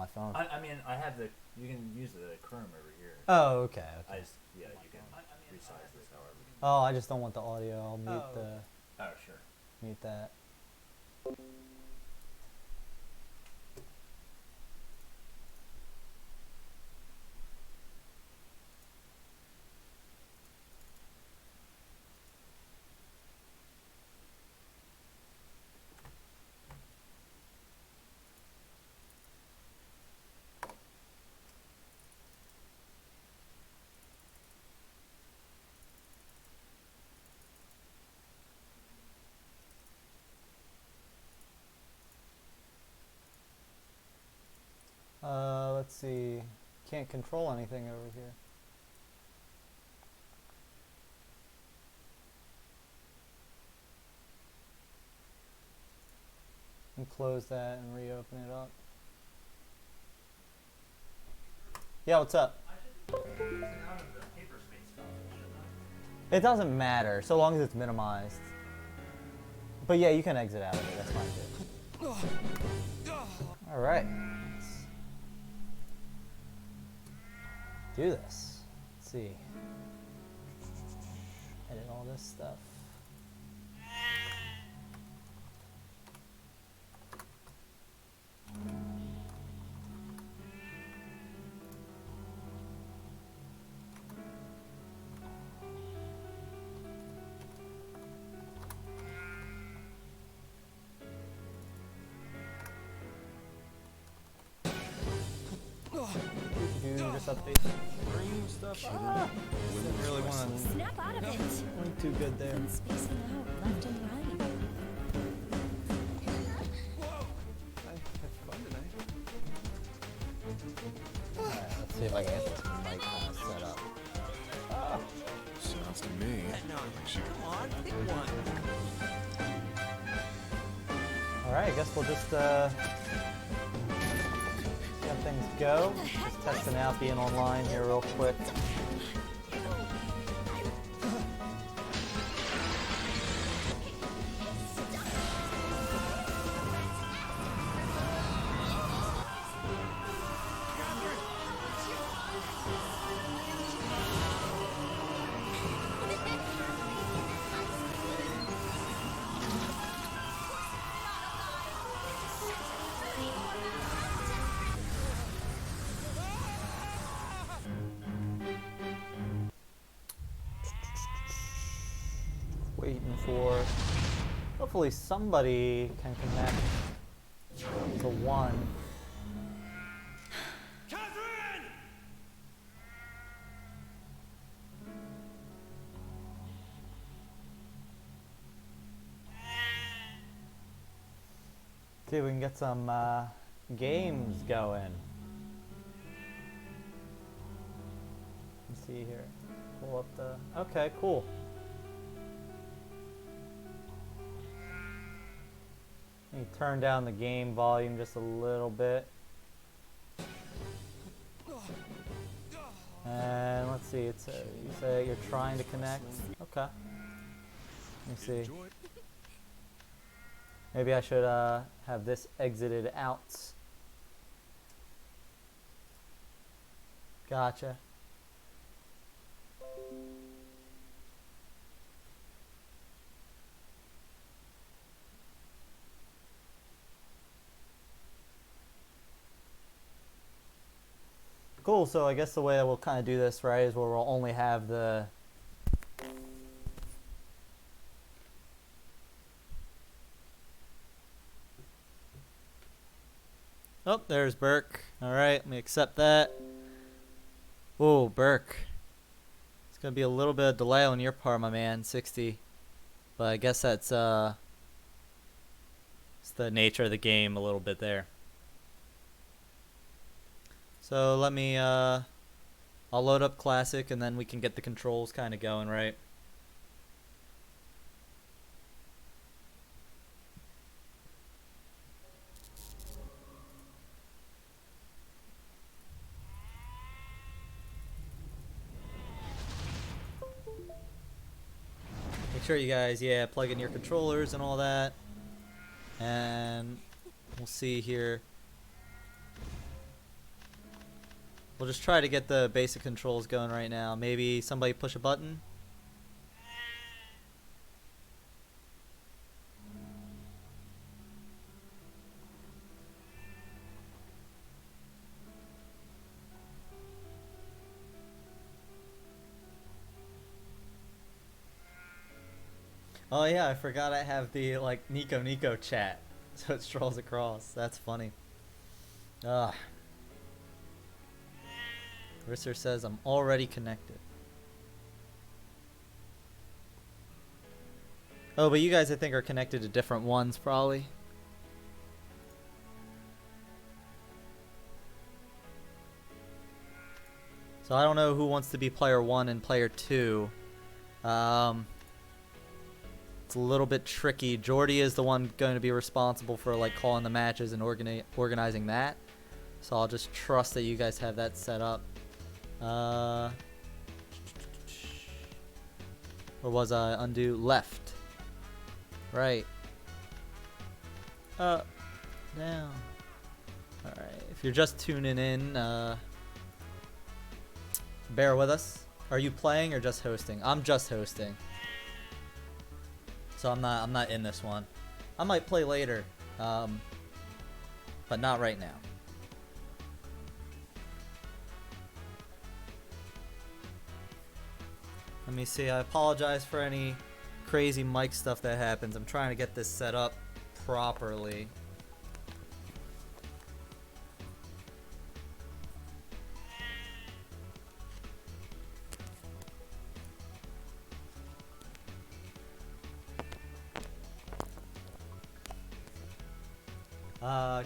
phone. I mean, I have the. You can use the Chrome over here. Oh, okay. I just you can resize this however. Oh, I just don't want the audio. I'll mute Oh, sure. mute that. Let's see. Can't control anything over here. And close that and reopen it up. Yeah, what's up? It doesn't matter, so long as it's minimized. But yeah, you can exit out of it, that's fine too. Alright. Let's do this. Let's see. Edit all this stuff. Just update the screen stuff. Didn't really want to. Snap out of it. Went too good there. And spacing out left and right. Alright, let's see if I can get this mic kind of set up. Sounds to me like she could. Come on, pick one. Alright, I guess we'll just see how things go. Just testing out being online here real quick. Waiting for, hopefully somebody can connect to one. Catherine! See if we can get some games going. Let's see here. Pull up the, okay, cool. You turn down the game volume just a little bit. And let's see, it's you say you're trying to connect. Okay. Let me see. Maybe I should have this exited out. Gotcha. Cool, so I guess the way that we'll kind of do this, right, is where we'll only have the oh, there's Burke. Alright, let me accept that. Whoa, Burke. It's gonna be a little bit of delay on your part, my man, 60. But I guess that's it's the nature of the game a little bit there. So let me, I'll load up Classic and then we can get the controls kind of going, right? Make sure you guys, yeah, plug in your controllers and all that. And we'll see here. We'll just try to get the basic controls going right now. Maybe somebody push a button. Oh yeah, I forgot I have the like Nico chat, so it strolls across. That's funny. Ah, Risser says I'm already connected. Oh, but you guys I think are connected to different ones probably. So I don't know who wants to be player 1 and player 2. It's a little bit tricky. Jordy is the one going to be responsible for like calling the matches and organizing that. So I'll just trust that you guys have that set up. Where was I? Undo left. Right. Up. Down. Alright. If you're just tuning in, bear with us. Are you playing or just hosting? I'm just hosting. So I'm not in this one. I might play later. But not right now. Let me see. I apologize for any crazy mic stuff that happens. I'm trying to get this set up properly.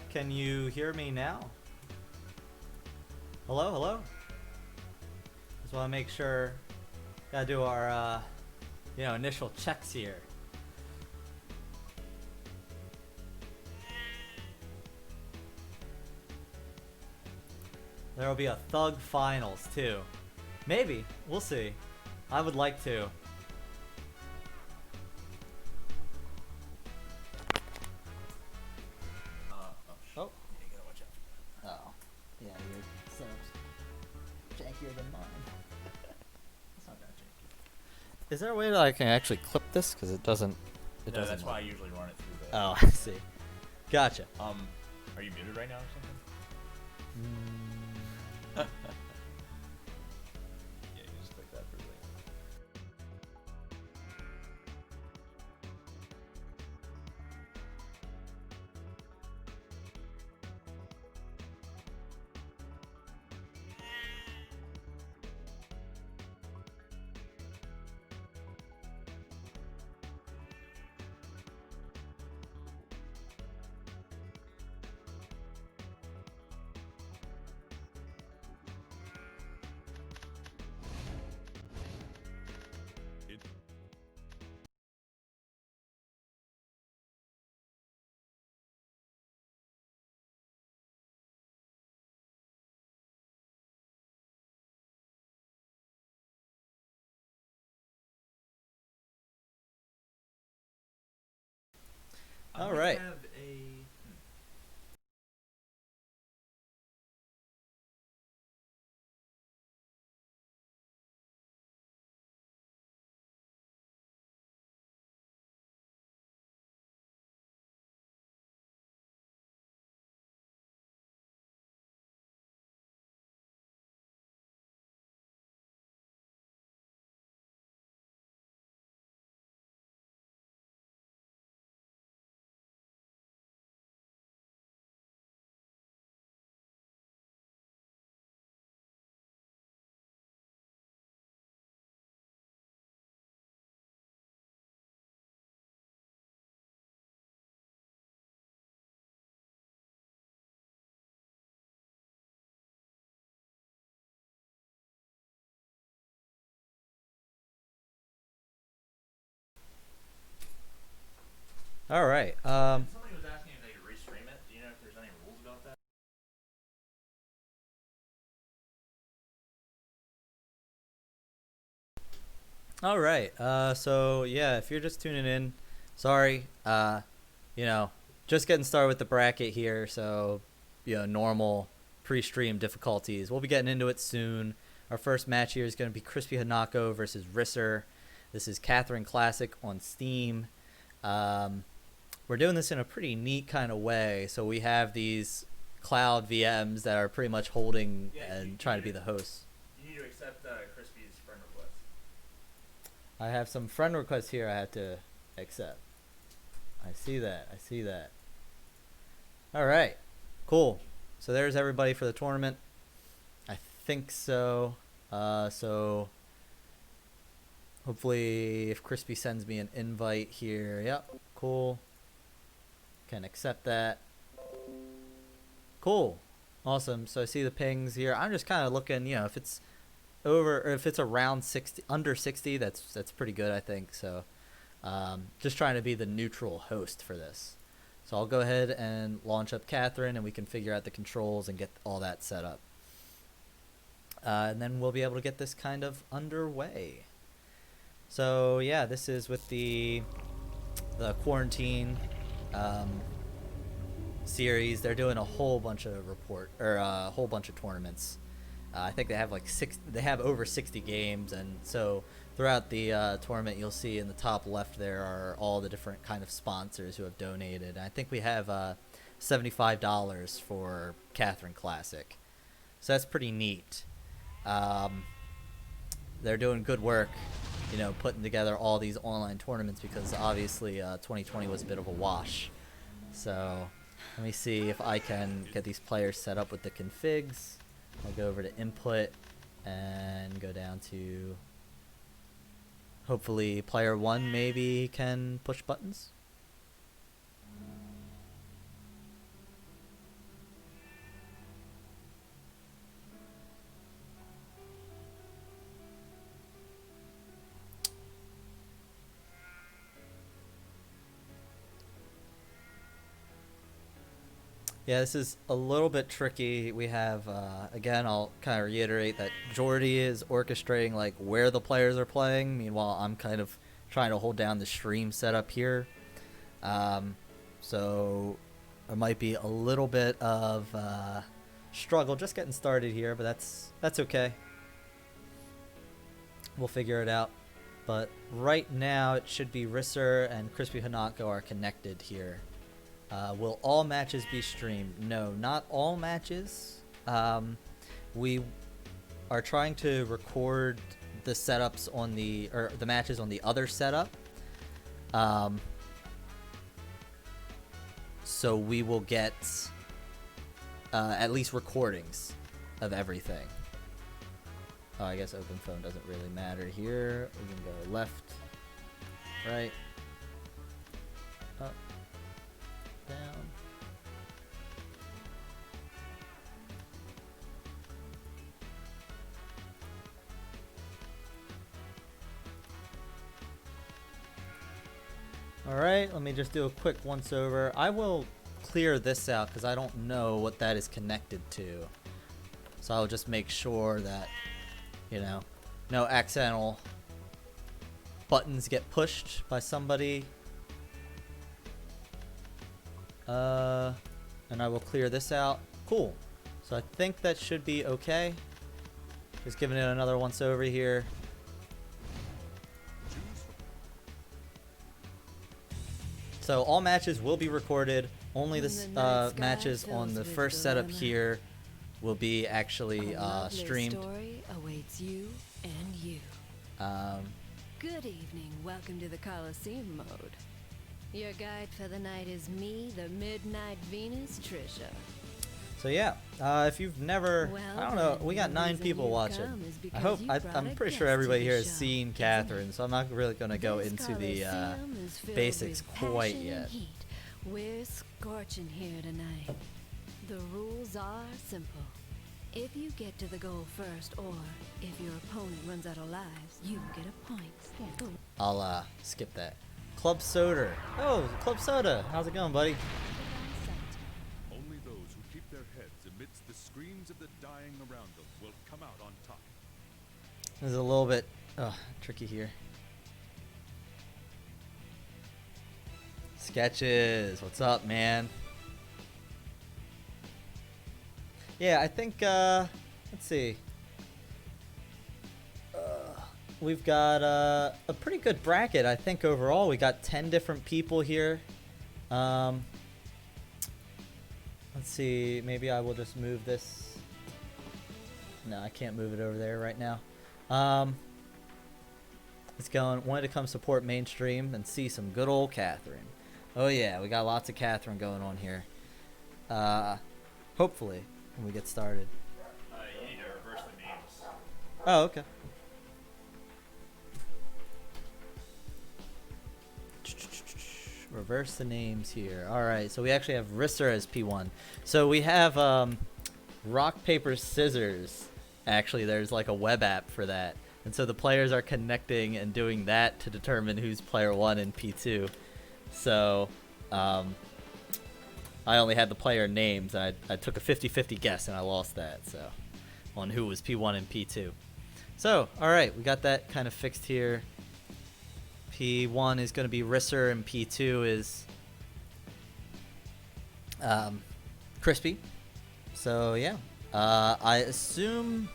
Can you hear me now? Hello, hello? Just want to make sure. Gotta do our, initial checks here. There will be a Thug Finals, too. Maybe. We'll see. I would like to. Oh. Yeah, you gotta watch out for that. Oh. Yeah, your setup's jankier than mine. It's not that janky. Is there a way that I can actually clip this? Because it doesn't. It No, doesn't. that's why I usually run it through the. Oh, I see. Gotcha. Are you muted right now or something? Yeah, you just click that for later. All right. Have a. All right. Somebody was asking if they could restream it. Do you know if there's any rules about that? All right. So yeah, if you're just tuning in, sorry. Just getting started with the bracket here. So, normal pre-stream difficulties. We'll be getting into it soon. Our first match here is going to be Crispy Hanako versus Risser. This is Catherine Classic on Steam. We're doing this in a pretty neat kind of way. So we have these cloud VMs that are pretty much holding and trying to be the hosts. You need to accept Crispy's friend request. I have some friend requests here I have to accept. I see that. I see that. All right. Cool. So there's everybody for the tournament. I think so. So hopefully if Crispy sends me an invite here. Yep. Cool. Can accept that. Cool. Awesome. So I see the pings here. I'm just kind of looking, you know, if it's over or if it's around 60, under 60, that's pretty good, I think. So just trying to be the neutral host for this. So I'll go ahead and launch up Catherine, and we can figure out the controls and get all that set up. And then we'll be able to get this kind of underway. So yeah, this is with the quarantine series. They're doing a whole bunch of a whole bunch of tournaments. I think they have like they have over 60 games, and so throughout the tournament, you'll see in the top left there are all the different kind of sponsors who have donated. I think we have $75 for Catherine Classic, so that's pretty neat. They're doing good work, you know, putting together all these online tournaments because obviously 2020 was a bit of a wash. So let me see if I can get these players set up with the configs. I'll go over to input and go down to hopefully player 1 maybe can push buttons. Yeah, this is a little bit tricky. We have, again, I'll kind of reiterate that Jordy is orchestrating like where the players are playing. Meanwhile, I'm kind of trying to hold down the stream setup here. So there might be a little bit of struggle just getting started here, but that's okay. We'll figure it out. But right now, it should be Risser and Crispy Hanako are connected here. Will all matches be streamed? No, not all matches. We are trying to record the setups on the matches on the other setup. So we will get at least recordings of everything. Oh, I guess open phone doesn't really matter here. We can go left, right, up, down. Alright, let me just do a quick once over. I will clear this out because I don't know what that is connected to. So I'll just make sure that, you know, no accidental buttons get pushed by somebody. And I will clear this out. Cool. So I think that should be okay. Just giving it another once over here. So all matches will be recorded. Only the matches on the first setup here will be actually streamed. Story awaits you and you. Good evening. Welcome to the Coliseum mode. Your guide for the night is me, the Midnight Venus, Trisha. So yeah, if you've never, Well, I don't know, then, we got the 9 reason people you watching. come is I because hope, you brought I'm a pretty sure guest everybody to here the has show, seen isn't Catherine, it? so I'm not really going to go This into the Coliseum is filled basics with quite passion yet. and heat. We're scorching here tonight. The rules are simple. If you get to the goal first, or if your opponent runs out of lives, you get a point. I'll skip that. Club Soda. Oh, Club Soda. How's it going, buddy? Only those who keep their heads amidst the screams of the dying around them will come out on top. This is a little bit tricky here. Sketches. What's up, man? Yeah, I think, let's see. We've got a pretty good bracket, I think, overall. We got 10 different people here. Let's see. Maybe I will just move this. No, I can't move it over there right now. Let's go. Wanted to come support mainstream and see some good old Catherine. Oh, yeah. We got lots of Catherine going on here. Hopefully, when we get started. You need to reverse the names. Oh, okay. Reverse the names here. All right, so we actually have Risser as P1. So we have rock, paper, scissors. Actually, there's like a web app for that. And so the players are connecting and doing that to determine who's player 1 in P2. So I only had the player names, and I took a 50-50 guess, and I lost that. So on who was P1 and P2. So, all right, we got that kind of fixed here. P1 is going to be Risser, and P2 is Crispy. So, yeah. I assume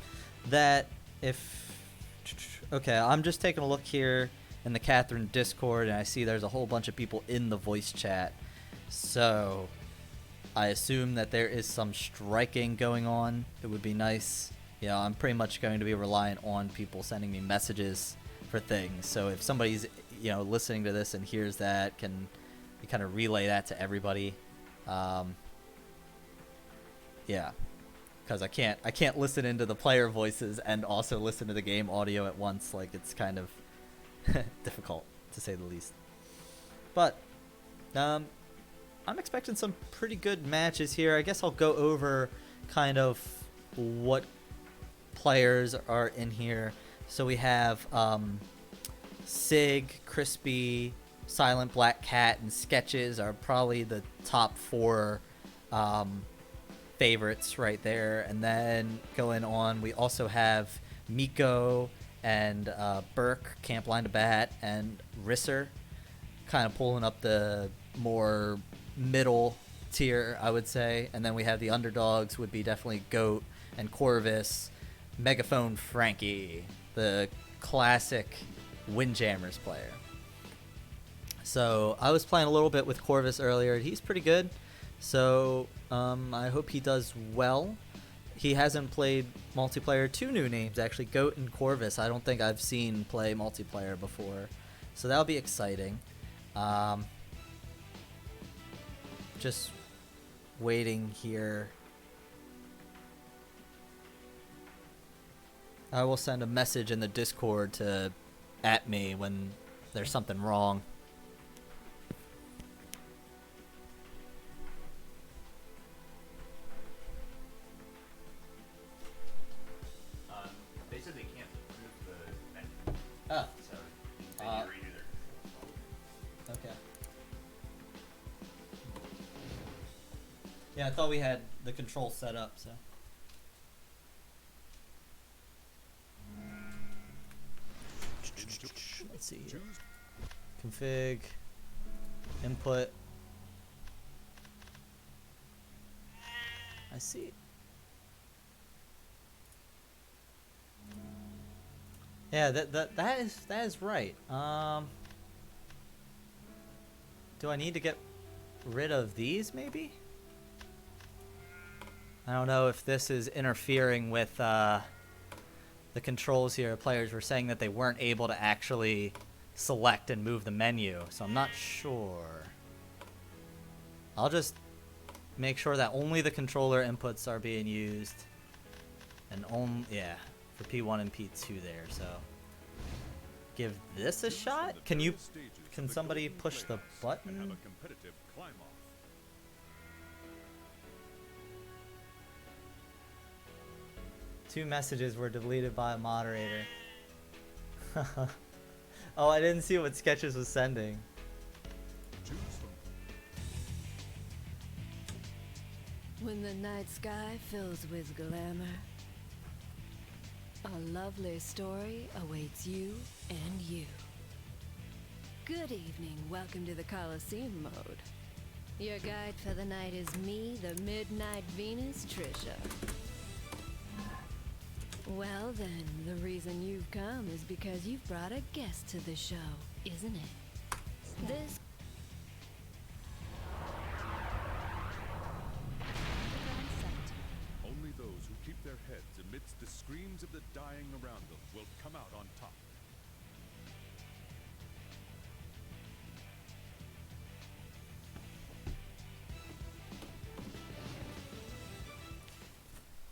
that if... Okay, I'm just taking a look here in the Catherine Discord, and I see there's a whole bunch of people in the voice chat. So, I assume that there is some striking going on. It would be nice. You know, I'm pretty much going to be reliant on people sending me messages for things. So if somebody's, you know, listening to this and hears that, can you kind of relay that to everybody? Yeah, because I can't listen into the player voices and also listen to the game audio at once. Like, it's kind of difficult, to say the least. But I'm expecting some pretty good matches here. I guess I'll go over kind of what players are in here. So we have Sig, Crispy, Silent Black Cat, and Sketches are probably the top 4 favorites right there. And then going on, we also have Miko and Burke, Camp Line to Bat, and Risser, kind of pulling up the more middle tier, I would say. And then we have the underdogs, would be definitely Goat and Corvus, Megaphone Frankie, the classic Windjammers player. So I was playing a little bit with Corvus earlier. He's pretty good. So I hope he does well. He hasn't played multiplayer. 2 new names, actually, Goat and Corvus. I don't think I've seen play multiplayer before. So that'll be exciting. Just waiting here. I will send a message in the Discord to at me when there's something wrong. They said they can't move the menu, Oh, so they need to redo their controls. okay. Yeah, I thought we had the control set up, so. Let's see here. Config, input. I see. Yeah, that is right. Do I need to get rid of these maybe? I don't know if this is interfering with the controls here. Players were saying that they weren't able to actually select and move the menu, so I'm not sure. I'll just make sure that only the controller inputs are being used, and yeah, for P1 and P2 there. So give this a shot. Can somebody push the button? Two messages were deleted by a moderator. Oh, I didn't see what Sketches was sending. When the night sky fills with glamour, a lovely story awaits you and you. Good evening, welcome to the Coliseum mode. Your guide for the night is me, the Midnight Venus, Trisha. Well then, the reason you've come is because you've brought a guest to the show, isn't it? This Only those who keep their heads amidst the screams of the dying around them will come out on top.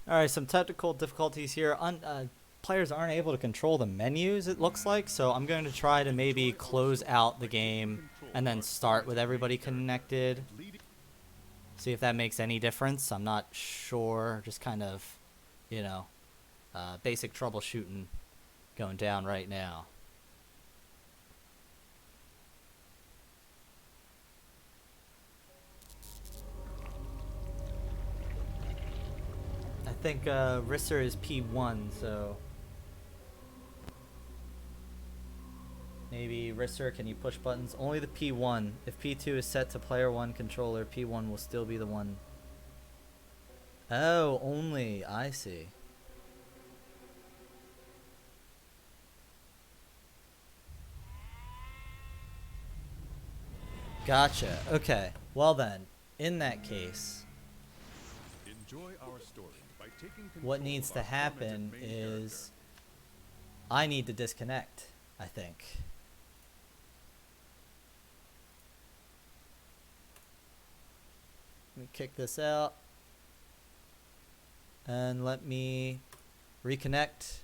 All right, some technical difficulties here. Players aren't able to control the menus, it looks like, so I'm going to try to maybe close out the game and then start with everybody connected. See if that makes any difference. I'm not sure. Just kind of, you know, basic troubleshooting going down right now. I think Risser is P1, so maybe Risser, can you push buttons? Only the P1. If P2 is set to player 1 controller, P1 will still be the one. Oh, only. I see. Gotcha. Okay. Well then, in that case, Enjoy our story by taking what control needs of to our happen tormented main is character. I need to disconnect, I think. Let me kick this out. And let me reconnect.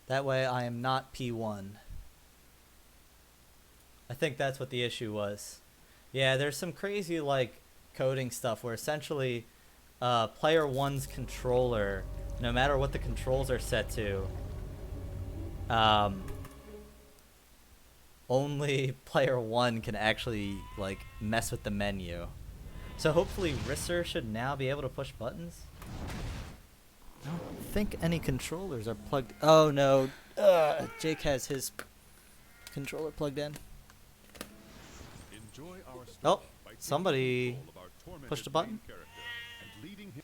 That way I am not P1. I think that's what the issue was. Yeah, there's some crazy like coding stuff where essentially player 1's controller, no matter what the controls are set to, only player 1 can actually like mess with the menu. So hopefully Risser should now be able to push buttons. I don't think any controllers are plugged. Oh no, Jake has his controller plugged in. Enjoy our story Oh, by taking somebody control of our tormented pushed a main button. character and leading him.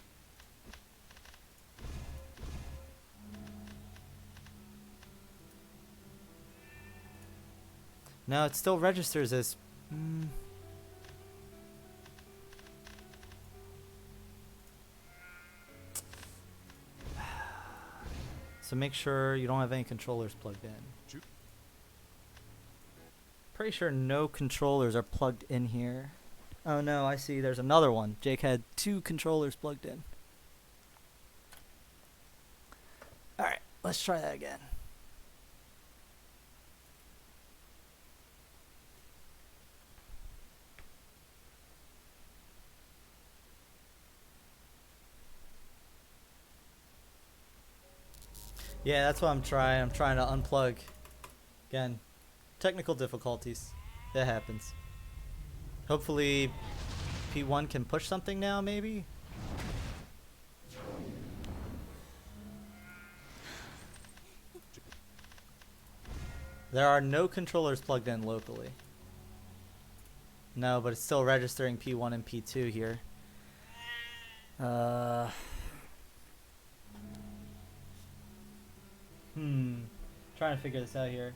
No, it still registers as. So make sure you don't have any controllers plugged in. Choo- Pretty sure no controllers are plugged in here. Oh no, I see. There's another one. Jake had 2 controllers plugged in. Alright, let's try that again. Yeah, that's what I'm trying. I'm trying to unplug. Again, technical difficulties. That happens. Hopefully P1 can push something now, maybe? There are no controllers plugged in locally. No, but it's still registering P1 and P2 here. Trying to figure this out here.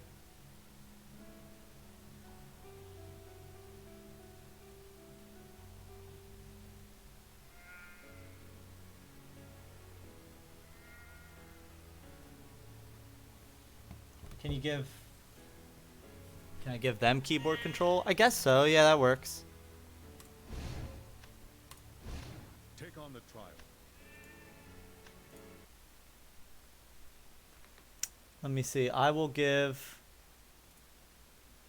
Can I give them keyboard control? I guess so. Yeah, that works. Take on the trial. Let me see. I will give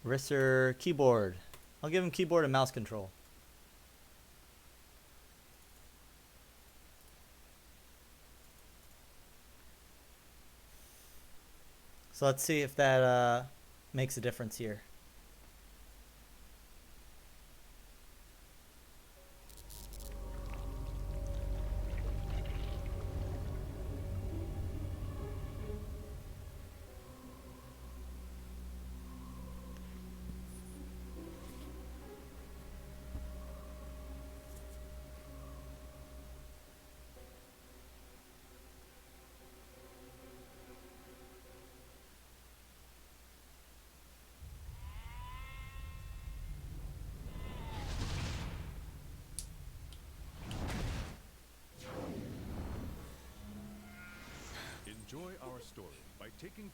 Risser keyboard. I'll give him keyboard and mouse control. So let's see if that makes a difference here. enjoy our story by taking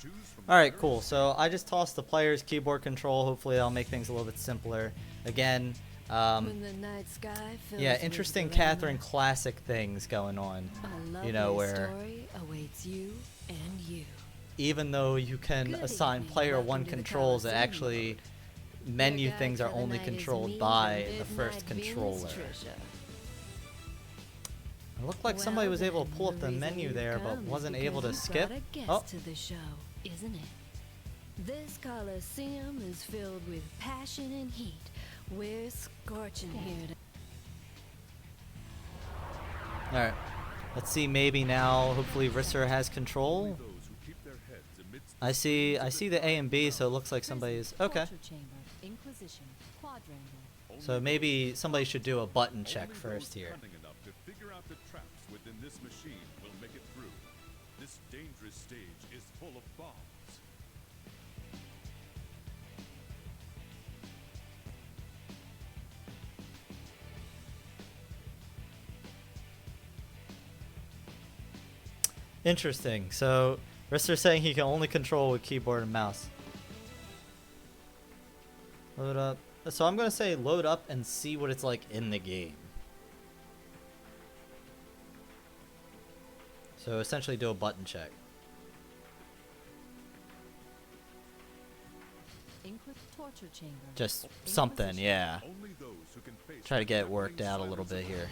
choose from All right, cool. So I just tossed the player's keyboard control. Hopefully that'll make things a little bit simpler. Again, When the night sky fills yeah, with interesting glamour, Catherine classic things going on. a You know, lovely where story awaits you and you. even though you can Good assign evening. player Welcome one to the controls, it Coliseum. actually menu Your guide things are for the only night is controlled me, by the the first Midnight Venus controller. Trisha. It looked like somebody Well was able to then, pull up the reason menu you've there, but come is wasn't because able to you've skip. brought a guest Oh, to the show, isn't it? This Coliseum is filled with passion and heat. We're scorching here. all right. Let's see. Maybe now, hopefully, Risser has control. those who keep their heads amidst I see the A and B, so it looks like somebody is okay. Torture chamber, Inquisition, quadrangle. So maybe somebody should do a button check first here. Cunning enough to figure out the traps within this machine will make it through. This dangerous stage is full of bombs. Interesting. So Risser's saying he can only control with keyboard and mouse. Load up. So I'm gonna say load up and see what it's like in the game. So essentially do a button check. Torture chamber. Just something, yeah. Only those who can face Try to the get it deafening worked out a little silence bit of here.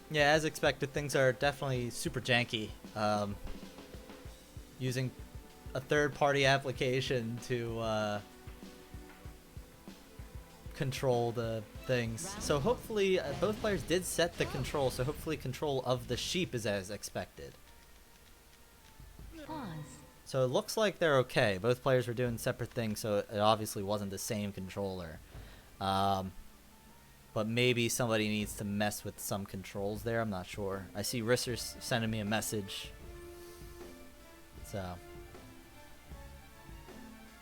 Yeah, as expected, things are definitely super janky. Using a third-party application to control the things. So hopefully, both players did set the control, so hopefully control of the sheep is as expected. Pause. So it looks like they're okay. Both players were doing separate things, so it obviously wasn't the same controller. But maybe somebody needs to mess with some controls there. I'm not sure. I see Risser's sending me a message. So.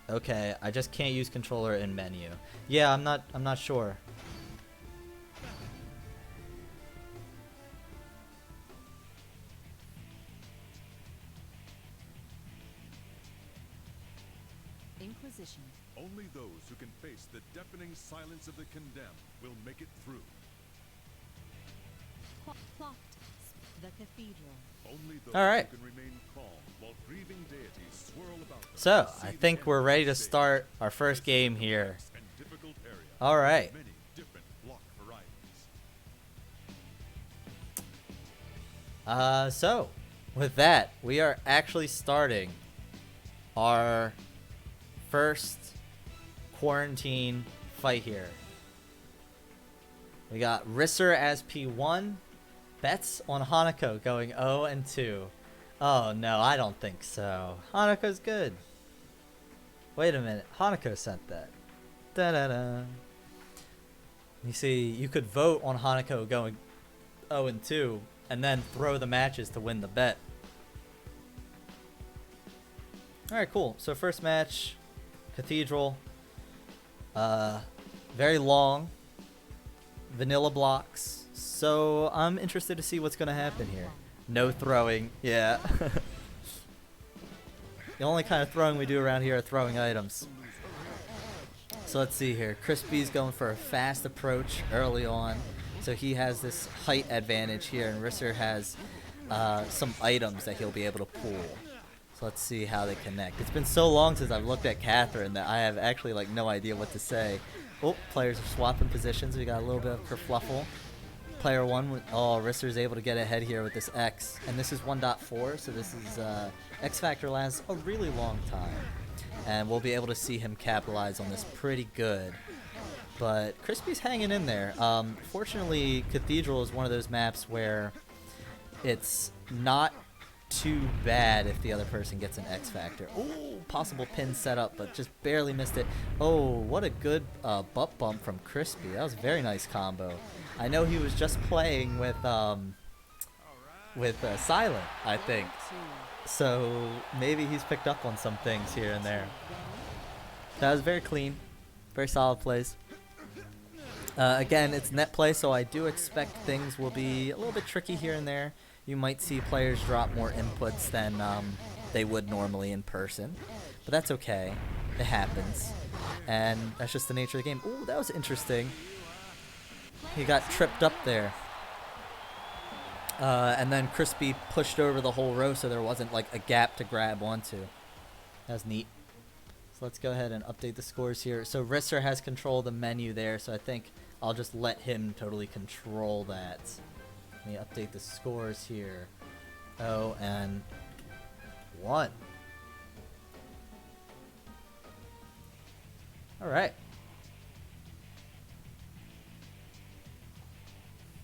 Okay, I just can't use controller in menu. Yeah, I'm not sure. Inquisition. Only those who can face the deafening silence of the condemned will make it through. Plot. The cathedral. Only those All right. who can remain calm while grieving deities swirl about them. So, See I the think we're end ready to stage. start our This first is game a here. complex and difficult area All right. with many different block varieties. So, with that, we are actually starting our first quarantine fight here. We got Risser as P1, bets on Hanako going 0 and 2. Oh no, I don't think so. Hanako's good. Wait a minute, Hanako sent that. Da-da-da. You see, you could vote on Hanako going 0 and 2 and then throw the matches to win the bet. Alright, cool. So first match, Cathedral. Very long. Vanilla blocks. So I'm interested to see what's going to happen here. No throwing. Yeah. The only kind of throwing we do around here are throwing items. So let's see here. Crispy's going for a fast approach early on. So he has this height advantage here, and Risser has some items that he'll be able to pull. So let's see how they connect. It's been so long since I've looked at Catherine that I have actually like no idea what to say. Oh, players are swapping positions. We got a little bit of kerfluffle. Player 1, oh, Risser's able to get ahead here with this X. And this is 1.4, so this is, X Factor lasts a really long time. And we'll be able to see him capitalize on this pretty good. But Crispy's hanging in there. Fortunately, Cathedral is one of those maps where it's not too bad if the other person gets an X Factor. Ooh, possible pin setup, but just barely missed it. Oh, what a good butt bump from Crispy. That was a very nice combo. I know he was just playing with Silent, I think. So maybe he's picked up on some things here and there. That was very clean. Very solid plays. Again, it's net play, so I do expect things will be a little bit tricky here and there. You might see players drop more inputs than they would normally in person, but that's okay. It happens, and that's just the nature of the game. Ooh, that was interesting. He got tripped up there. And then Crispy pushed over the whole row so there wasn't like a gap to grab onto. That was neat. So let's go ahead and update the scores here. So Risser has control of the menu there, so I think I'll just let him totally control that. Let me update the scores here. Oh, and 1. Alright.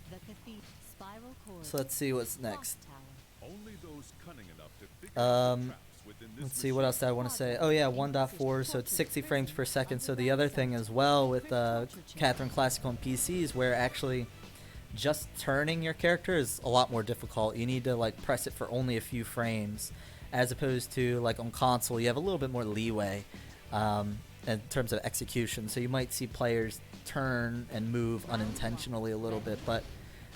The cathedral. Spiral cord. So let's see what's next. Clock tower. Only those cunning enough to figure out the traps within this Let's see what else I want to say. Oh yeah, 1.4, so it's 60 frames per second. So the other thing as well with Catherine Classic on PCs, where actually just turning your character is a lot more difficult. You need to like press it for only a few frames, as opposed to like on console, you have a little bit more leeway in terms of execution. So you might see players turn and move unintentionally a little bit, but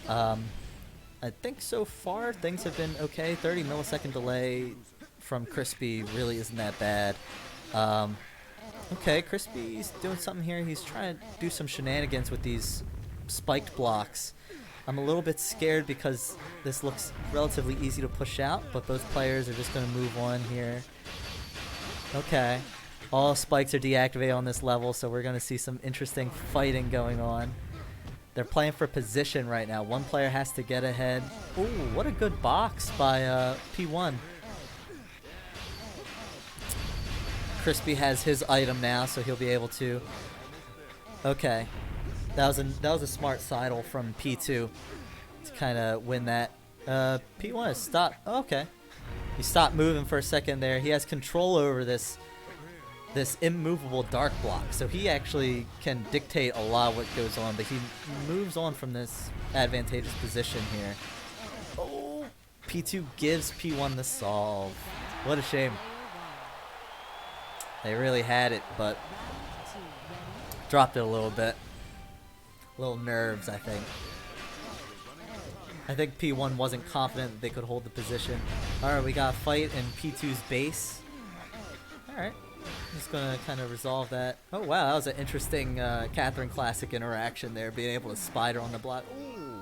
I think so far things have been okay. 30 millisecond delay from Crispy really isn't that bad. Okay, Crispy's doing something here. He's trying to do some shenanigans with these spiked blocks. I'm a little bit scared because this looks relatively easy to push out, but both players are just going to move on here. Okay. All spikes are deactivated on this level, so we're going to see some interesting fighting going on. They're playing for position right now. One player has to get ahead. Ooh, what a good box by P1. Crispy has his item now, so he'll be able to. Okay, that was a smart sidle from P2 to kind of win that. P1 has stopped. Oh, okay, he stopped moving for a second there. He has control over this immovable dark block, so he actually can dictate a lot of what goes on, but he moves on from this advantageous position here. Oh, P2 gives P1 the solve. What a shame. They really had it, but dropped it a little bit. Little nerves, I think. I think P1 wasn't confident that they could hold the position. Alright, we got a fight in P2's base. Alright. Just gonna kind of resolve that. Oh wow, that was an interesting Catherine Classic interaction there, being able to spider on the block. Ooh.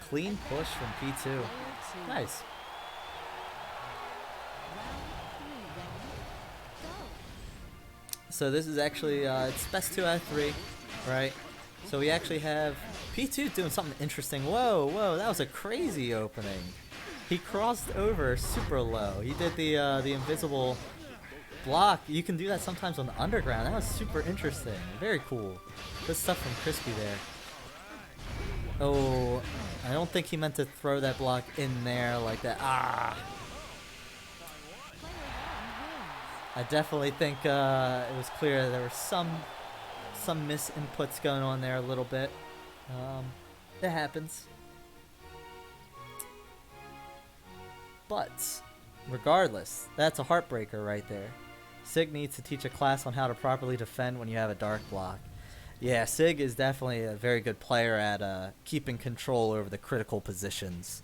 Clean push from P2. Nice. So this is actually, it's best 2 out of 3, right? So we actually have P2 doing something interesting. Whoa, whoa, that was a crazy opening. He crossed over super low. He did the invisible block. You can do that sometimes on the underground. That was super interesting. Very cool. Good stuff from Crispy there. Oh, I don't think he meant to throw that block in there like that. Ah! I definitely think it was clear there were some misinputs going on there a little bit. It happens. But regardless, that's a heartbreaker right there. Sig needs to teach a class on how to properly defend when you have a dark block. Yeah, Sig is definitely a very good player at keeping control over the critical positions.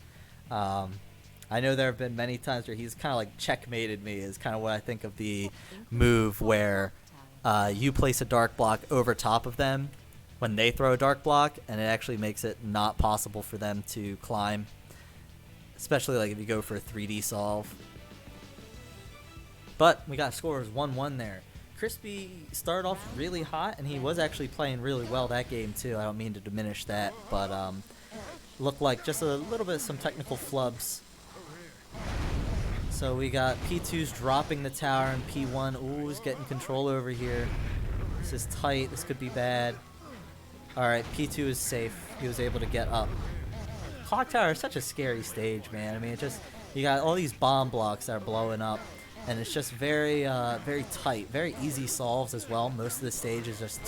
I know there have been many times where he's kind of like checkmated me, is kind of what I think of the move where you place a dark block over top of them when they throw a dark block, and it actually makes it not possible for them to climb. Especially like if you go for a 3D solve. But we got scores 1-1 there. Crispy started off really hot, and he was actually playing really well that game too. I don't mean to diminish that, but looked like just a little bit of some technical flubs. So we got P2's dropping the tower, and P1, ooh, is getting control over here. This is tight. This could be bad. Alright, P2 is safe. He was able to get up. Clock tower is such a scary stage, man. I mean, it just, you got all these bomb blocks that are blowing up, and it's just very, very tight. Very easy solves as well. Most of the stage is just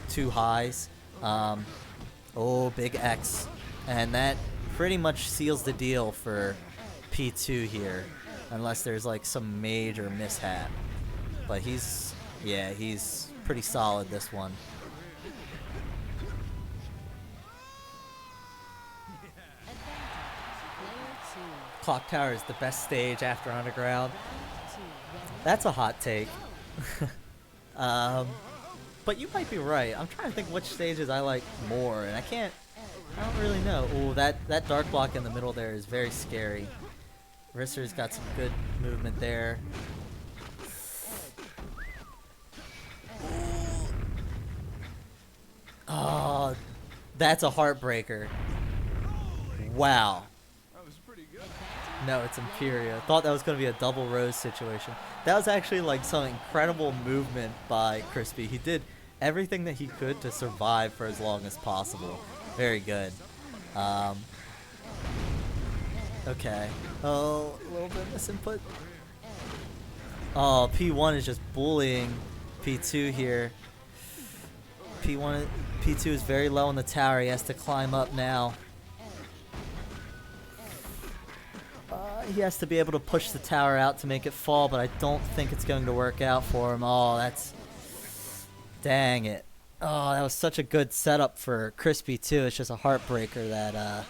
two highs. Oh, big X. And that pretty much seals the deal for P2 here, unless there's like some major mishap. But he's pretty solid this one. Clock Tower is the best stage after Underground. That's a hot take. But you might be right. I'm trying to think which stages I like more, and I don't really know. Ooh, that dark block in the middle there is very scary. Risser's got some good movement there. Oh, that's a heartbreaker. Wow. That was pretty good. No, it's Imperia. Thought that was going to be a double rose situation. That was actually like some incredible movement by Crispy. He did everything that he could to survive for as long as possible. Very good. Okay. Oh, a little bit misinput. Oh, P1 is just bullying P2 here. P2 is very low on the tower. He has to climb up now. He has to be able to push the tower out to make it fall, but I don't think it's going to work out for him. Oh, that's... Dang it. Oh, that was such a good setup for Crispy, too. It's just a heartbreaker that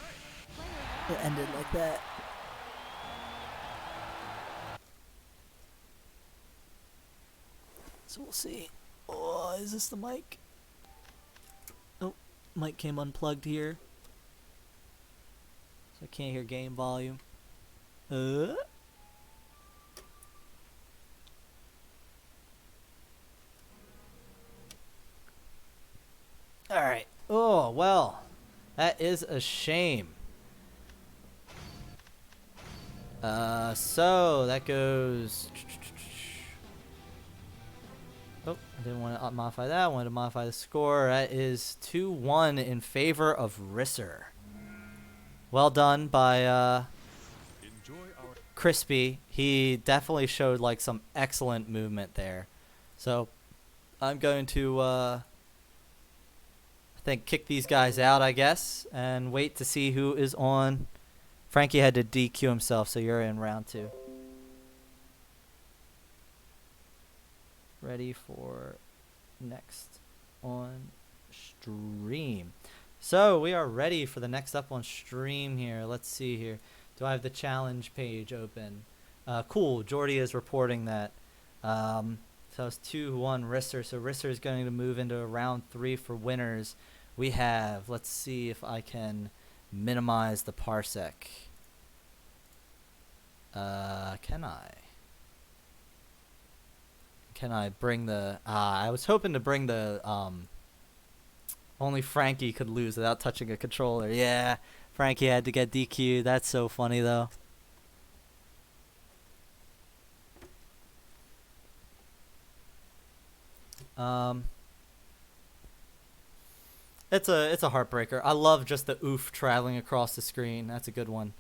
it ended like that. So we'll see. Oh, is this the mic? Oh, mic came unplugged here. So I can't hear game volume. Alright. Oh, well. That is a shame. So that goes... Oh, I didn't want to modify that. I wanted to modify the score. That is 2-1 in favor of Risser. Well done by Crispy. He definitely showed like some excellent movement there. So I'm going to I think kick these guys out, I guess, and wait to see who is on. Frankie had to DQ himself, so you're in round 2. Ready for next on stream. So we are ready for the next up on stream here. Let's see here. Do I have the challenge page open? Cool. Jordy is reporting that. So it's 2-1 Risser. So Risser is going to move into round 3 for winners. We have, let's see if I can minimize the parsec. Can I? Can I bring the... I was hoping to bring the... only Frankie could lose without touching a controller. Yeah, Frankie had to get DQ'd. That's so funny, though. It's a heartbreaker. I love just the oof traveling across the screen. That's a good one.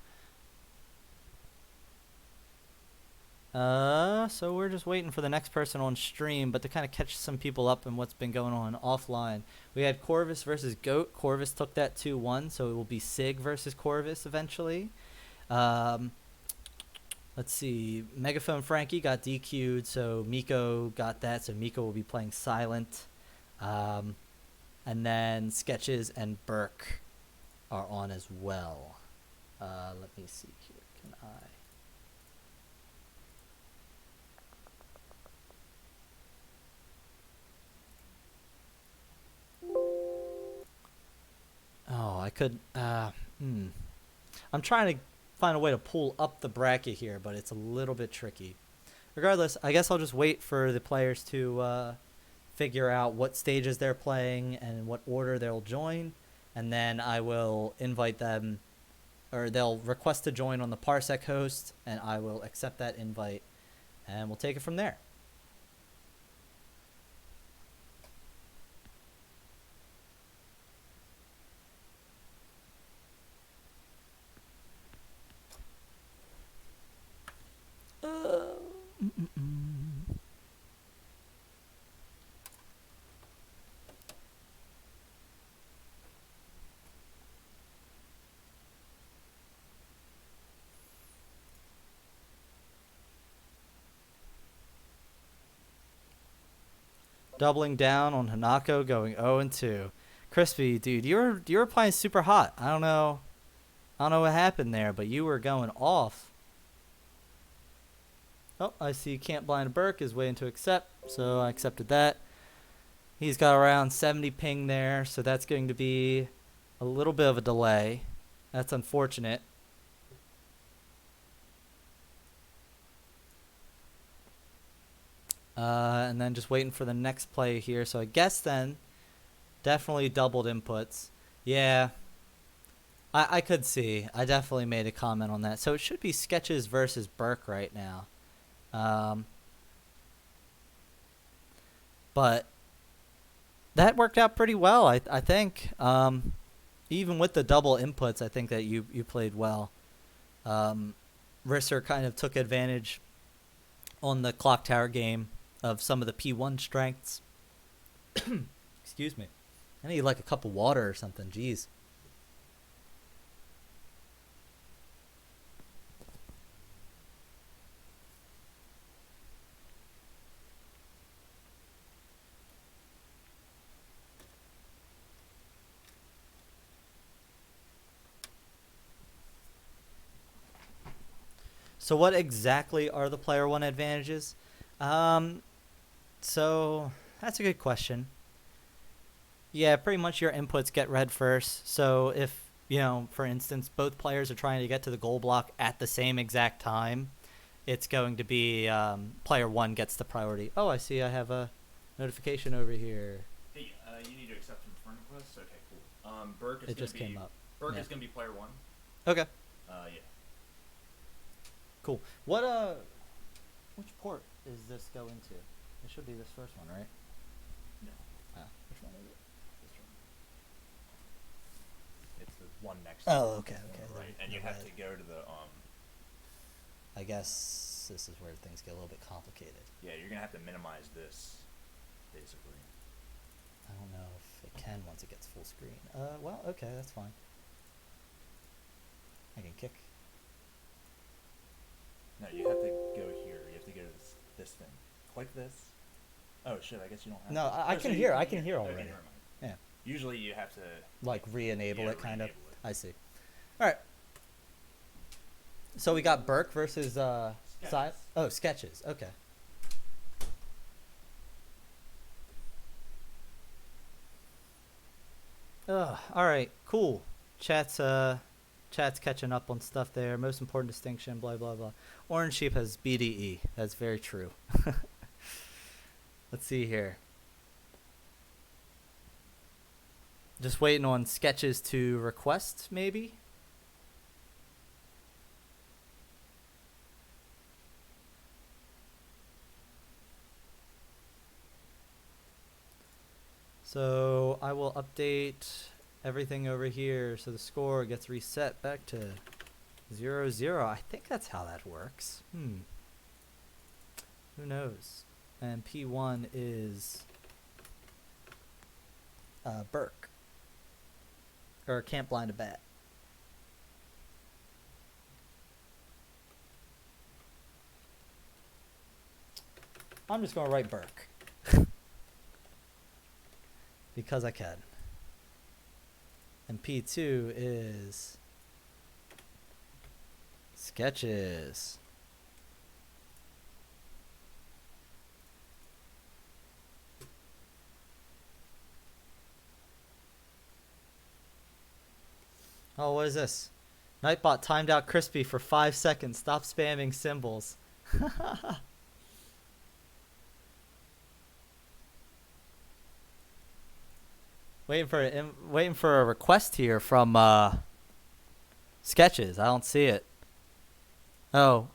So we're just waiting for the next person on stream, but to kind of catch some people up in what's been going on offline. We had Corvus versus Goat. Corvus took that 2-1, so it will be Sig versus Corvus eventually. Let's see. Megaphone Frankie got DQ'd, so Miko got that, so Miko will be playing Silent. And then Sketches and Burke are on as well. Let me see here. Can I... Oh, I could, I'm trying to find a way to pull up the bracket here, but it's a little bit tricky. Regardless, I guess I'll just wait for the players to figure out what stages they're playing and in what order they'll join, and then I will invite them, or they'll request to join on the Parsec host, and I will accept that invite, and we'll take it from there. Doubling down on Hanako, going 0-2. Crispy, dude, you were playing super hot. I don't know. I don't know what happened there, but you were going off. Oh, I see Can't Blind Burke is waiting to accept, so I accepted that. He's got around 70 ping there, so that's going to be a little bit of a delay. That's unfortunate. And then just waiting for the next play here. So I guess then definitely doubled inputs. Yeah, I could see. I definitely made a comment on that. So it should be Sketches versus Burke right now. But that worked out pretty well, I think. Even with the double inputs, I think that you played well. Risser kind of took advantage on the clock tower game of some of the P1 strengths. Excuse me. I need like a cup of water or something. Jeez. So what exactly are the player one advantages? So that's a good question. Yeah, pretty much your inputs get read first. So if, for instance, both players are trying to get to the goal block at the same exact time, it's going to be player one gets the priority. Oh, I see I have a notification over here. Hey, you need to accept some friend requests? Okay, cool. Burke is It just came up. Burke Yeah. is going to be player one. Okay. Yeah. Cool. Which port is this go into? It should be this first one, right? No, Which one is it? this one. It's the one next Oh, to okay, okay. Right, and the you have red. to go to the, I guess this is where things get a little bit complicated. yeah, you're going to have to minimize this, basically. I don't know if it can once it gets full screen. Well, okay, that's fine. I can kick. No, you have to go here. You have to go to this thing. Click this. Oh, shit, I guess you don't have No, to. I Oh, so can you hear. I can hear Okay, already. never mind. Yeah. Usually you have to... Like re-enable Yeah, it, kind of. re-enable it. I see. All right. So we got Burke versus Sketches. Sketches. Okay. All right. Cool. Chat's catching up on stuff there. Most important distinction. Blah blah blah. Orange Sheep has BDE. That's very true. Let's see here. Just waiting on Sketches to request, maybe. So I will update everything over here so the score gets reset back to 0-0. I think that's how that works. Who knows? And P1 is Burke. Or Can't Blind a Bat. I'm just going to write Burke. Because I can. And P2 is Sketches. Oh, what is this? Nightbot timed out Crispy for 5 seconds. Stop spamming symbols. Waiting for a request here from Sketches. I don't see it. Oh,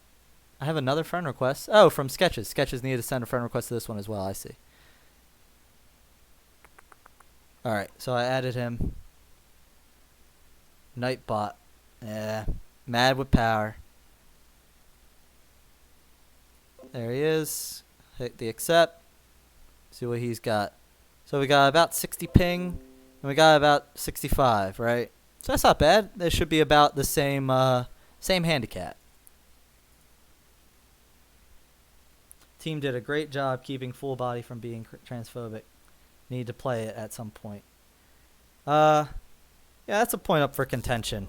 I have another friend request. Oh, from Sketches. Sketches needed to send a friend request to this one as well. I see. All right, so I added him. Nightbot. Yeah, mad with power. There he is. Hit the accept. See what he's got. So we got about 60 ping, and we got about 65, right? So that's not bad. This should be about the same handicap. Team did a great job keeping full body from being transphobic. Need to play it at some point. Yeah, that's a point up for contention.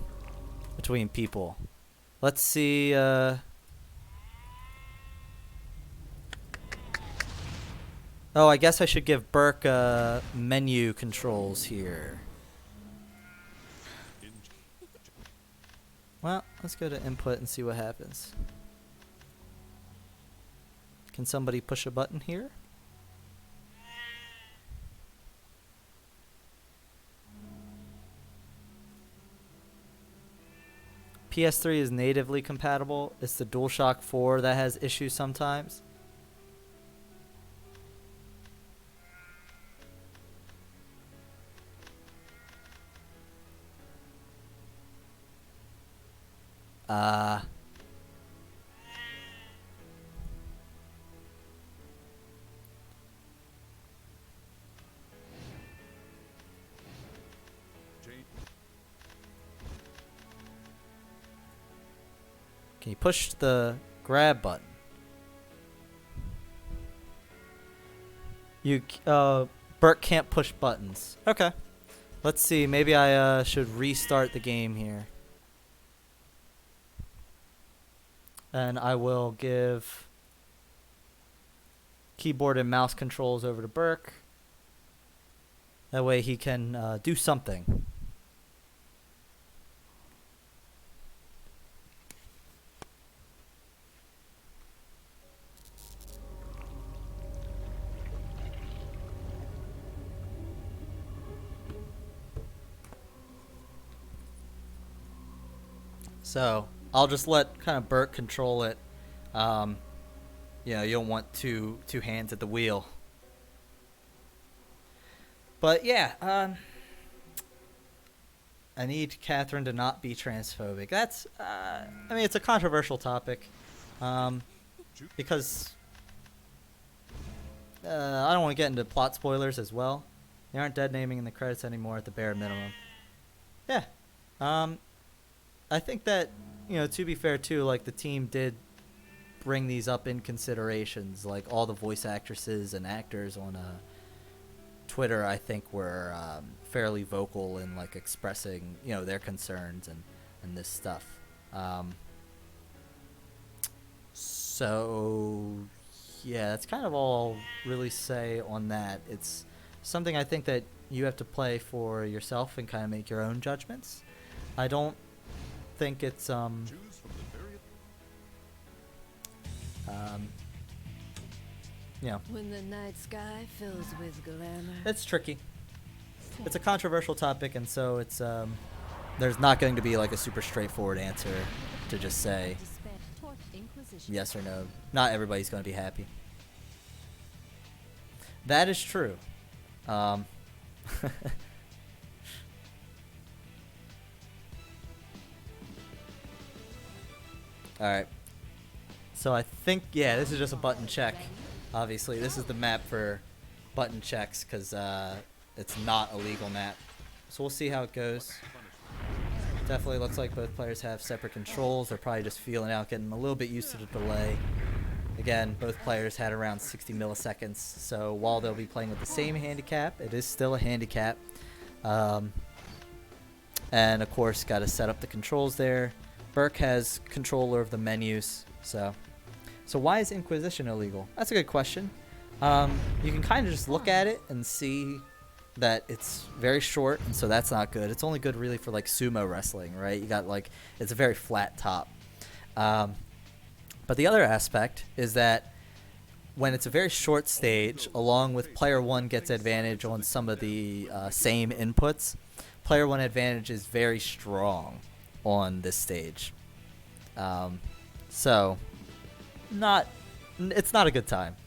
between people. Let's see. Oh, I guess I should give Burke menu controls here. Well, let's go to input and see what happens. Can somebody push a button here? PS3 is natively compatible. It's the DualShock 4 that has issues sometimes. Can you push the grab button? Bert can't push buttons. Okay. Let's see. Maybe I should restart the game here. And I will give keyboard and mouse controls over to Burke. That way he can do something. So I'll just let kind of Bert control it. You know, you don't want two hands at the wheel. But yeah, I need Catherine to not be transphobic. That's, I mean, it's a controversial topic, because I don't want to get into plot spoilers as well. They aren't dead naming in the credits anymore at the bare minimum. Yeah, I think that, you know, to be fair too, like the team did bring these up in considerations. Like all the voice actresses and actors on Twitter, I think, were fairly vocal in like expressing, you know, their concerns and this stuff. So yeah, that's kind of all I'll really say on that. It's something I think that you have to play for yourself and kind of make your own judgments. I don't think it's you know, When the night sky fills with glamour. it's tricky. It's a controversial topic, and so it's there's not going to be like a super straightforward answer to just say Despair. Torch Inquisition. yes or no. Not everybody's going to be happy. That is true. Alright. So I think, yeah, this is just a button check. Obviously, this is the map for button checks because it's not a legal map. So we'll see how it goes. Definitely looks like both players have separate controls. They're probably just feeling out, getting a little bit used to the delay. Again, both players had around 60 milliseconds. So while they'll be playing with the same handicap, it is still a handicap. And of course, got to set up the controls there. Burke has control over the menus. So why is Inquisition illegal? That's a good question. You can kind of just look at it and see that it's very short, and so that's not good. It's only good really for like sumo wrestling, right? You got like, it's a very flat top. But the other aspect is that when it's a very short stage, along with player one gets advantage on some of the same inputs, player one advantage is very strong on this stage. So it's not a good time.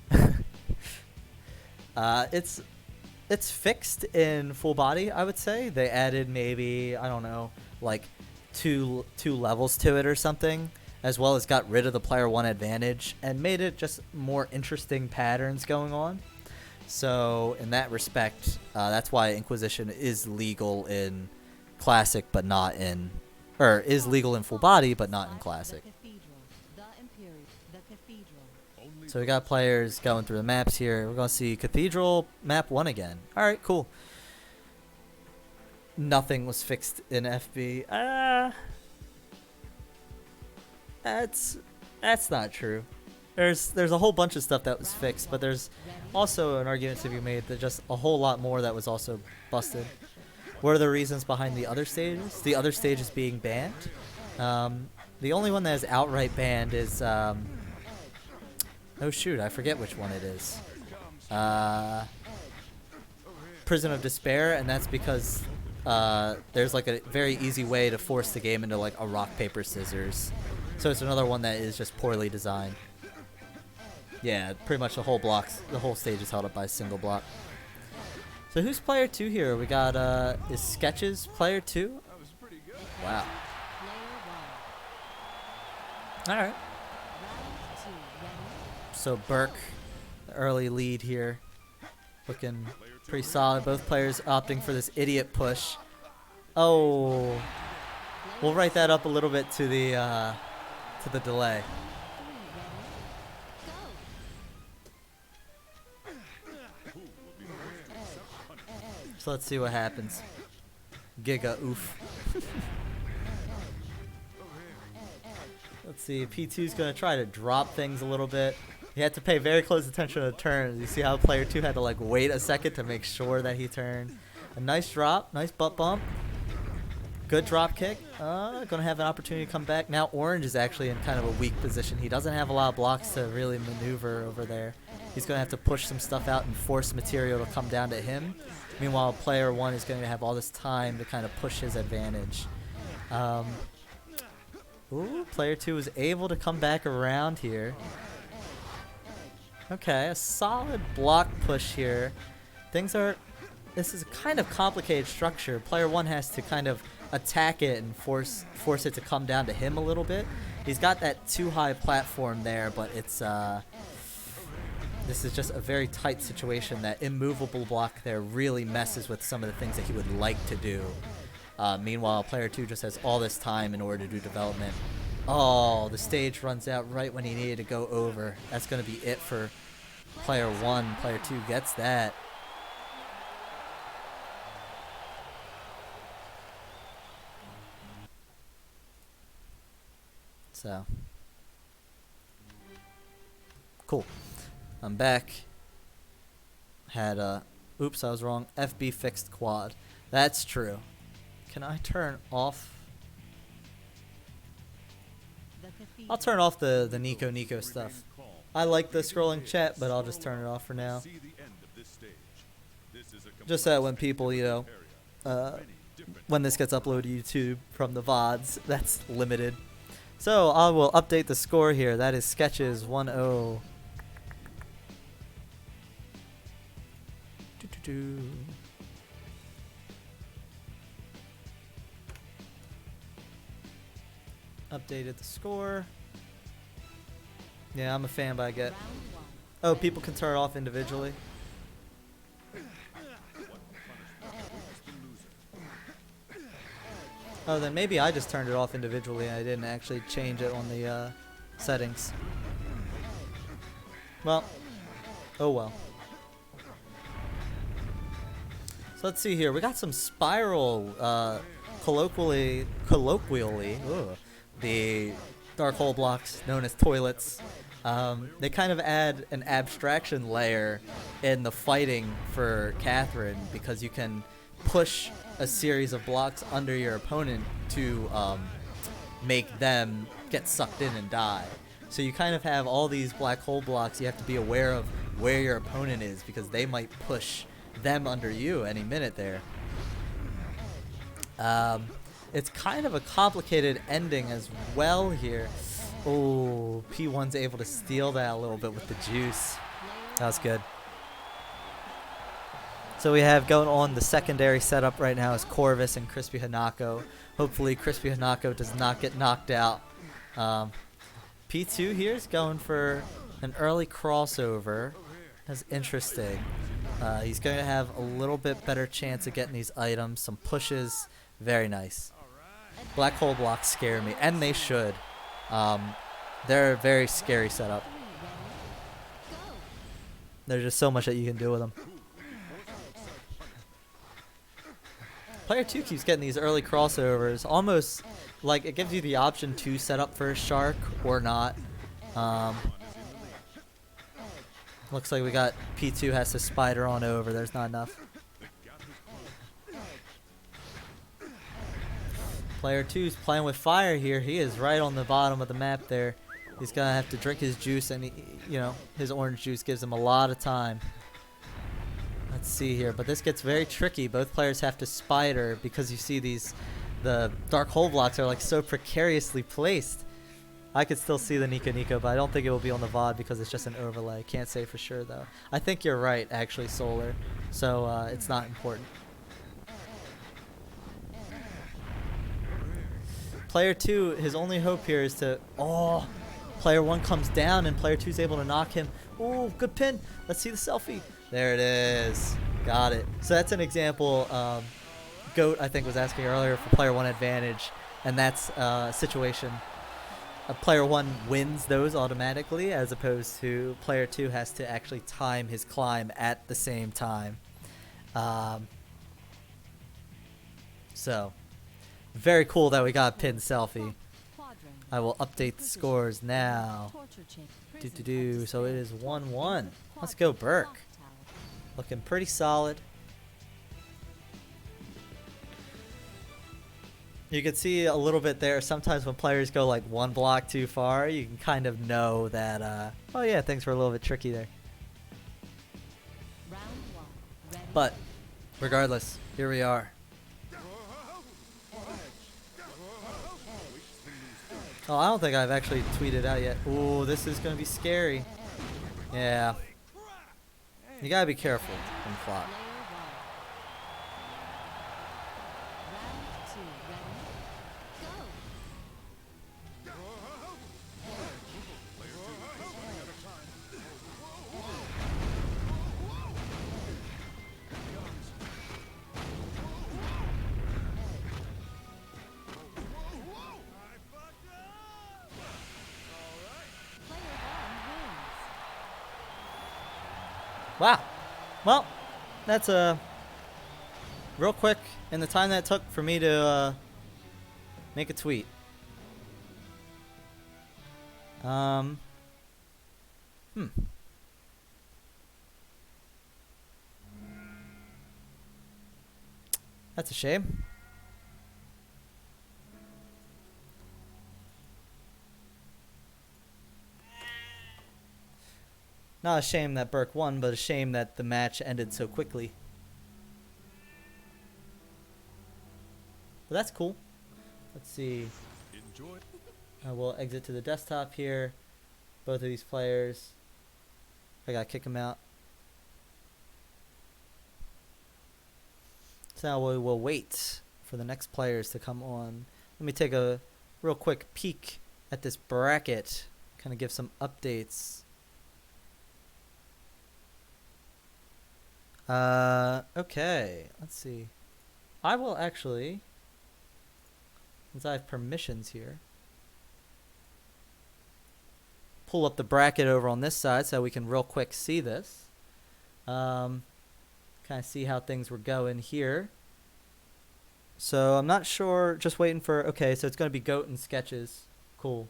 It's fixed in full body, I would say. They added maybe, I don't know, like two levels to it or something, as well as got rid of the player one advantage and made it just more interesting patterns going on. So in that respect, that's why Inquisition is legal in Classic, but not in, or is legal in full body, but not in Classic. The Cathedral. The Imperial. The Cathedral. So we got players going through the maps here. We're going to see Cathedral map 1 again. All right, cool. Nothing was fixed in FB. That's not true. There's a whole bunch of stuff that was fixed, but there's also an argument to be made that just a whole lot more that was also busted. What are the reasons behind the other stages? The other stages being banned. The only one that is outright banned is oh shoot, I forget which one it is. Prison of Despair, and that's because there's like a very easy way to force the game into like a rock paper scissors. So it's another one that is just poorly designed. Yeah, pretty much the whole stage is held up by a single block. So who's player 2 here? We got is Sketches player 2? Wow. All right. So Burke, the early lead here, looking pretty solid. Both players opting for this idiot push. Oh, we'll write that up a little bit to the delay. So let's see what happens. Giga oof. Let's see, P2's going to try to drop things a little bit. You have to pay very close attention to the turn. You see how player 2 had to like wait a second to make sure that he turned. A nice drop, nice butt bump. Good drop kick. Going to have an opportunity to come back. Now Orange is actually in kind of a weak position. He doesn't have a lot of blocks to really maneuver over there. He's going to have to push some stuff out and force material to come down to him. Meanwhile, player 1 is going to have all this time to kind of push his advantage. Ooh, player 2 was able to come back around here. Okay, a solid block push here. This is a kind of complicated structure. Player 1 has to kind of attack it and force it to come down to him a little bit. He's got that too high platform there, but it's this is just a very tight situation. That immovable block there really messes with some of the things that he would like to do. Meanwhile, player 2 just has all this time in order to do development. Oh, the stage runs out right when he needed to go over. That's going to be it for player 1. Player 2 gets that. So, cool. I'm back. Had oops, I was wrong. FB fixed quad. That's true. Can I turn off? I'll turn off the Nico stuff. I like the scrolling chat, but I'll just turn it off for now. Just so that when people, you know, when this gets uploaded to YouTube from the VODs, that's limited. So I will update the score here. That is Sketches 1-0. Updated the score. Yeah, I'm a fan, but I get. Oh, people can turn it off individually. Oh, then maybe I just turned it off individually and I didn't actually change it on the settings. Well, oh well. So let's see here. We got some spiral, colloquially, the dark hole blocks known as toilets. They kind of add an abstraction layer in the fighting for Catherine because you can push a series of blocks under your opponent to make them get sucked in and die. So you kind of have all these black hole blocks. You have to be aware of where your opponent is because they might push them under you any minute there. It's kind of a complicated ending as well here. Oh, P1's able to steal that a little bit with the juice. That was good. So we have going on the secondary setup right now is Corvus and Crispy Hanako. Hopefully Crispy Hanako does not get knocked out. P2 here is going for an early crossover. That's interesting. He's going to have a little bit better chance of getting these items. Some pushes. Very nice. Black hole blocks scare me, and they should. They're a very scary setup. There's just so much that you can do with them. Player 2 keeps getting these early crossovers, almost like it gives you the option to set up for a shark or not. Looks like we got P2 has to spider on over. There's not enough. Player 2's playing with fire here. He is right on the bottom of the map there. He's gonna have to drink his juice, and you know, his orange juice gives him a lot of time. Let's see here, but this gets very tricky. Both players have to spider because you see the dark hole blocks are like so precariously placed. I could still see the Nico, but I don't think it will be on the VOD because it's just an overlay. Can't say for sure though. I think you're right, actually, Solar. So it's not important. Player 2, his only hope here is to... Oh! Player 1 comes down and player 2 is able to knock him. Oh, good pin. Let's see the selfie. There it is. Got it. So that's an example. Goat, I think, was asking earlier for player 1 advantage. And that's a situation. Player 1 wins those automatically as opposed to player 2 has to actually time his climb at the same time. So, very cool that we got a pin selfie. I will update the scores now. So it is 1-1. Let's go, Burke. Looking pretty solid. You can see a little bit there. Sometimes when players go like one block too far, you can kind of know that, oh yeah, things were a little bit tricky there. But regardless, here we are. Oh, I don't think I've actually tweeted out yet. Ooh, this is going to be scary. Yeah. You got to be careful from flop. Wow. Well, that's real quick in the time that took for me to make a tweet. That's a shame. Not a shame that Burke won, but a shame that the match ended so quickly. But that's cool. Let's see. Enjoy. I will exit to the desktop here. Both of these players. I gotta kick them out. So now we will wait for the next players to come on. Let me take a real quick peek at this bracket. Kind of give some updates. Okay, let's see. I will actually, since I have permissions here, pull up the bracket over on this side so we can real quick see this. Kind of see how things were going here. So I'm not sure, just waiting for, okay, so it's going to be Goat and Sketches. Cool.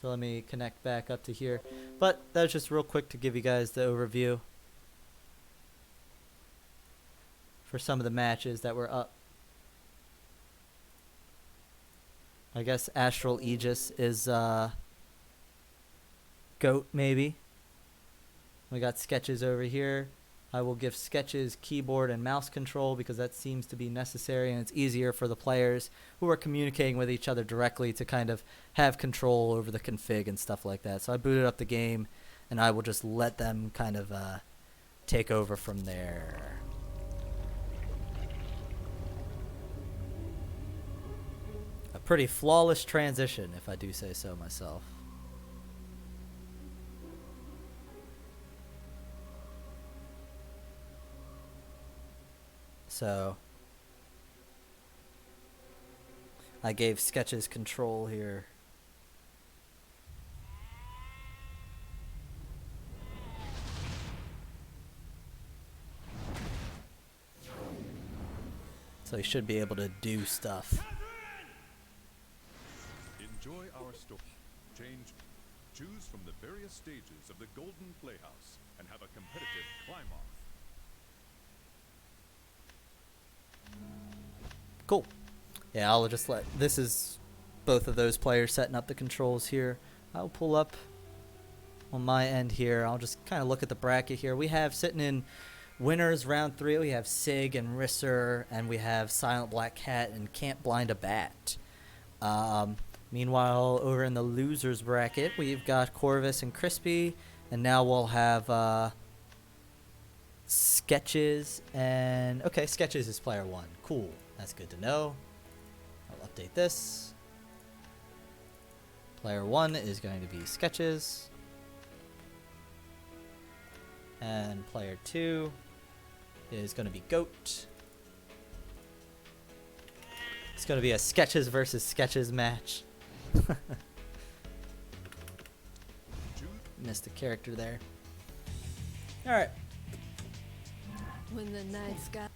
So let me connect back up to here. But that was just real quick to give you guys the overview for some of the matches that were up. I guess Astral Aegis is Goat, maybe. We got Sketches over here. I will give Sketches keyboard and mouse control because that seems to be necessary, and it's easier for the players who are communicating with each other directly to kind of have control over the config and stuff like that. So I booted up the game, and I will just let them kind of take over from there. A pretty flawless transition, if I do say so myself. So I gave Sketches control here. So he should be able to do stuff. our store. Change. Choose from the various stages of the Golden Playhouse and have a competitive climb-off. Cool. Yeah, I'll just let... This is both of those players setting up the controls here. I'll pull up on my end here. I'll just kind of look at the bracket here. We have sitting in winners round 3, we have Sig and Risser, and we have Silent Black Cat and Can't Blind a Bat. Meanwhile, over in the losers bracket, we've got Corvus and Crispy, and now we'll have Sketches and... Okay, Sketches is player 1. Cool. That's good to know. I'll update this. Player 1 is going to be Sketches. And player 2 is going to be Goat. It's going to be a Sketches versus Sketches match. Missed a character there. Alright. When the night sky.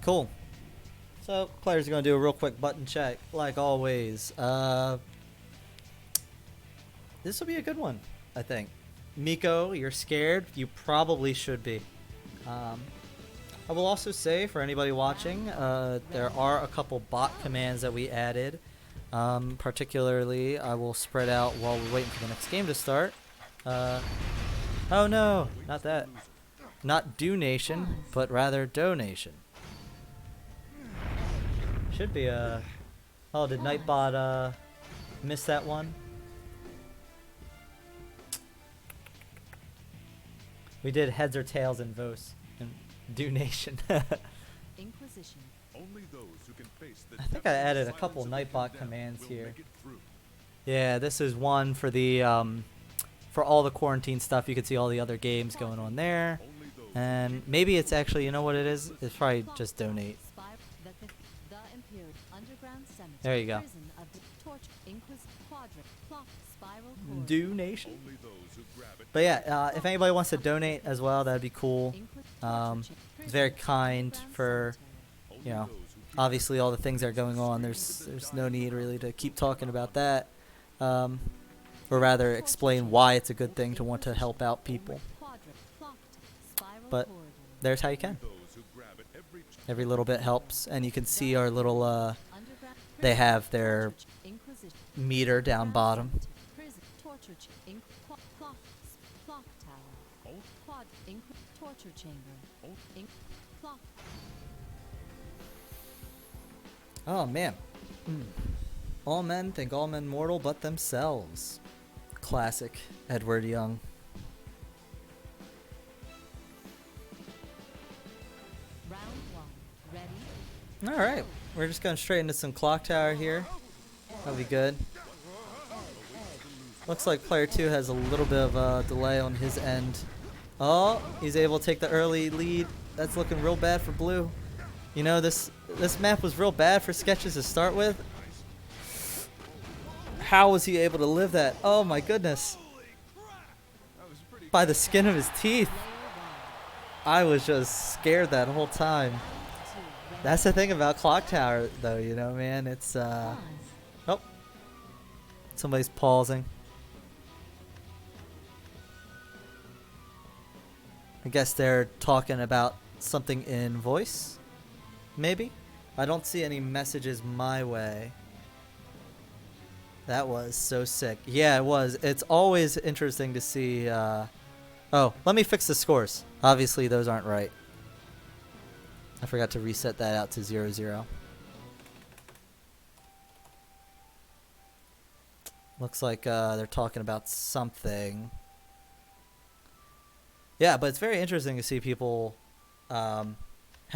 Cool. So, players are going to do a real quick button check, like always. This will be a good one, I think. Miko, you're scared? You probably should be. I will also say, for anybody watching, there are a couple bot commands that we added. Particularly, I will spread out while we're waiting for the next game to start. Oh no, not that. Not donation, but rather donation. Should be a... Oh, did Nightbot miss that one? We did heads or tails in Vos and donation. Inquisition. Only those who can face the I think I added a couple Nightbot commands here. Yeah, this is one for the for all the quarantine stuff. You can see all the other games going on there. And maybe it's actually, you know what it is? It's probably just donate. There you go. Donation. But yeah, if anybody wants to donate as well, that'd be cool. It's very kind for, you know, obviously all the things that are going on. There's no need really to keep talking about that. Or rather explain why it's a good thing to want to help out people. But there's how you can. Every little bit helps. And you can see our little, they have their meter down bottom. Oh man. All men think all men mortal but themselves. Classic Edward Young. Alright, we're just going straight into some clock tower here. That'll be good. Looks like player 2 has a little bit of a delay on his end. Oh, he's able to take the early lead. That's looking real bad for blue. You know, this map was real bad for Sketches to start with. How was he able to live that? Oh my goodness. By the skin of his teeth. I was just scared that whole time. That's the thing about Clock Tower, though, you know, man. It's, oh. Somebody's pausing. I guess they're talking about something in voice, maybe? I don't see any messages my way. That was so sick. Yeah, it was. It's always interesting to see, oh, let me fix the scores. Obviously, those aren't right. I forgot to reset that out to 0-0. Looks like they're talking about something. Yeah, but it's very interesting to see people, how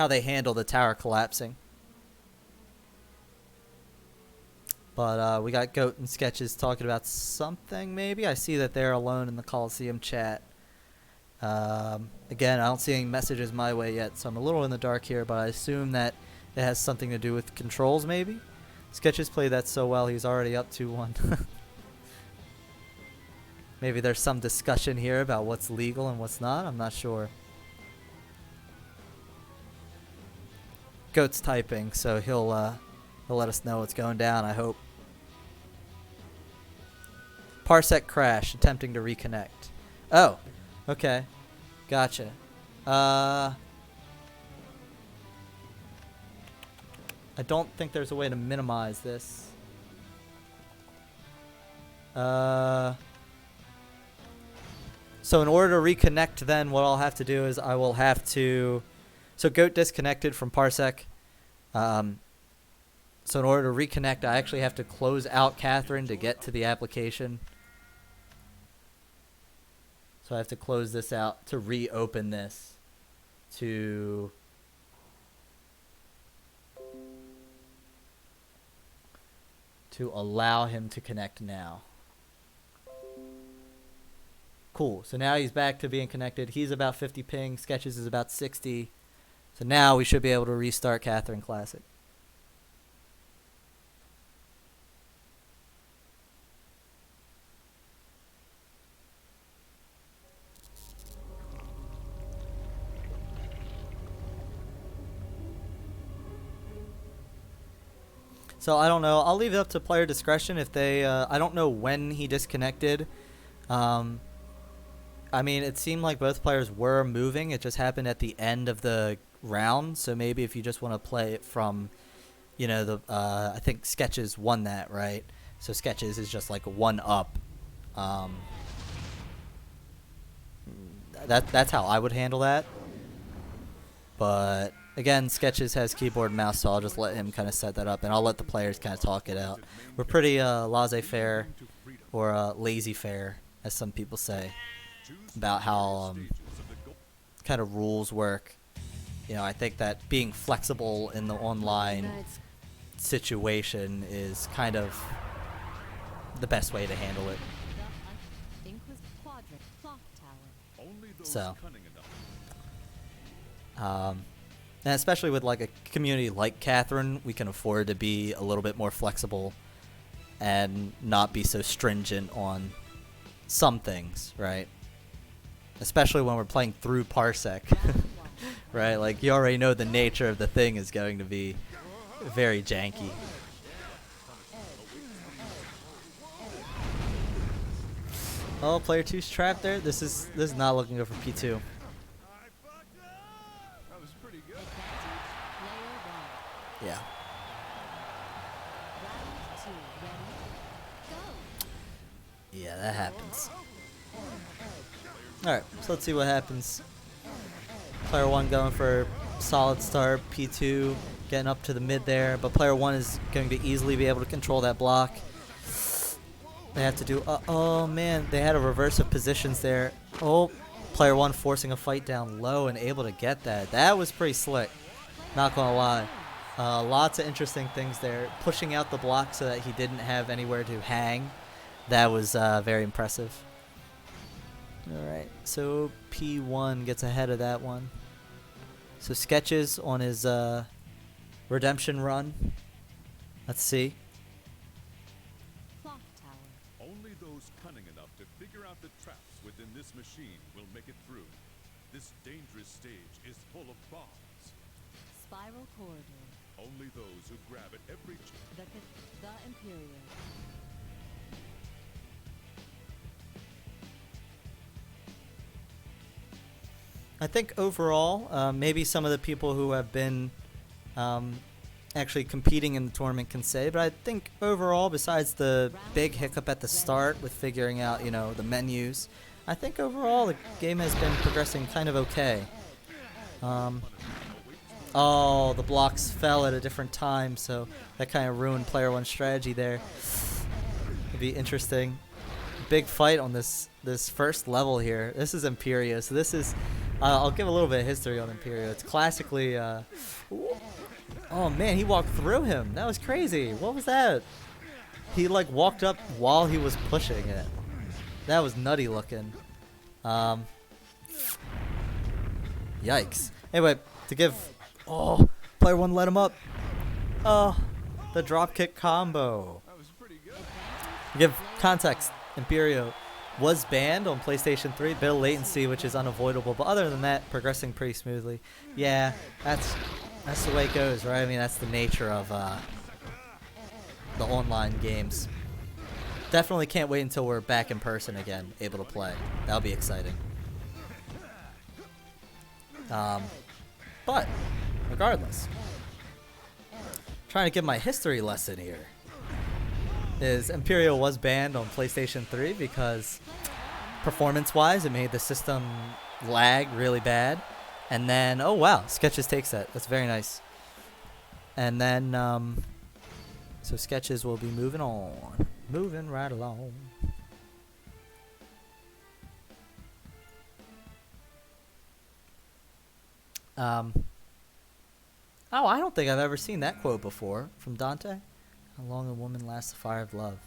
they handle the tower collapsing. But we got Goat and Sketches talking about something, maybe? I see that they're alone in the Coliseum chat. Again, I don't see any messages my way yet, so I'm a little in the dark here, but I assume that it has something to do with controls, maybe? Sketches played that so well, he's already up 2-1. Maybe there's some discussion here about what's legal and what's not, I'm not sure. Goat's typing, so he'll let us know what's going down, I hope. Parsec crash, attempting to reconnect. Oh, okay. Gotcha. I don't think there's a way to minimize this. So in order to reconnect, then what I'll have to do is I will have to... So Goat disconnected from Parsec. So in order to reconnect, I actually have to close out Catherine to get to the application. So I have to close this out to reopen this to allow him to connect now. Cool. So now he's back to being connected. He's about 50 ping. Sketches is about 60. So now we should be able to restart Catherine Classic. So I don't know. I'll leave it up to player discretion if they... I don't know when he disconnected. I mean, it seemed like both players were moving. It just happened at the end of the round. So maybe if you just want to play it from, you know, the... I think Sketches won that, right? So Sketches is just like one up. That's how I would handle that. But... Again, Sketches has keyboard and mouse, so I'll just let him kind of set that up, and I'll let the players kind of talk it out. We're pretty laissez-faire, or lazy-fair, as some people say, about how kind of rules work. You know, I think that being flexible in the online situation is kind of the best way to handle it. So, and especially with like a community like Catherine, we can afford to be a little bit more flexible and not be so stringent on some things, right? Especially when we're playing through Parsec, right? Like, you already know the nature of the thing is going to be very janky. Oh, player 2's trapped there. This is not looking good for P2. Yeah. Yeah, that happens. Alright, so let's see what happens. Player 1 going for solid start. P2 getting up to the mid there. But player 1 is going to easily be able to control that block. They have to do... oh, man. They had a reverse of positions there. Oh, player 1 forcing a fight down low and able to get that. That was pretty slick. Not going to lie. Lots of interesting things there. Pushing out the block so that he didn't have anywhere to hang. That was very impressive. Alright, so P1 gets ahead of that one. So Sketches on his redemption run. Let's see. Only those cunning enough to figure out the traps within this machine will make it through. This dangerous stage is full of bombs. Spiral corridor. Only those who grab at every... The Imperial. I think overall, maybe some of the people who have been actually competing in the tournament can say, but I think overall, besides the big hiccup at the start with figuring out, you know, the menus, I think overall the game has been progressing kind of okay. Oh, the blocks fell at a different time, so that kind of ruined player 1's strategy there. It'd be interesting. Big fight on this first level here. This is Imperio, so this is... I'll give a little bit of history on Imperio. It's classically... oh, man, he walked through him. That was crazy. What was that? He, like, walked up while he was pushing it. That was nutty looking. Yikes. Anyway, to give... Oh, player 1 let him up. Oh, the dropkick combo. To give context, Imperio was banned on PlayStation 3. Bit of latency, which is unavoidable. But other than that, progressing pretty smoothly. Yeah, that's That's the way it goes, right? I mean, that's the nature of the online games. Definitely can't wait until we're back in person again, able to play. That'll be exciting. But regardless, trying to give my history lesson here. Is Imperial was banned on PlayStation 3 because performance-wise, it made the system lag really bad. And then, oh wow, Sketches takes that. That's very nice. And then, so Sketches will be moving on. Moving right along. Oh, I don't think I've ever seen that quote before from Dante. How long a woman lasts the fire of love.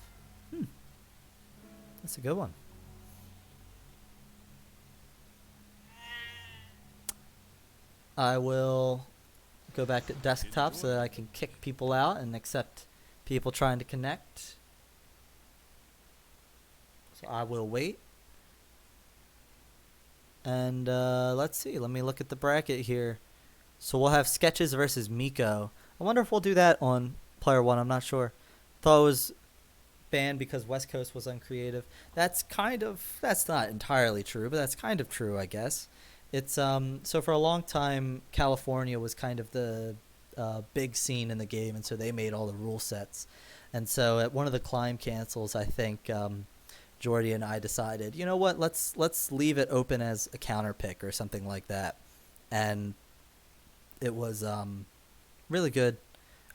That's a good one. I will go back to desktop so that I can kick people out and accept people trying to connect. So I will wait. And let's see. Let me look at the bracket here. So we'll have Sketches versus Miko. I wonder if we'll do that on Player 1. I'm not sure. Thought it was banned because West Coast was uncreative. That's not entirely true, but that's kind of true, I guess. It's so for a long time, California was kind of the big scene in the game, and so they made all the rule sets. And so at one of the climb cancels, I think Jordy and I decided, you know what, let's leave it open as a counter pick or something like that. And it was really good,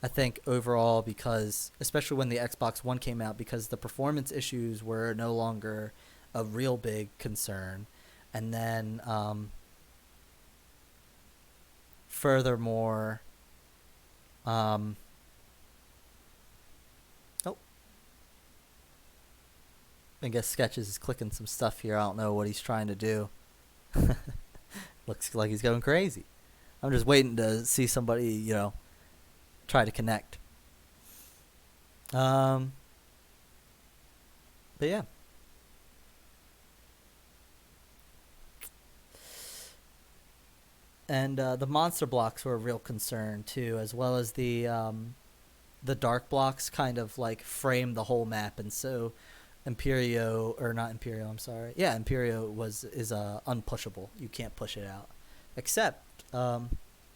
I think, overall, because especially when the Xbox One came out, because the performance issues were no longer a real big concern. And then furthermore, oh, I guess Sketches is clicking some stuff here. I don't know what he's trying to do. Looks like he's going crazy. I'm just waiting to see somebody, you know, try to connect. But yeah. And the monster blocks were a real concern too, as well as the dark blocks kind of like frame the whole map, and so Imperio, or not Imperio, I'm sorry. Yeah, Imperio is unpushable. You can't push it out, except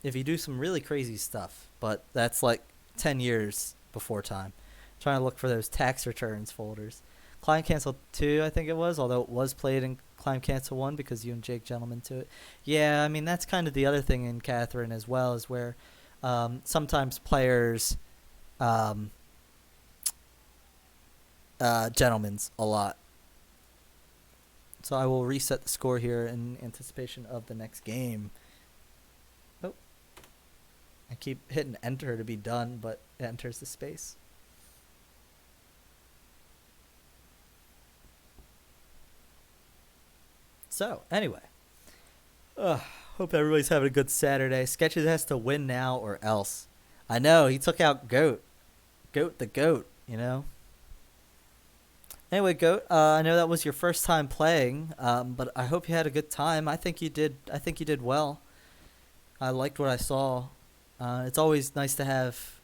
if you do some really crazy stuff. But that's like 10 years before time. Trying to look for those tax returns folders. Climb Cancel 2, I think it was, although it was played in Climb Cancel 1 because you and Jake gentlemen to it. Yeah, I mean, that's kind of the other thing in Catherine as well, is where sometimes players gentlemen's a lot. So I will reset the score here in anticipation of the next game. Oh, I keep hitting enter to be done, but it enters the space. So, anyway. Hope everybody's having a good Saturday. Sketches has to win now or else. I know, he took out Goat. Goat the GOAT, you know? Anyway, Goat, I know that was your first time playing, but I hope you had a good time. I think you did well. I liked what I saw. It's always nice to have,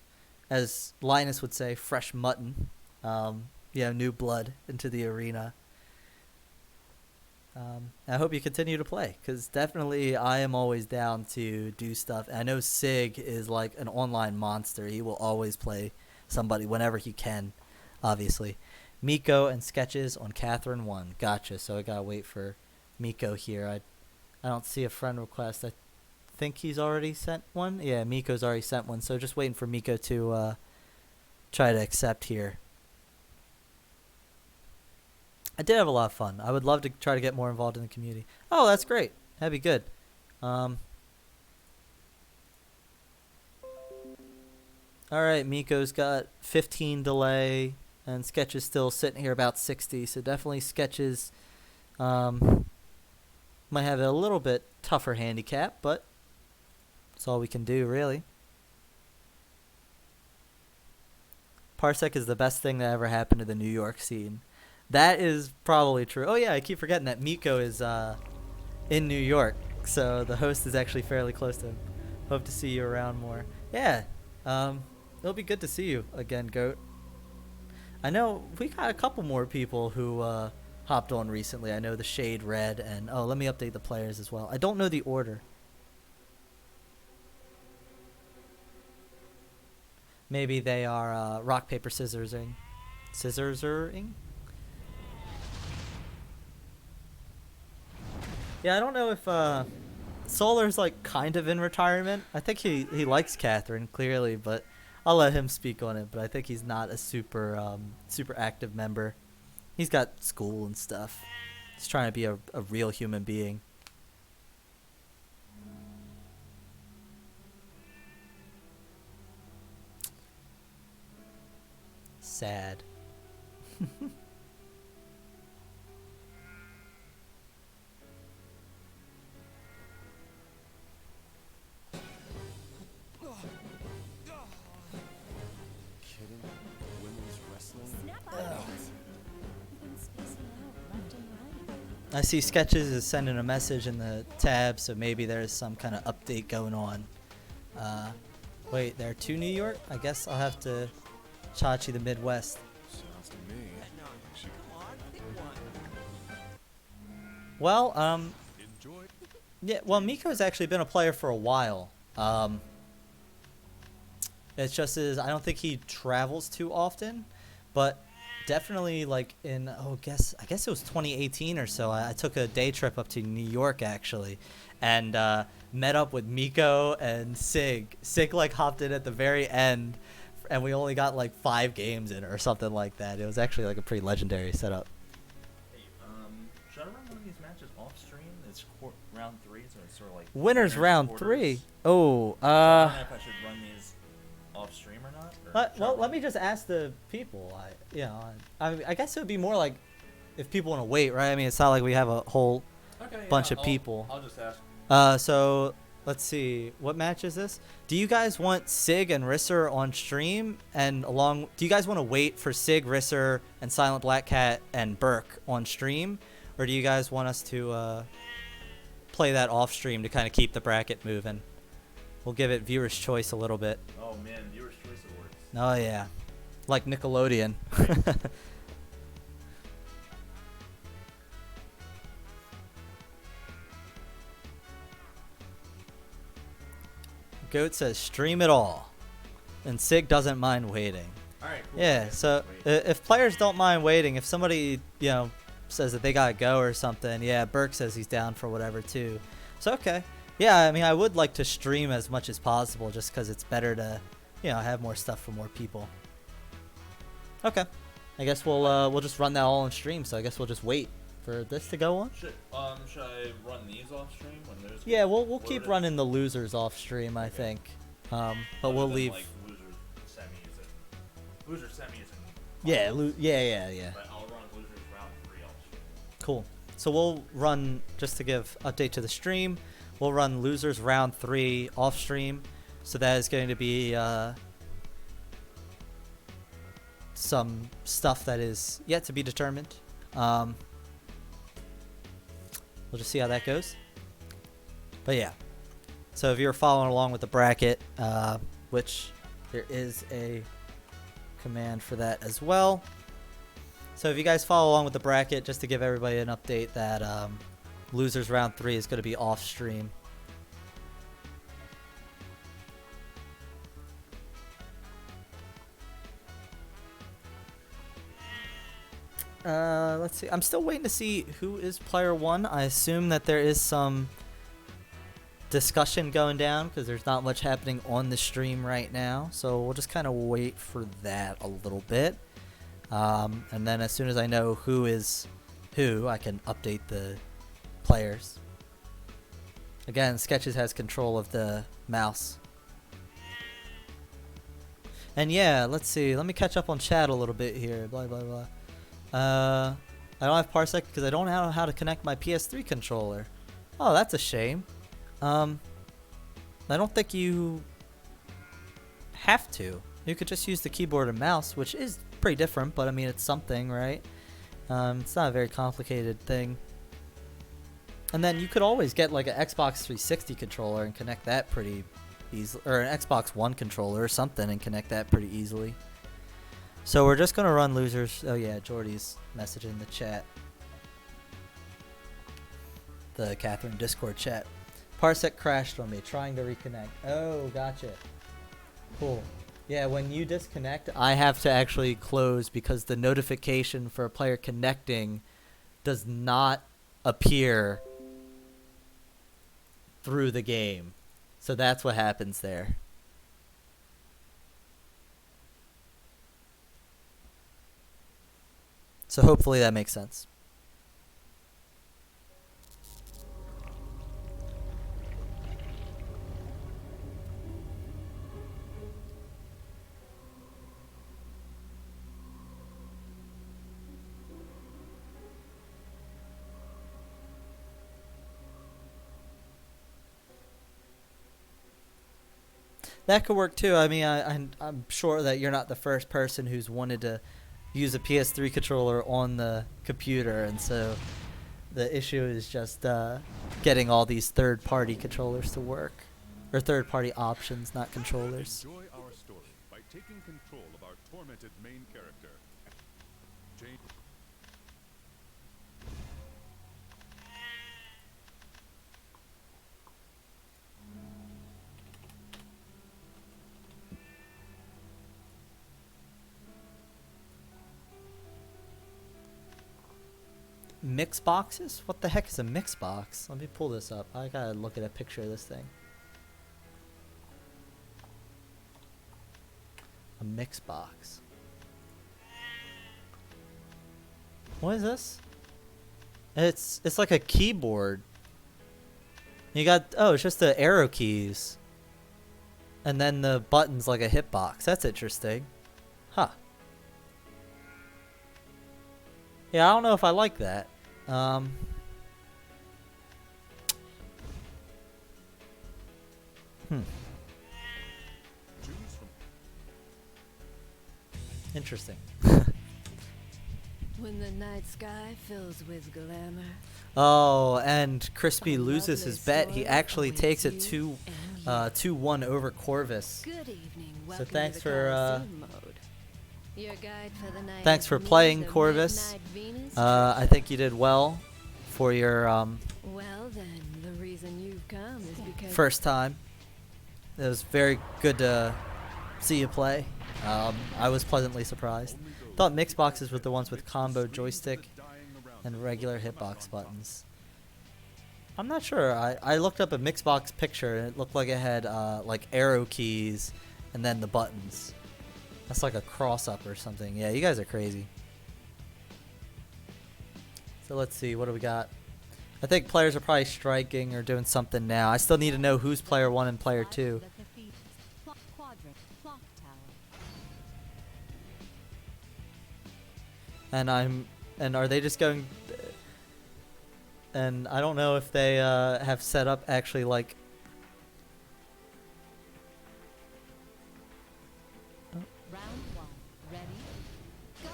as Linus would say, fresh mutton. New blood into the arena. I hope you continue to play, because definitely I am always down to do stuff. And I know Sig is like an online monster. He will always play somebody whenever he can, obviously. Miko and Sketches on Catherine 1. Gotcha. So I gotta wait for Miko here. I don't see a friend request. I think he's already sent one. Yeah, Miko's already sent one. So just waiting for Miko to try to accept here. I did have a lot of fun. I would love to try to get more involved in the community. Oh, that's great. That'd be good. All right, Miko's got 15 delay, and Sketches still sitting here about 60. So definitely Sketches might have a little bit tougher handicap, but that's all we can do, really. Parsec is the best thing that ever happened to the New York scene. That is probably true. Oh yeah, I keep forgetting that Miko is in New York, so the host is actually fairly close to him. Hope to see you around more. Yeah. It'll be good to see you again, Goat. I know we got a couple more people who hopped on recently. I know the Shade Red and let me update the players as well. I don't know the order. Maybe they are rock paper scissorsing. Scissorsing? Yeah, I don't know if Solar's like kind of in retirement. I think he likes Catherine clearly, but I'll let him speak on it. But I think he's not a super active member. He's got school and stuff. He's trying to be a real human being. Sad. Kidding? Women's wrestling? Snap out of it. We've been spacing out left and right. I see Sketches is sending a message in the tab, so maybe there's some kind of update going on. Wait, there are 2 New York? I guess I'll have to Chachi the Midwest. Sounds to me. Come on, pick one. Well, Enjoy. yeah, well, Miko's actually been a player for a while. It's just I don't think he travels too often, but definitely like in I guess it was 2018 or so. I took a day trip up to New York actually, and met up with Miko and Sig. Sig like hopped in at the very end, and we only got like 5 games in or something like that. It was actually like a pretty legendary setup. Hey, should I run one of these matches off stream? It's round 3, so it's sort of like Winners winners, round quarters. 3. Oh, So I don't know if I should run these off stream or not. Or should I well, run let me just ask the people. I guess it would be more like if people want to wait, right? I mean, it's not like we have a whole bunch of people. I'll just ask. So let's see, what match is this? Do you guys want Sig and Risser on stream, and do you guys want to wait for Sig, Risser, and Silent Black Cat and Burke on stream, or do you guys want us to play that off stream to kind of keep the bracket moving? We'll give it viewers' choice a little bit. Oh man, viewers' choice awards. Oh yeah, like Nickelodeon. Goat says stream it all, and Sig doesn't mind waiting. All right. Cool. Yeah, so if players don't mind waiting, if somebody says that they gotta go or something, yeah, Burke says he's down for whatever too. So okay, yeah, I mean I would like to stream as much as possible just because it's better to have more stuff for more people. Okay, I guess we'll just run that all on stream. So I guess we'll just wait for this to go on. Should I run these off stream when there's? Yeah, we'll keep running the losers off stream, I think. But we'll leave. Like loser semis and. Yeah, yeah. But I'll run losers round 3 off stream. Cool. So we'll run, just to give update to the stream, we'll run losers round 3 off stream. So that is going to be some stuff that is yet to be determined. We'll just see how that goes. But yeah. So if you're following along with the bracket, which there is a command for that as well. So if you guys follow along with the bracket, just to give everybody an update that losers round 3 is going to be off stream. Let's see. I'm still waiting to see who is player 1. I assume that there is some discussion going down because there's not much happening on the stream right now. So we'll just kind of wait for that a little bit. And then as soon as I know who is who, I can update the players. Again, Sketches has control of the mouse. And yeah, let's see. Let me catch up on chat a little bit here. Blah, blah, blah. I don't have Parsec because I don't know how to connect my PS3 controller. Oh, that's a shame. I don't think you have to. You could just use the keyboard and mouse, which is pretty different, but I mean, it's something, right? It's not a very complicated thing. And then you could always get like an Xbox 360 controller and connect that pretty easily, or an Xbox One controller or something, and connect that pretty easily. So we're just gonna run losers. Oh yeah, Jordy's message in the chat, the Catherine Discord chat. Parsec crashed on me trying to reconnect. Oh, gotcha. Cool. Yeah, when you disconnect, I have to actually close because the notification for a player connecting does not appear through the game. So that's what happens there. So hopefully that makes sense. That could work too. I mean, I'm sure that you're not the first person who's wanted to use a PS3 controller on the computer, and so the issue is just getting all these third-party controllers to work, or third-party options, not controllers. Enjoy our story by taking control of our tormented main character. Jane. Mix boxes? What the heck is a mix box? Let me pull this up. I gotta look at a picture of this thing. A mix box. What is this? It's like a keyboard. You got, oh, it's just the arrow keys. And then the buttons like a hitbox. That's interesting. Huh. Yeah, I don't know if I like that. Interesting. When the night sky fills with glamour. Oh, and Crispy A loses lovely his bet. He story actually awaits takes it you and you. 2-1 over Corvus. Good evening. So Welcome thanks to the for Colosseum mode. Your guide for the night thanks is for me, playing, the Corvus. Midnight Venus I think you did well for your Well then, the reason you've come is because first time. It was very good to see you play. I was pleasantly surprised. Thought mix boxes were the ones with combo joystick and regular hitbox buttons. I'm not sure. I looked up a Mixbox picture and it looked like it had like arrow keys and then the buttons. That's like a cross up or something. Yeah, you guys are crazy. So let's see, what do we got? I think players are probably striking or doing something now. I still need to know who's player 1 and player 2. And are they just going? And I don't know if they have set up actually like. Round 1. Ready? Go!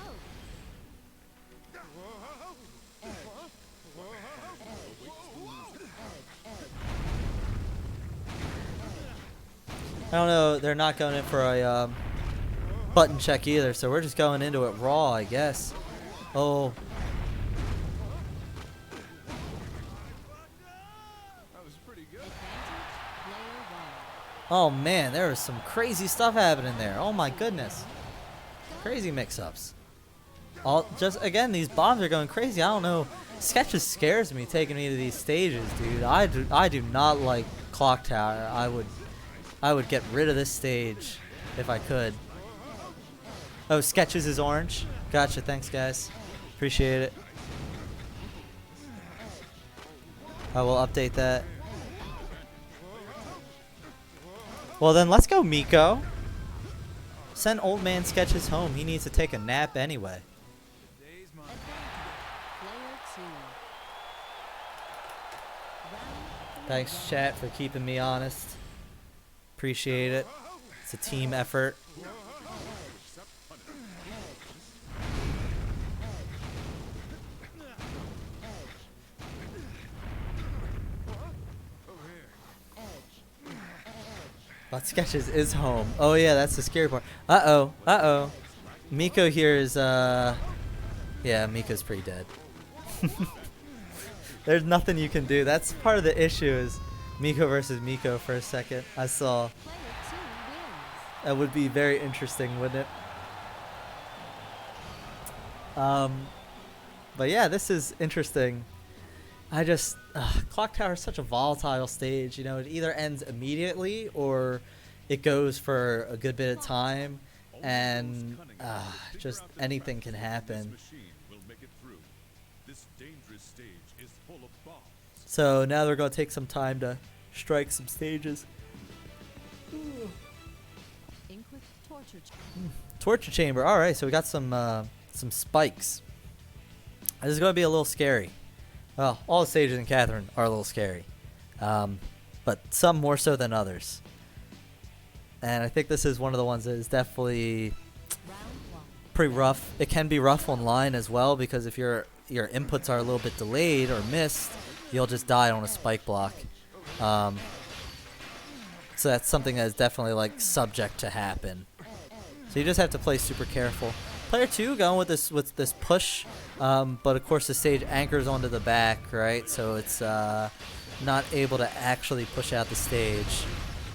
I don't know. They're not going in for a button check either, so we're just going into it raw, I guess. Oh. That was pretty good. Oh man, there was some crazy stuff happening there. Oh my goodness. Crazy mix-ups. All just again, these bombs are going crazy. I don't know. Sketches scares me taking me to these stages, dude. I do not like Clock Tower. I would get rid of this stage if I could. Oh, Sketches is orange. Gotcha. Thanks, guys. Appreciate it. I will update that. Well, then let's go, Miko. Send old man Sketches home. He needs to take a nap anyway. Today's mine. Player 2. Thanks, chat, for keeping me honest. Appreciate it. It's a team effort. But Sketches is home. Oh yeah, that's the scary part. Uh-oh. Miko here is, yeah, Miko's pretty dead. There's nothing you can do. That's part of the issue is Miko versus Miko for a second. I saw. Player 2 wins. That would be very interesting, wouldn't it? But yeah, this is interesting. I just Clock Tower is such a volatile stage. You know, it either ends immediately or it goes for a good bit of time, and just anything can happen. So now they're gonna take some time to strike some stages. Ink with torture. Torture chamber. All right, so we got some spikes. This is gonna be a little scary. Well, all the stages in Catherine are a little scary, but some more so than others. And I think this is one of the ones that is definitely Round 1. pretty rough. It can be rough online as well because if your inputs are a little bit delayed or missed, you'll just die on a spike block. So that's something that is definitely like subject to happen. So you just have to play super careful. Player 2 going with this push, but of course the stage anchors onto the back, right? So it's not able to actually push out the stage.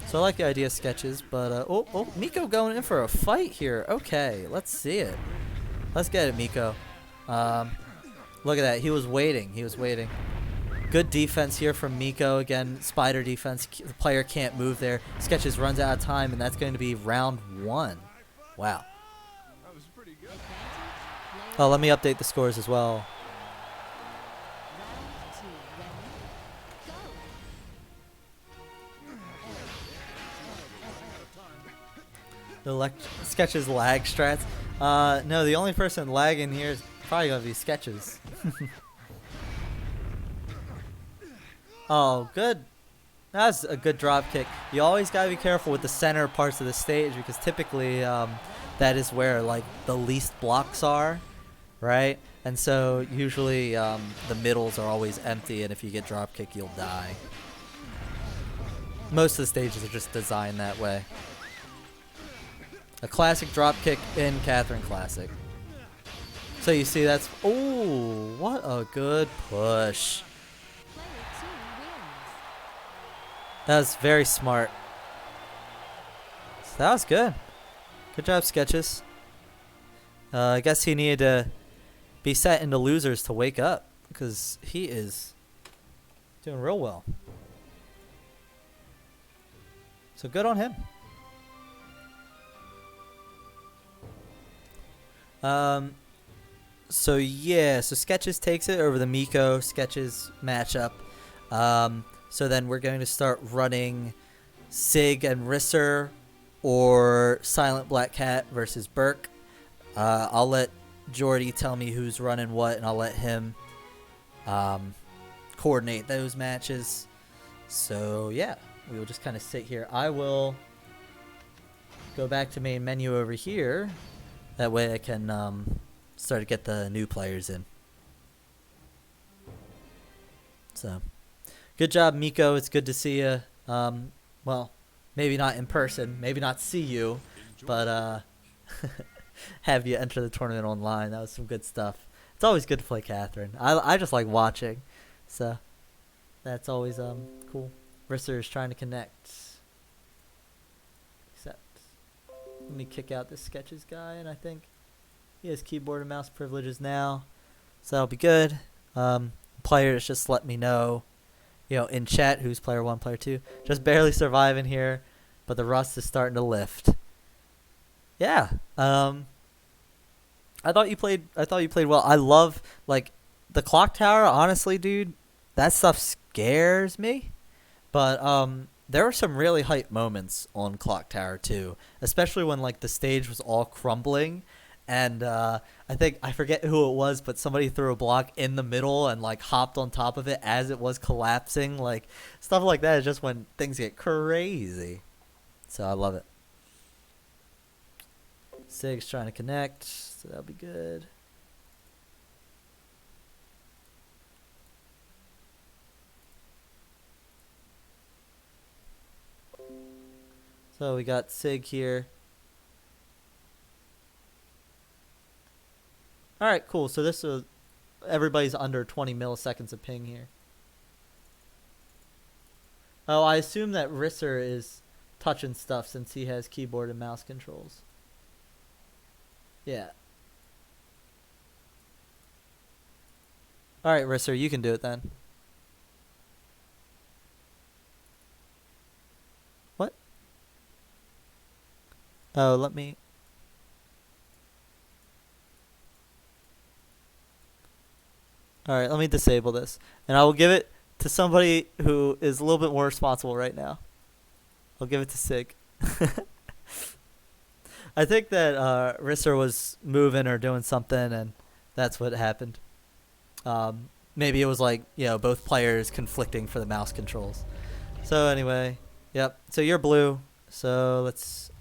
So I like the idea of Sketches, but oh, Miko going in for a fight here. Okay, let's see it. Let's get it, Miko. Look at that. He was waiting. Good defense here from Miko. Again, spider defense. The player can't move there. Sketches runs out of time, and that's going to be round 1. Wow. Oh, let me update the scores as well. Round 2. Ready? Go. The Sketches lag strats. No, the only person lagging here is probably going to be Sketches. Oh, good. That's a good drop kick. You always got to be careful with the center parts of the stage because typically that is where like the least blocks are, right? And so usually the middles are always empty, and if you get drop kick, you'll die. Most of the stages are just designed that way. A classic drop kick in Catherine Classic. So you see that's... Oh, what a good push. Player 2 wins. That was very smart. So that was good. Good job, Sketches. I guess he needed to be set into losers to wake up because he is doing real well. So good on him. So yeah, so Sketches takes it over the Miko Sketches matchup. So then we're going to start running Sig and Risser or Silent Black Cat versus Burke. I'll let Jordy tell me who's running what, and I'll let him coordinate those matches. So yeah, we will just kind of sit here. I will go back to main menu over here. That way I can start to get the new players in. So, good job, Miko. It's good to see you. Well, maybe not in person, maybe not see you, but have you enter the tournament online. That was some good stuff. It's always good to play Catherine. I just like watching, so that's always cool. Risser is trying to connect. Except, let me kick out this Sketches guy, and I think he has keyboard and mouse privileges now, so that'll be good. Players, just let me know, in chat who's player 1, player 2. Just barely surviving here, but the rust is starting to lift. Yeah. I thought you played well. I love like the clock tower, honestly, dude. That stuff scares me. But there were some really hype moments on Clock Tower too, especially when like the stage was all crumbling, and I forget who it was, but somebody threw a block in the middle and like hopped on top of it as it was collapsing. Like stuff like that is just when things get crazy. So I love it. Sig's trying to connect, so that'll be good. So So we got Sig here. Alright, cool. So this is everybody's under 20 milliseconds of ping here. Oh, I assume that Risser is touching stuff since he has keyboard and mouse controls. Yeah. Alright, Risser, you can do it then. What? Oh, let me... Alright, let me disable this. And I will give it to somebody who is a little bit more responsible right now. I'll give it to Sig. I think that Risser was moving or doing something, and that's what happened. Maybe it was like, you know, both players conflicting for the mouse controls. So anyway, yep. So you're blue. So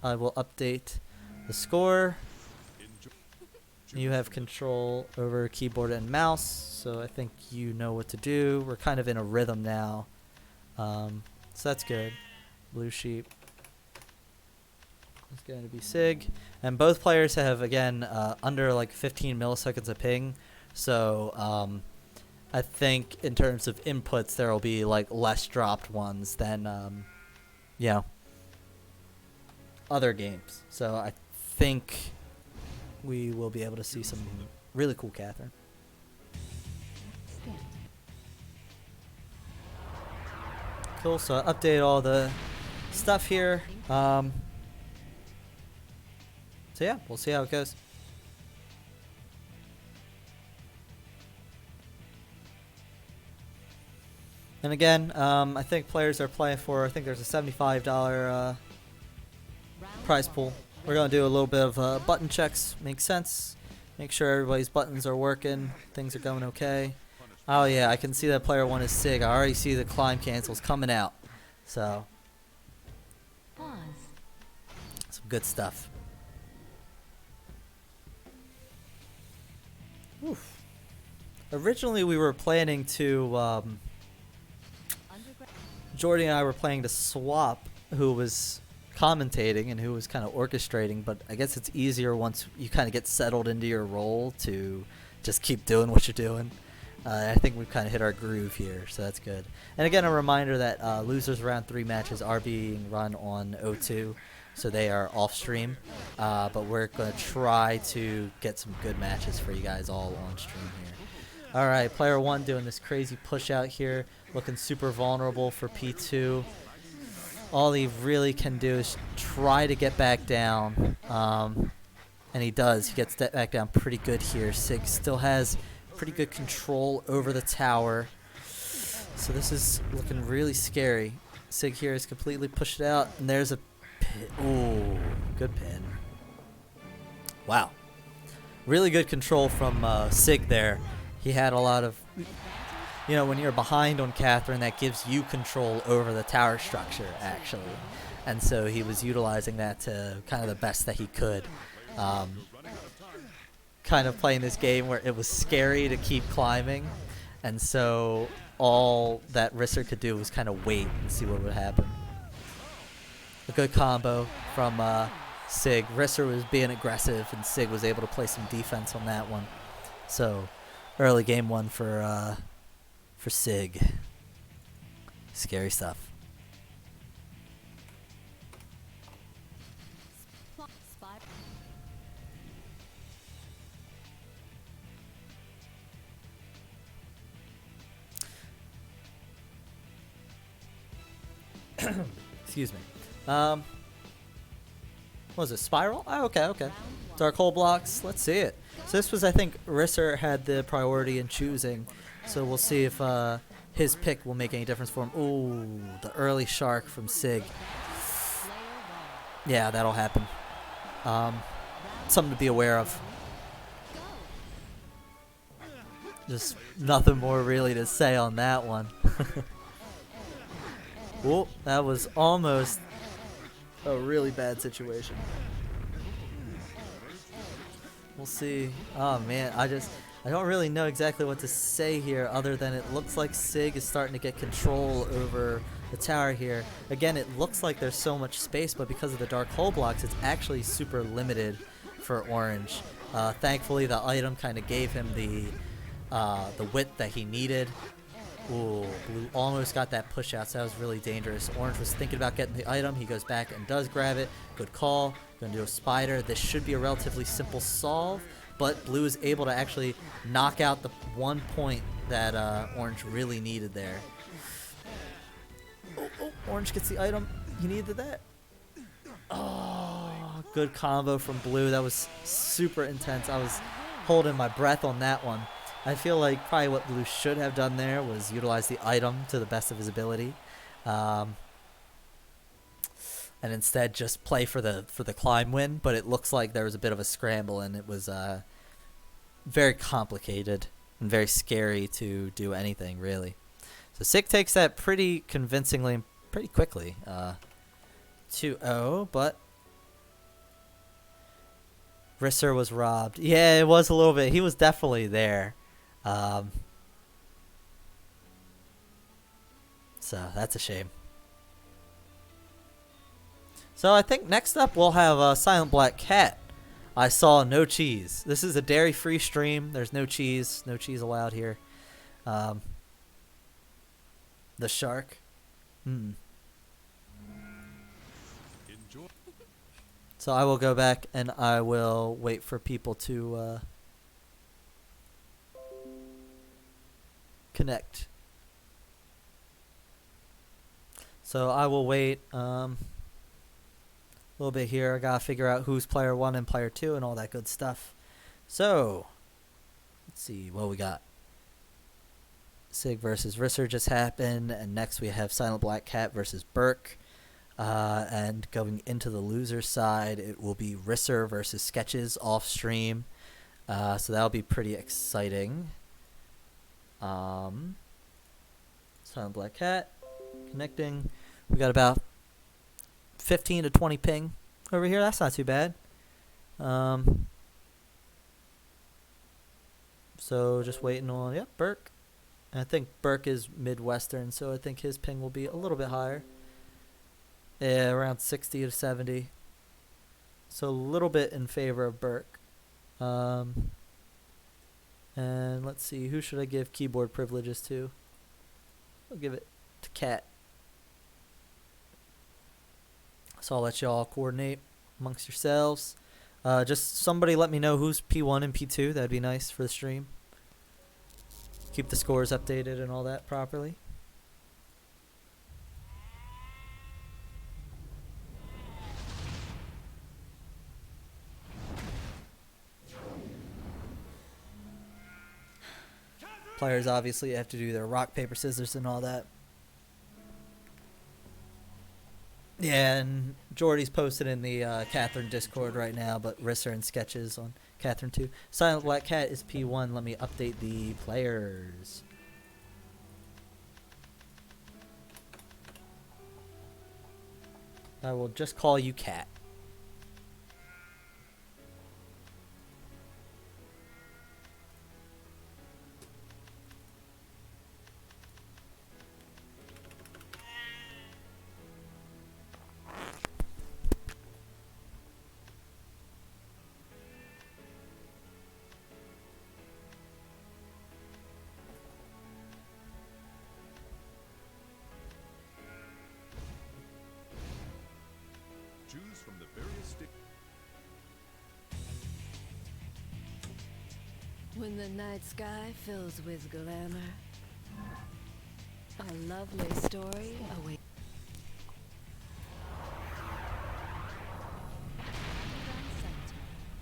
I will update the score. You have control over keyboard and mouse, so I think you know what to do. We're kind of in a rhythm now. So that's good. Blue sheep is going to be Sig. And both players have, again, under like 15 milliseconds of ping. So I think in terms of inputs, there will be like less dropped ones than, you know, other games. So I think we will be able to see some really cool Catherine. Cool, so I updated all the stuff here. So yeah, we'll see how it goes. And again, I think players are playing for, I think there's a $75 prize pool. We're going to do a little bit of button checks. Makes sense. Make sure everybody's buttons are working. Things are going okay. Oh yeah, I can see that player 1 is Sig. I already see the climb cancels coming out. So, some good stuff. Oof. Originally we were planning to, Jordy and I were planning to swap who was commentating and who was kind of orchestrating, but I guess it's easier once you kind of get settled into your role to just keep doing what you're doing. I think we've kind of hit our groove here, so that's good. And again, a reminder that losers round 3 matches are being run on O2, so they are off stream, but we're going to try to get some good matches for you guys all on stream here. Alright, player 1 doing this crazy push out here, looking super vulnerable for P2. All he really can do is try to get back down, and he does. He gets back down pretty good here. Sig still has pretty good control over the tower, so this is looking really scary. Sig here is completely pushed out, and there's a pin. Ooh, good pin. Wow. Really good control from Sig there. He had a lot of... You know, when you're behind on Catherine, that gives you control over the tower structure, actually. And so he was utilizing that to kind of the best that he could. Kind of playing this game where it was scary to keep climbing. And so all that Risser could do was kind of wait and see what would happen. A good combo from Sig. Risser was being aggressive, and Sig was able to play some defense on that one. So early game 1 for Sig. Scary stuff. Excuse me. What was it? Spiral? Oh, okay. Dark hole blocks. Let's see it. So this was, I think, Risser had the priority in choosing. So we'll see if his pick will make any difference for him. Ooh, the early shark from Sig. Yeah, that'll happen. Something to be aware of. Just nothing more really to say on that one. Whoa, that was almost a really bad situation. We'll see. Oh man, I don't really know exactly what to say here other than it looks like Sig is starting to get control over the tower here. Again, it looks like there's so much space, but because of the dark hole blocks, it's actually super limited for Orange. Thankfully, the item kind of gave him the width that he needed. Ooh, Blue almost got that push out, so that was really dangerous. Orange was thinking about getting the item. He goes back and does grab it. Good call. Gonna do a spider. This should be a relatively simple solve, but Blue is able to actually knock out the 1 point that Orange really needed there. Oh, Orange gets the item. He needed that. Oh, good combo from Blue. That was super intense. I was holding my breath on that one. I feel like probably what Blue should have done there was utilize the item to the best of his ability, and instead just play for the climb win. But it looks like there was a bit of a scramble, and it was very complicated and very scary to do anything really. So Sig takes that pretty convincingly and pretty quickly, 2-0, but Risser was robbed. Yeah, it was a little bit. He was definitely there. So that's a shame. So I think next up we'll have Silent Black Cat. I saw no cheese. This is a dairy-free stream. There's no cheese. No cheese allowed here. The shark. Enjoy. So I will go back and I will wait for people to connect. So I will wait a little bit here. I gotta figure out who's player 1 and player 2 and all that good stuff. So let's see what we got. Sig versus Risser just happened, and next we have Silent Black Cat versus Burke. And going into the loser side, it will be Risser versus Sketches off stream. So that'll be pretty exciting. Silent Black Cat connecting. We got about 15 to 20 ping over here. That's not too bad. So just waiting on, yep, Burke. And I think Burke is Midwestern, so I think his ping will be a little bit higher. Yeah, around 60 to 70. So a little bit in favor of Burke. And let's see, who should I give keyboard privileges to? I'll give it to Cat. So I'll let y'all coordinate amongst yourselves. Just somebody let me know who's P1 and P2. That'd be nice for the stream. Keep the scores updated and all that properly. Players obviously have to do their rock, paper, scissors and all that. Yeah, and Jordy's posted in the Catherine Discord right now, but Risser and Sketches on Catherine too. Silent Black Cat is P1. Let me update the players. I will just call you Cat. Choose from the various stick. When the night sky fills with glamour, a lovely story awaits.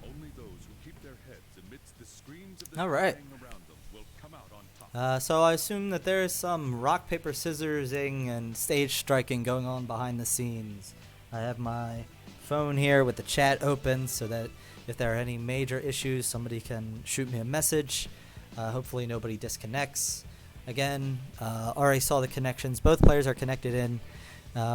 Only those who keep their heads amidst the screams of the All right. dying around them will come out on top. So I assume that there is some rock, paper, scissorsing and stage striking going on behind the scenes. I have my phone here with the chat open so that if there are any major issues, somebody can shoot me a message. Hopefully nobody disconnects. Again, already saw the connections. Both players are connected in.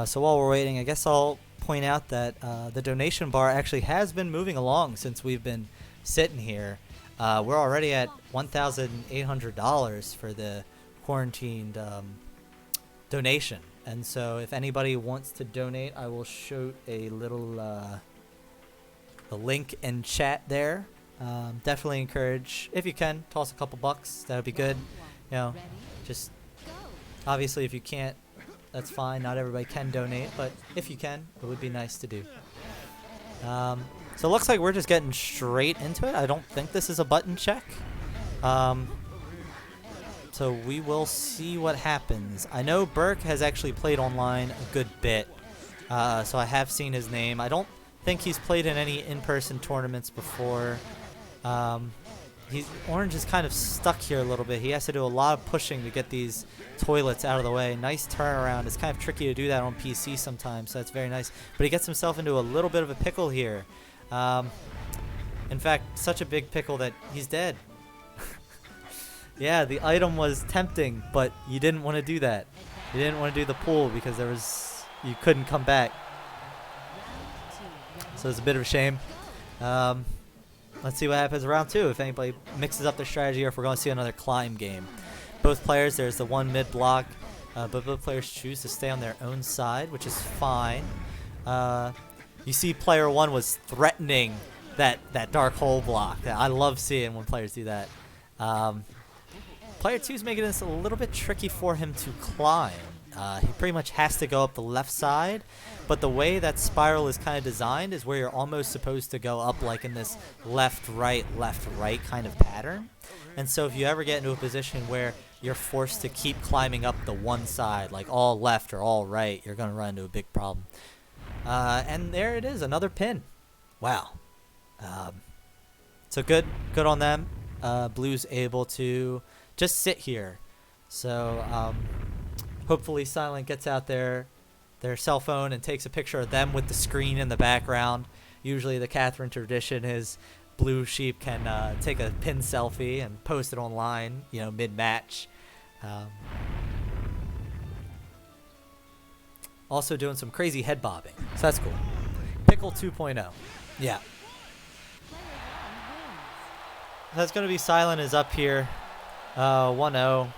So while we're waiting, I guess I'll point out that the donation bar actually has been moving along since we've been sitting here. We're already at $1,800 for the quarantined donation. And so if anybody wants to donate, I will show a little the link in chat there. Definitely encourage, if you can, toss a couple bucks. That would be good. You know, just obviously if you can't, that's fine. Not everybody can donate, but if you can, it would be nice to do. So it looks like we're just getting straight into it. I don't think this is a button check. So we will see what happens. I know Burke has actually played online a good bit, so I have seen his name. I don't think he's played in any in-person tournaments before. Orange is kind of stuck here a little bit. He has to do a lot of pushing to get these toilets out of the way. Nice turnaround. It's kind of tricky to do that on PC sometimes, so that's very nice. But he gets himself into a little bit of a pickle here. In fact, such a big pickle that he's dead. Yeah, the item was tempting, but you didn't want to do that. You didn't want to do the pool because you couldn't come back. So it's a bit of a shame. Let's see what happens in round 2, if anybody mixes up their strategy or if we're going to see another climb game. Both players, there's the one mid block, but both players choose to stay on their own side, which is fine. You see player 1 was threatening that dark hole block. I love seeing when players do that. Player 2 is making this a little bit tricky for him to climb. He pretty much has to go up the left side, but the way that spiral is kind of designed is where you're almost supposed to go up like in this left, right kind of pattern. And so if you ever get into a position where you're forced to keep climbing up the one side, like all left or all right, you're going to run into a big problem. And there it is, another pin. Wow. So good on them. Blue's able to just sit here. So hopefully Silent gets out their cell phone and takes a picture of them with the screen in the background. Usually the Catherine tradition is Blue Sheep can take a pin selfie and post it online, you know, mid-match. Also doing some crazy head bobbing, so that's cool. Pickle 2.0. Yeah. That's going to be Silent is up here. 1-0.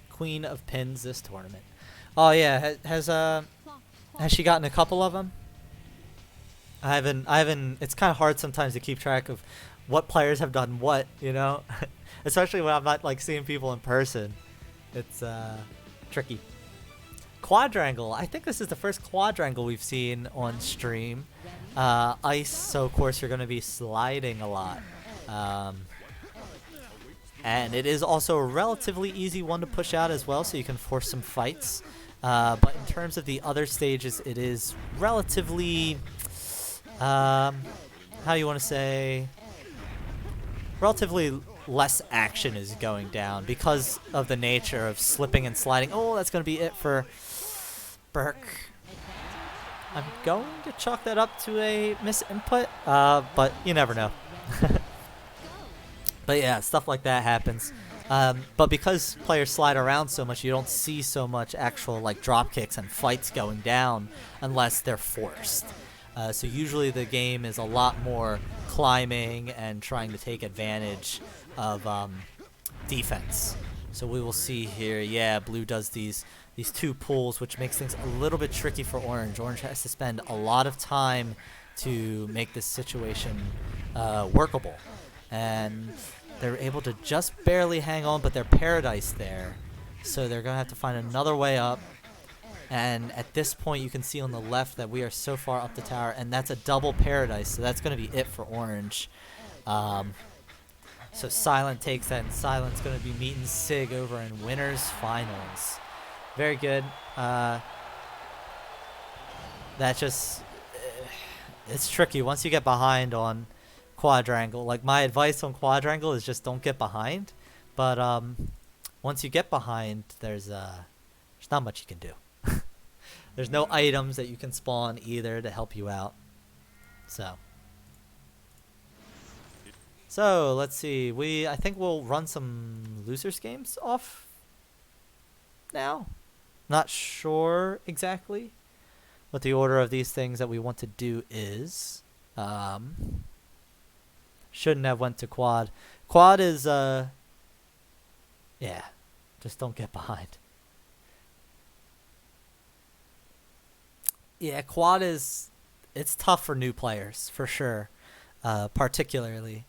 Queen of pins this tournament. Oh yeah, has she gotten a couple of them? I haven't. It's kind of hard sometimes to keep track of what players have done what, you know, especially when I'm not like seeing people in person. It's tricky. Quadrangle. I think this is the first quadrangle we've seen on stream. Ice, so of course you're going to be sliding a lot. And it is also a relatively easy one to push out as well, so you can force some fights. But in terms of the other stages, it is relatively, how do you want to say, relatively less action is going down because of the nature of slipping and sliding. Oh, that's going to be it for Burke. I'm going to chalk that up to a misinput, but you never know. But yeah, stuff like that happens. But because players slide around so much, you don't see so much actual like drop kicks and fights going down unless they're forced. So usually the game is a lot more climbing and trying to take advantage of defense. So we will see here. Yeah, Blue does these two pulls, which makes things a little bit tricky for Orange. Orange has to spend a lot of time to make this situation workable. And they're able to just barely hang on, but they're paradise there. So they're going to have to find another way up. And at this point, you can see on the left that we are so far up the tower, and that's a double paradise, so that's going to be it for Orange. So Silent takes that, and Silent's going to be meeting Sig over in Winners Finals. Very good. That just... it's tricky. Once you get behind on quadrangle, like my advice on quadrangle is just don't get behind, but once you get behind, there's not much you can do. There's no items that you can spawn either to help you out. So let's see, I think we'll run some losers games off now. Not sure exactly what the order of these things that we want to do is. Shouldn't have went to quad. Quad is, yeah, just don't get behind. Yeah, quad is, it's tough for new players, for sure, particularly.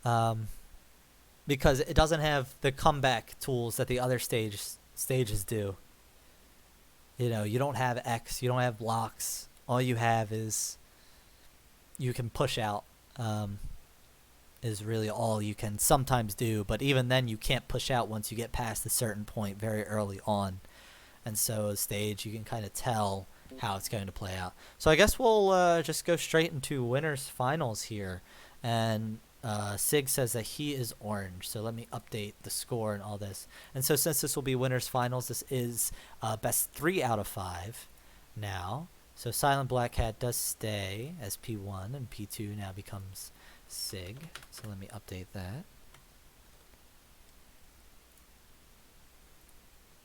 Because it doesn't have the comeback tools that the other stages do. You know, you don't have X, you don't have blocks. All you have is you can push out, is really all you can sometimes do. But even then, you can't push out once you get past a certain point very early on. And so a stage, you can kind of tell how it's going to play out. So I guess we'll just go straight into winners finals here. And Sig says that he is orange, so let me update the score and all this. And so since this will be winners finals, this is best 3 out of 5 now. So Silent Black Cat does stay as P1, and P2 now becomes Sig. So let me update that.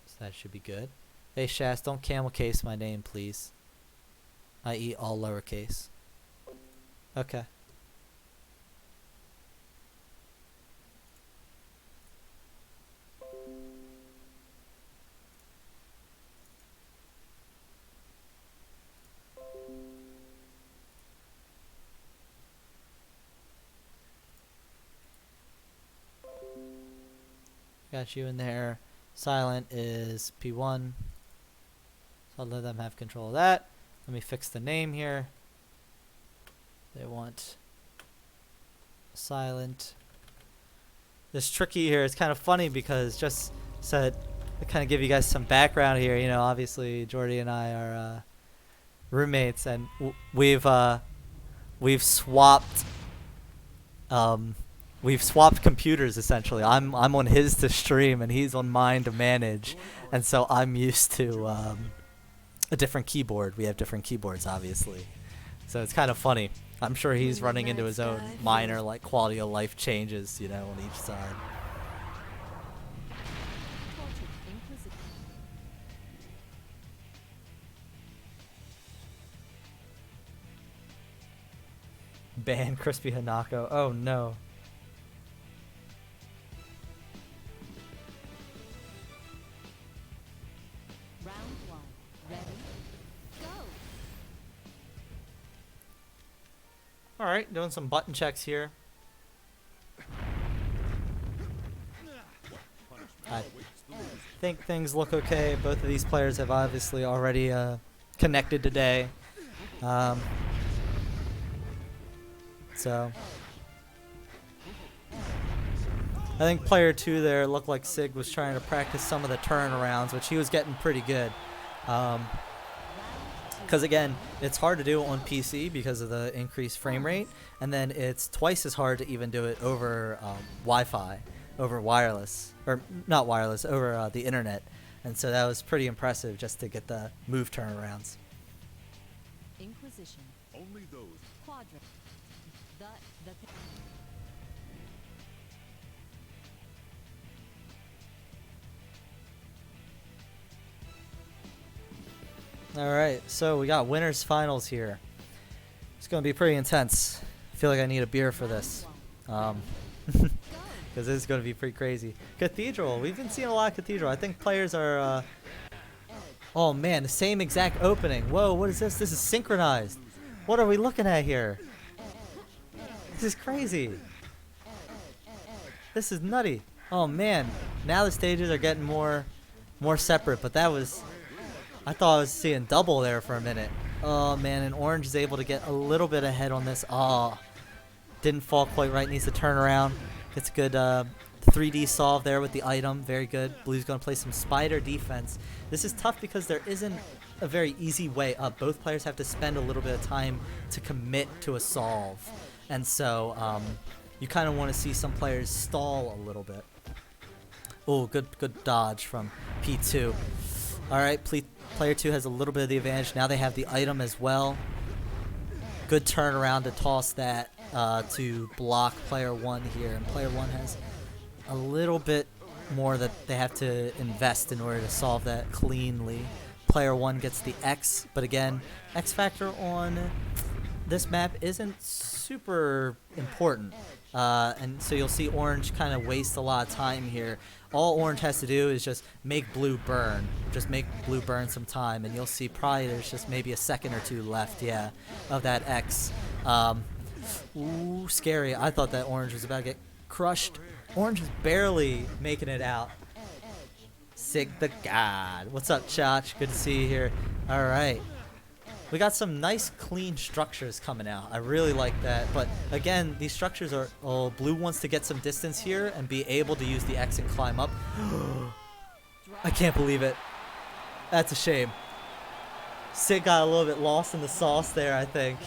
So that should be good. Hey Shast, don't camel case my name, please. I.e. all lowercase. Okay. Got you in there. Silent is P1. So I'll let them have control of that. Let me fix the name here. They want Silent. This tricky here. It's kind of funny because just to kind of give you guys some background here. You know, obviously Jordy and I are roommates, and we've swapped. We've swapped computers essentially. I'm on his to stream and he's on mine to manage, and so I'm used to a different keyboard. We have different keyboards, obviously, so it's kind of funny. I'm sure he's running into his own minor like quality of life changes, you know, on each side. Ban Crispy Hanako. Oh no. Alright, doing some button checks here. I think things look okay. Both of these players have obviously already connected today. So I think player 2 there looked like Sig was trying to practice some of the turnarounds, which he was getting pretty good. Because again, it's hard to do on PC because of the increased frame rate, and then it's twice as hard to even do it over Wi-Fi, over wireless, or not wireless, over the internet. And so that was pretty impressive just to get the move turnarounds. Inquisition. Only those. Quadrant. The Alright, so we got winners finals here. It's going to be pretty intense. I feel like I need a beer for this. Because this is going to be pretty crazy. Cathedral. We've been seeing a lot of Cathedral. I think players are... oh man, the same exact opening. Whoa, what is this? This is synchronized. What are we looking at here? This is crazy. This is nutty. Oh man. Now the stages are getting more separate, but that was... I thought I was seeing double there for a minute. Oh man, and Orange is able to get a little bit ahead on this. Oh, didn't fall quite right. Needs to turn around. Gets a good 3D solve there with the item. Very good. Blue's going to play some spider defense. This is tough because there isn't a very easy way up. Both players have to spend a little bit of time to commit to a solve. And so you kind of want to see some players stall a little bit. Oh, good dodge from P2. All right, player 2 has a little bit of the advantage. Now they have the item as well. Good turnaround to toss that to block player 1 here. And player 1 has a little bit more that they have to invest in order to solve that cleanly. Player 1 gets the X, but again, X factor on this map isn't super important. And so you'll see orange kind of waste a lot of time here. All orange has to do is just make blue burn. Just make blue burn some time, and you'll see probably there's just maybe a second or two left, yeah, of that X. Ooh, scary. I thought that orange was about to get crushed. Orange is barely making it out. Sig the God. What's up, Chach? Good to see you here. All right. We got some nice clean structures coming out. I really like that. But again, these structures are... Oh, blue wants to get some distance here and be able to use the X and climb up. I can't believe it. That's a shame. Sig got a little bit lost in the sauce there, I think.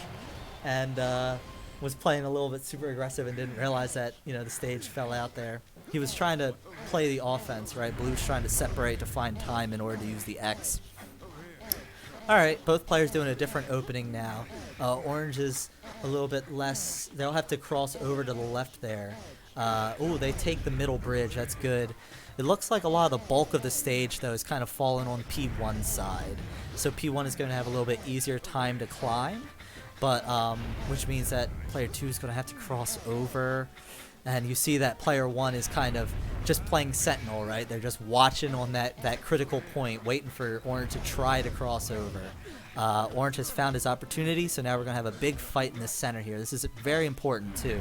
And was playing a little bit super aggressive and didn't realize that, you know, the stage fell out there. He was trying to play the offense, right? Blue's trying to separate to find time in order to use the X. Alright, both players doing a different opening now. Orange is a little bit less... They'll have to cross over to the left there. Ooh, they take the middle bridge. That's good. It looks like a lot of the bulk of the stage, though, is kind of falling on P1's side. So P1 is going to have a little bit easier time to climb. But, which means that player 2 is going to have to cross over. And you see that player 1 is kind of just playing Sentinel, right? They're just watching on that critical point, waiting for Orange to try to cross over. Orange has found his opportunity, so now we're going to have a big fight in the center here. This is very important, too.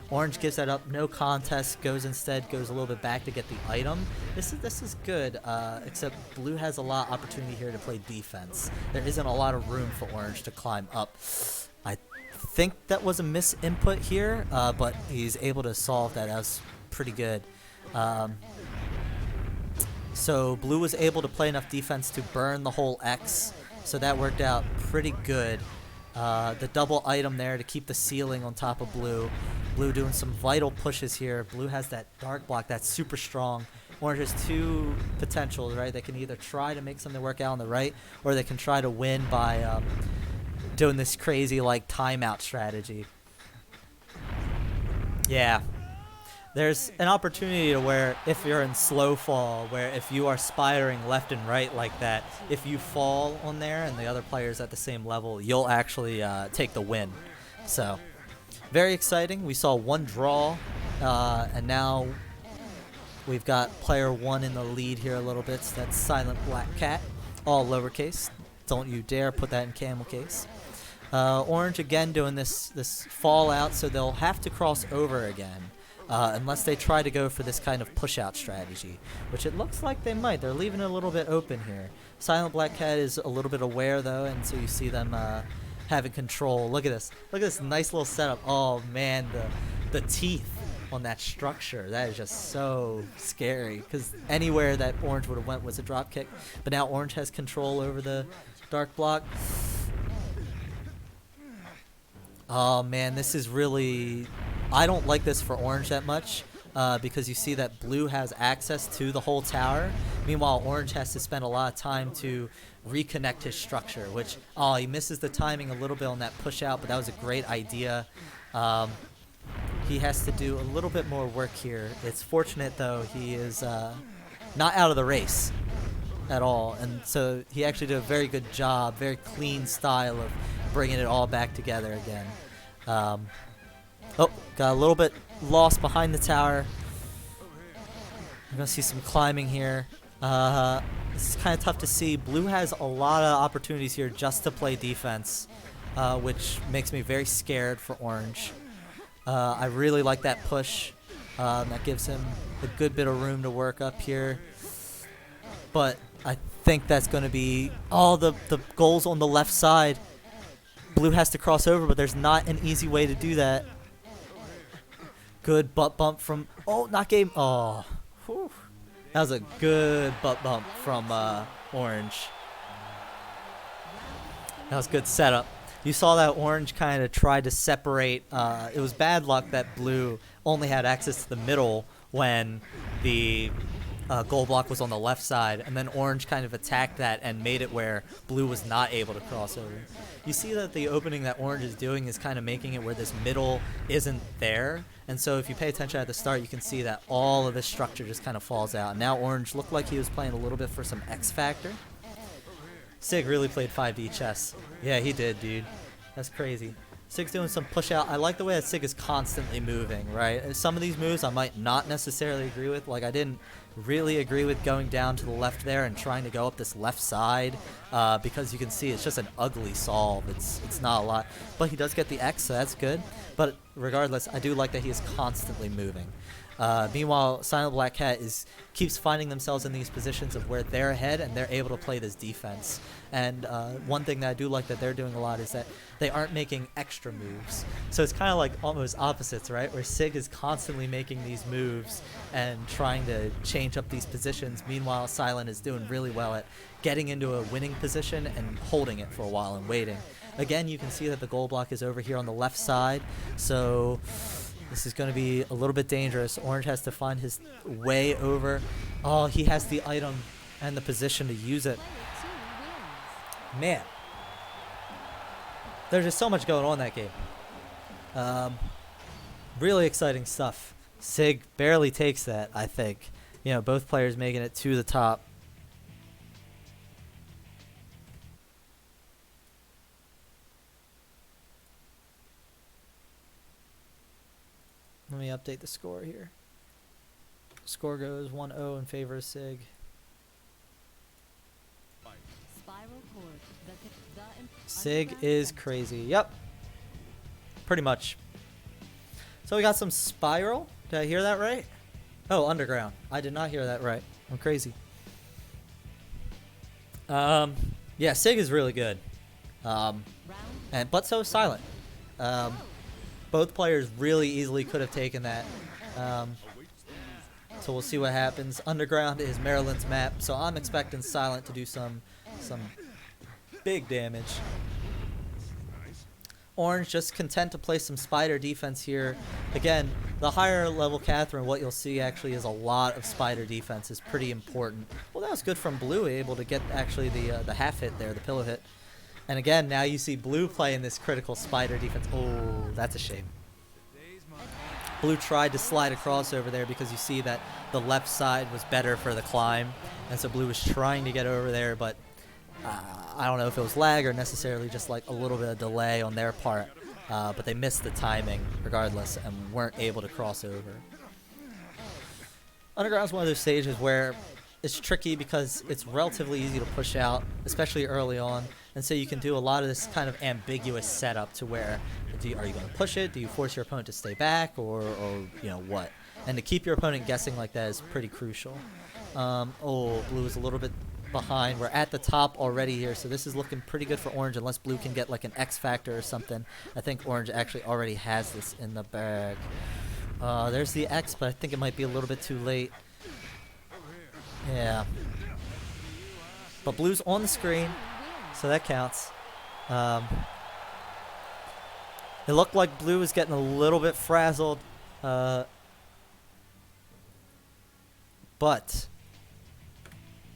Orange gives that up, no contest, goes a little bit back to get the item. This is good, except Blue has a lot of opportunity here to play defense. There isn't a lot of room for Orange to climb up. I think that was a misinput here, but he's able to solve that. That was pretty good. So Blue was able to play enough defense to burn the whole X, so that worked out pretty good. The double item there to keep the ceiling on top of Blue. Blue doing some vital pushes here. Blue has that dark block that's super strong. Orange has two potentials, right? They can either try to make something work out on the right, or they can try to win by doing this crazy like timeout strategy. Yeah. There's an opportunity to where if you're in slow fall, where if you are spiring left and right like that, if you fall on there and the other player's at the same level, you'll actually take the win. So, very exciting. We saw one draw, and now we've got player 1 in the lead here a little bit. So that's Silent Black Cat, all lowercase. Don't you dare put that in camel case. Orange again doing this fallout, so they'll have to cross over again. Unless they try to go for this kind of push-out strategy, which it looks like they might. They're leaving it a little bit open here. Silent Black Cat is a little bit aware, though, and so you see them having control. Look at this. Look at this nice little setup. Oh, man, the teeth on that structure. That is just so scary, because anywhere that Orange would have went was a drop kick. But now Orange has control over the dark block. Oh, man, this is really... I don't like this for Orange that much because you see that Blue has access to the whole tower. Meanwhile, Orange has to spend a lot of time to reconnect his structure, which, oh, he misses the timing a little bit on that push out, but that was a great idea. He has to do a little bit more work here. It's fortunate, though, he is not out of the race at all, and so he actually did a very good job, very clean style of bringing it all back together again. Oh, got a little bit lost behind the tower. We're going to see some climbing here. This is kind of tough to see. Blue has a lot of opportunities here just to play defense, which makes me very scared for Orange. I really like that push. That gives him a good bit of room to work up here. But I think that's going to be all the goals on the left side. Blue has to cross over, but there's not an easy way to do that. Good butt bump from... Oh, not game... Oh. Whew. That was a good butt bump from Orange. That was good setup. You saw that Orange kind of tried to separate. It was bad luck that Blue only had access to the middle when the goal block was on the left side, and then orange kind of attacked that and made it where blue was not able to cross over. You see that the opening that orange is doing is kind of making it where this middle isn't there, and so if you pay attention at the start, you can see that all of this structure just kind of falls out. Now orange looked like he was playing a little bit for some X factor. Sig really played 5D chess. Yeah, he did, dude. That's crazy. Sig's doing some push out. I like the way that Sig is constantly moving, right? Some of these moves I might not necessarily agree with. Like, I didn't really agree with going down to the left there and trying to go up this left side because you can see it's just an ugly solve. It's not a lot. But he does get the X, so that's good. But regardless, I do like that he is constantly moving. Meanwhile, Silent Black Cat keeps finding themselves in these positions of where they're ahead and they're able to play this defense. And one thing that I do like that they're doing a lot is that they aren't making extra moves. So it's kind of like almost opposites, right? Where Sig is constantly making these moves and trying to change up these positions. Meanwhile, Silent is doing really well at getting into a winning position and holding it for a while and waiting. Again, you can see that the goal block is over here on the left side. So this is going to be a little bit dangerous. Orange has to find his way over. Oh, he has the item and the position to use it. Man. There's just so much going on in that game. Really exciting stuff. Sig barely takes that, I think. You know, both players making it to the top. Let me update the score here. Score goes 1-0 in favor of Sig. Sig is crazy. Yep. Pretty much. So we got some Spiral. Did I hear that right? Oh, Underground. I did not hear that right. I'm crazy. Yeah, Sig is really good. But so is Silent. Both players really easily could have taken that. So we'll see what happens. Underground is Maryland's map, so I'm expecting Silent to do some big damage. Orange just content to play some spider defense here. Again, the higher level Catherine, what you'll see actually is a lot of spider defense is pretty important. Well, that was good from Blue, able to get actually the half hit there, the pillow hit. And again, now you see Blue playing this critical spider defense. Oh, that's a shame. Blue tried to slide across over there because you see that the left side was better for the climb. And so Blue was trying to get over there, but I don't know if it was lag or necessarily just like a little bit of delay on their part. But they missed the timing regardless and weren't able to cross over. Underground's one of those stages where it's tricky because it's relatively easy to push out, especially early on. And so you can do a lot of this kind of ambiguous setup to where, are you going to push it? Do you force your opponent to stay back or you know, what? And to keep your opponent guessing like that is pretty crucial. Oh, Blue is a little bit behind. We're at the top already here, so this is looking pretty good for Orange unless Blue can get like an X factor or something. I think Orange actually already has this in the bag. There's the X, but I think it might be a little bit too late. Yeah. But Blue's on the screen, so that counts. It looked like Blue was getting a little bit frazzled. But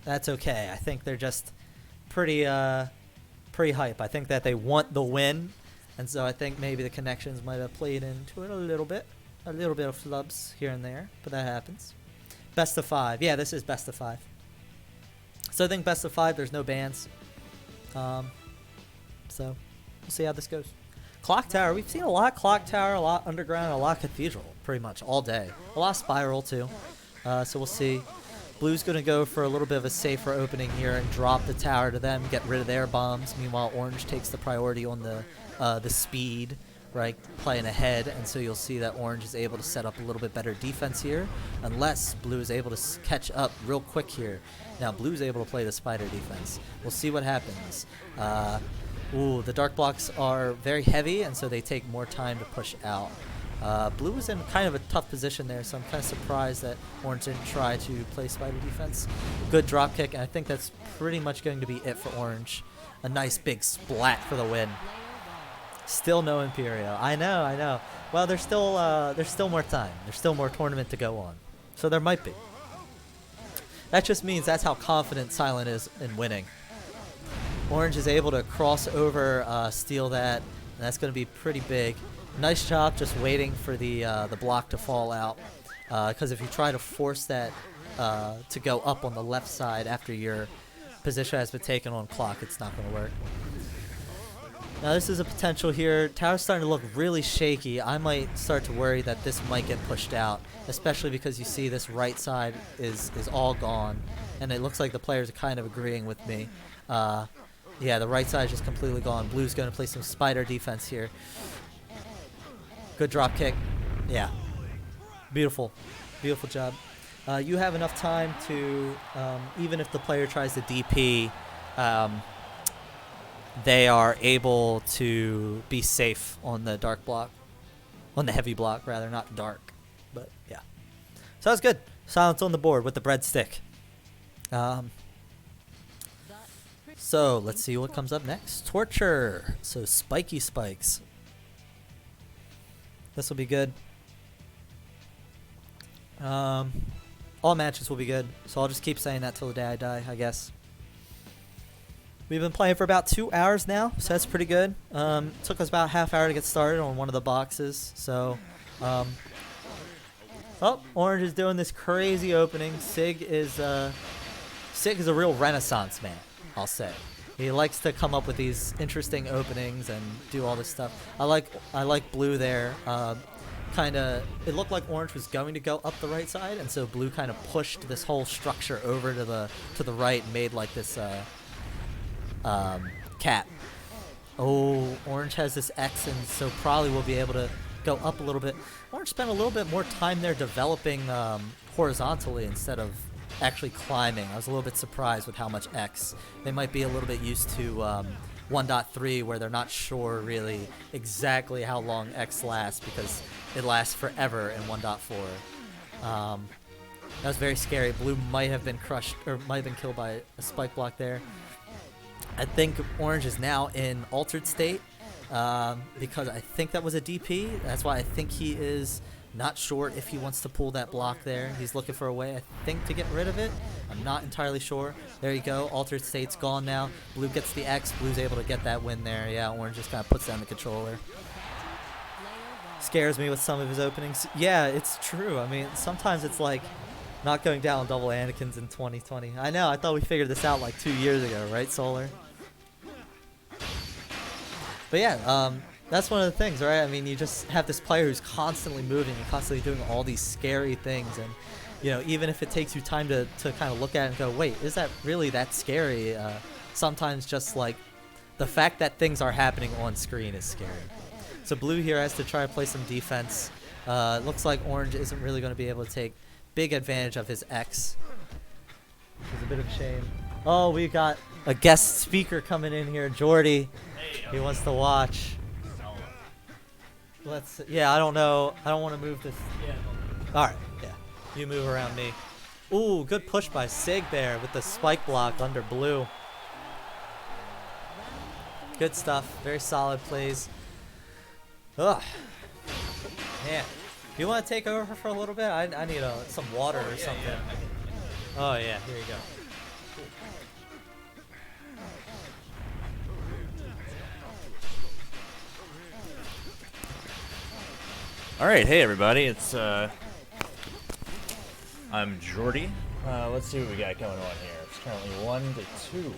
that's okay. I think they're just pretty hype. I think that they want the win, and so I think maybe the connections might have played into it a little bit of flubs here and there, but that happens. Best of 5. Yeah, this is best of 5. So I think best of 5. There's no bans. So we'll see how this goes. Clock Tower. We've seen a lot Clock Tower, a lot Underground, a lot Cathedral, pretty much all day. A lot of Spiral too. So we'll see. Blue's going to go for a little bit of a safer opening here and drop the tower to them, get rid of their bombs. Meanwhile, Orange takes the priority on the speed, right, playing ahead. And so you'll see that Orange is able to set up a little bit better defense here, unless Blue is able to catch up real quick here. Now, Blue's able to play the spider defense. We'll see what happens. Ooh, the dark blocks are very heavy, and so they take more time to push out. Blue was in kind of a tough position there, so I'm kind of surprised that Orange didn't try to play spider defense. Good drop kick, and I think that's pretty much going to be it for Orange. A nice big splat for the win. Still no Imperio. I know. Well, there's still more time. There's still more tournament to go on, so there might be. that just means that's how confident Silent is in winning. Orange is able to cross over, steal that, and that's going to be pretty big. Nice job just waiting for the block to fall out, because if you try to force that to go up on the left side after your position has been taken on clock, it's not going to work. Now this is a potential here. Tower's starting to look really shaky. I might start to worry that this might get pushed out, especially because you see this right side is all gone, and it looks like the players are kind of agreeing with me. Yeah, the right side is just completely gone. Blue's going to play some spider defense here. Good drop kick. Yeah. Beautiful. Beautiful job. You have enough time to, even if the player tries to DP, they are able to be safe on the dark block. On the heavy block, rather, not dark. But, yeah. So that's good. Silence on the board with the breadstick. So, let's see what comes up next. Torture. So, spiky spikes. This will be good. All matches will be good. So, I'll just keep saying that till the day I die, I guess. We've been playing for about 2 hours now, so that's pretty good. Took us about a half hour to get started on one of the boxes. So, oh, Orange is doing this crazy opening. Sig is a real renaissance man, I'll say. He likes to come up with these interesting openings and do all this stuff. I like Blue there. It looked like Orange was going to go up the right side, and so Blue kind of pushed this whole structure over to the right and made like this cat. Oh, Orange has this X, and so probably will be able to go up a little bit. Orange spent a little bit more time there developing horizontally instead of actually climbing. I was a little bit surprised with how much X. They might be a little bit used to 1.3 where they're not sure really exactly how long X lasts because it lasts forever in 1.4. That was very scary. Blue might have been crushed or might have been killed by a spike block there. I think Orange is now in altered state because I think that was a DP. That's why I think he is not sure if he wants to pull that block there. He's looking for a way, I think, to get rid of it. I'm not entirely sure. There you go. Altered state's gone now. Blue gets the X. Blue's able to get that win there. Yeah, Orange just kind of puts down the controller. Scares me with some of his openings. Yeah, it's true. I mean, sometimes it's like not going down double Anakins in 2020. I know. I thought we figured this out like 2 years ago, right, Solar? But yeah, that's one of the things, right? I mean, you just have this player who's constantly moving and constantly doing all these scary things. And, you know, even if it takes you time to kind of look at it and go, wait, is that really that scary? Sometimes just like the fact that things are happening on screen is scary. So Blue here has to try to play some defense. Looks like Orange isn't really going to be able to take big advantage of his X. Which is a bit of a shame. Oh, we got a guest speaker coming in here, Jordy. He wants to watch. Yeah, I don't know. I don't want to move this. Alright, yeah. You move around me. Ooh, good push by Sig there with the spike block under Blue. Good stuff. Very solid plays. Ugh. Man. You want to take over for a little bit? I need some water or something. Oh, yeah. Here you go. All right, hey everybody, it's I'm Jordy. Let's see what we got going on here. It's currently 1-2.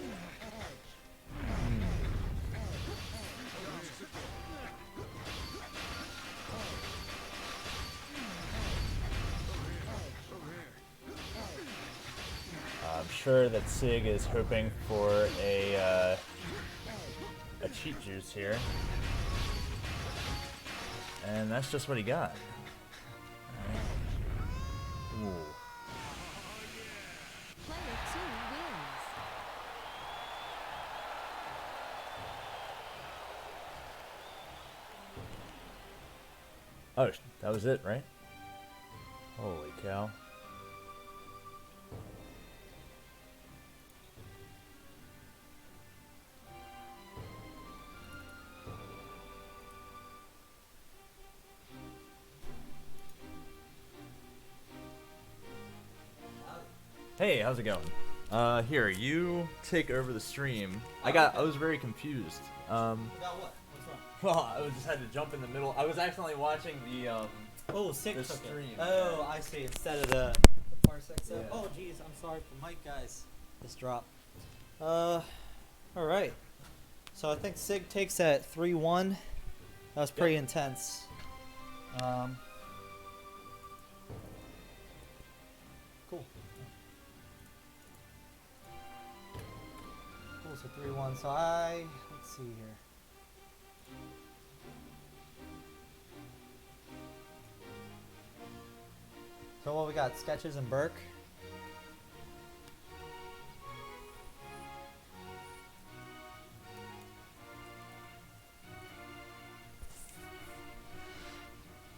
I'm sure that Sig is hoping for a cheat juice here. And that's just what he got. Ooh. Player 2 wins. Oh, that was it, right? Holy cow. Hey, how's it going? Here, you take over the stream. I was very confused. About what? What's wrong? Well, I just had to jump in the middle. I was accidentally watching the Oh, Sig the took it. stream. Oh, I see. Instead of the parsec stuff. Yeah. Oh, geez. I'm sorry for Mike, guys. This drop. All right. So I think Sig takes at 3-1. That was pretty intense. Cool. Cool. So 3-1. So let's see here. So what we got? Sketches and Burke.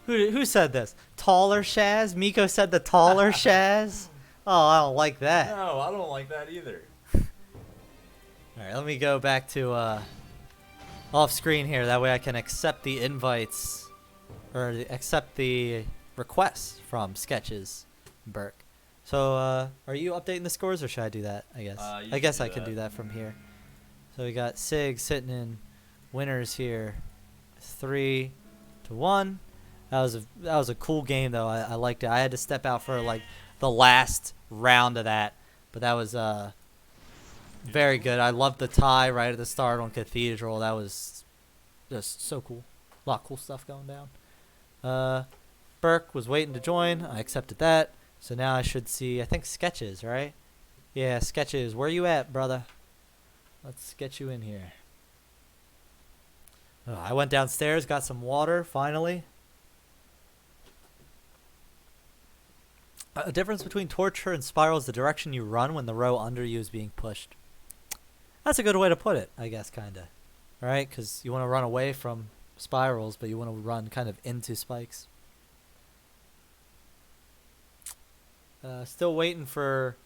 Who said this? Taller Shaz? Miko said the taller Shaz? Oh, I don't like that. No, I don't like that either. Alright, let me go back to off screen here. That way I can accept the invites or accept the requests from Sketches and Burke. So are you updating the scores or should I do that? I guess. You I guess can I do can that. do that from here. So we got Sig sitting in winners here. 3-1. That was a cool game though. I liked it. I had to step out for like the last round of that, but that was very good. I loved the tie right at the start on Cathedral. That was just so cool. A lot of cool stuff going down. Burke was waiting to join. I accepted that. So now I should see, I think Sketches, right? Yeah, Sketches. Where you at, brother? Let's get you in here. Oh, I went downstairs, got some water, finally. A difference between Torture and Spiral is the direction you run when the row under you is being pushed. That's a good way to put it, I guess, kind of. Right? Because you want to run away from spirals, but you want to run kind of into spikes. Still waiting for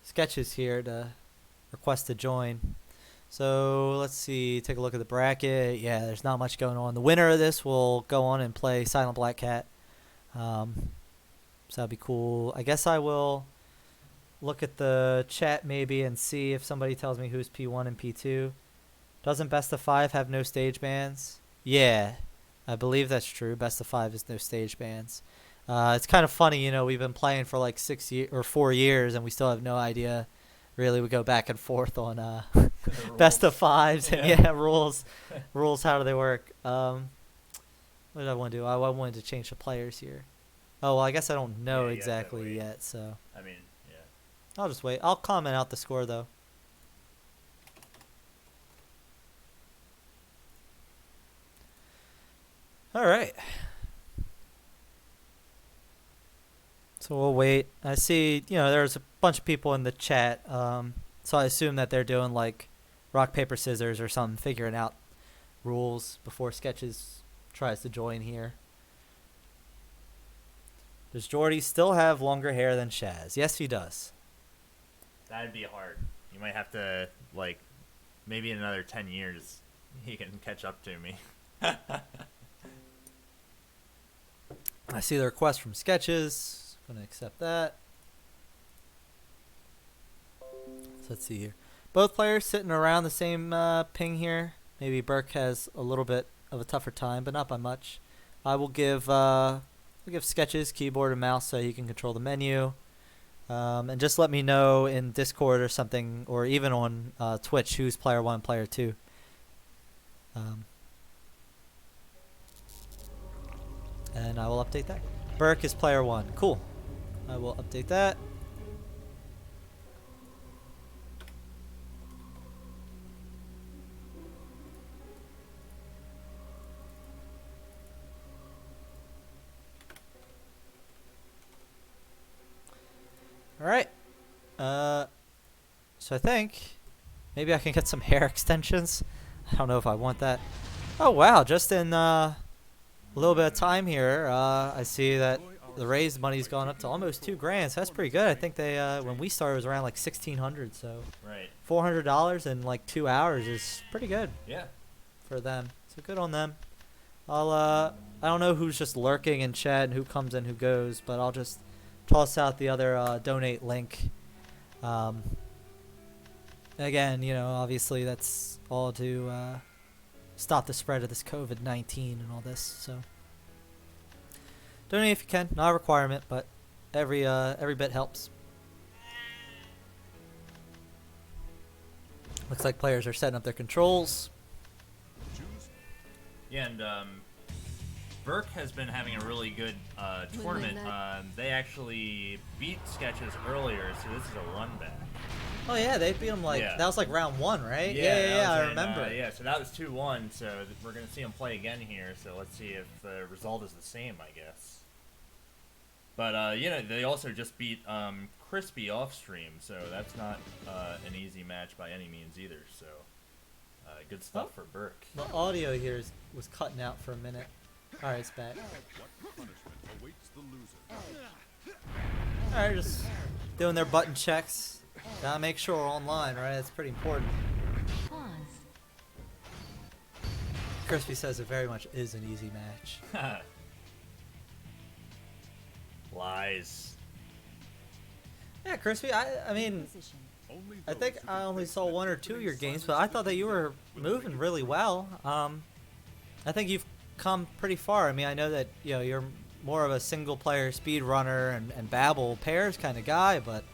Sketches here to request to join. So let's see, take a look at the bracket. Yeah, there's not much going on. The winner of this will go on and play Silent Black Cat. So that'd be cool. I guess I will look at the chat maybe and see if somebody tells me who's P1 and P2. Doesn't Best of 5 have no stage bans? Yeah, I believe that's true. Best of 5 is no stage bans. It's kind of funny, you know, we've been playing for like 4 years and we still have no idea. Really, we go back and forth on best of 5s and rules. How do they work? What did I want to do? I wanted to change the players here. Oh, well, I guess I don't know exactly yet, so. I mean, yeah. I'll just wait. I'll comment out the score, though. All right. So we'll wait. I see, you know, there's a bunch of people in the chat, so I assume that they're doing, like, rock, paper, scissors or something, figuring out rules before Sketches tries to join here. Does Jordy still have longer hair than Shaz? Yes, he does. That'd be hard. You might have to, like, maybe in another 10 years, he can catch up to me. I see the request from Sketches. Going to accept that. So let's see here. Both players sitting around the same ping here. Maybe Burke has a little bit of a tougher time, but not by much. I will give Sketches keyboard and mouse so he can control the menu. And just let me know in Discord or something, or even on Twitch, who's player 1, player 2. And I will update that. Burke is player 1. Cool. I will update that. All right. So I think maybe I can get some hair extensions. I don't know if I want that. Oh wow! Just in a little bit of time here, I see that the raised money's gone up to almost $2,000. So that's pretty good. I think they when we started it was around like $1,600. So Right. $400 in like 2 hours is pretty good Yeah. for them. So good on them. I don't know who's just lurking in chat and who comes and who goes, but I'll just toss out the other donate link Again, obviously that's all to stop the spread of this COVID-19 and all this. So donate if you can, not a requirement, but every bit helps. Looks like players are setting up their controls. Yeah, and Burke has been having a really good tournament. They actually beat Sketches earlier, so this is a run back. Oh yeah, they beat him that was like round 1, right? Yeah, I remember. Yeah, so that was 2-1. So we're gonna see him play again here. So let's see if the result is the same, I guess. But they also just beat Crispy off stream, so that's not an easy match by any means either. So good stuff for Burke. The audio here was cutting out for a minute. All right, it's back. What punishment awaits the loser? All right, just doing their button checks. Gotta make sure we're online, right? That's pretty important. Pause. Crispy says it very much is an easy match. Lies. Yeah, Crispy, I mean, Position. Only I those think who I can only place saw them 1 or into 2of a your games, silent but I thought that you were will moving make really well. I think you've come pretty far. I mean, I know that you're more of a single player speed runner and Babel pairs kind of guy, but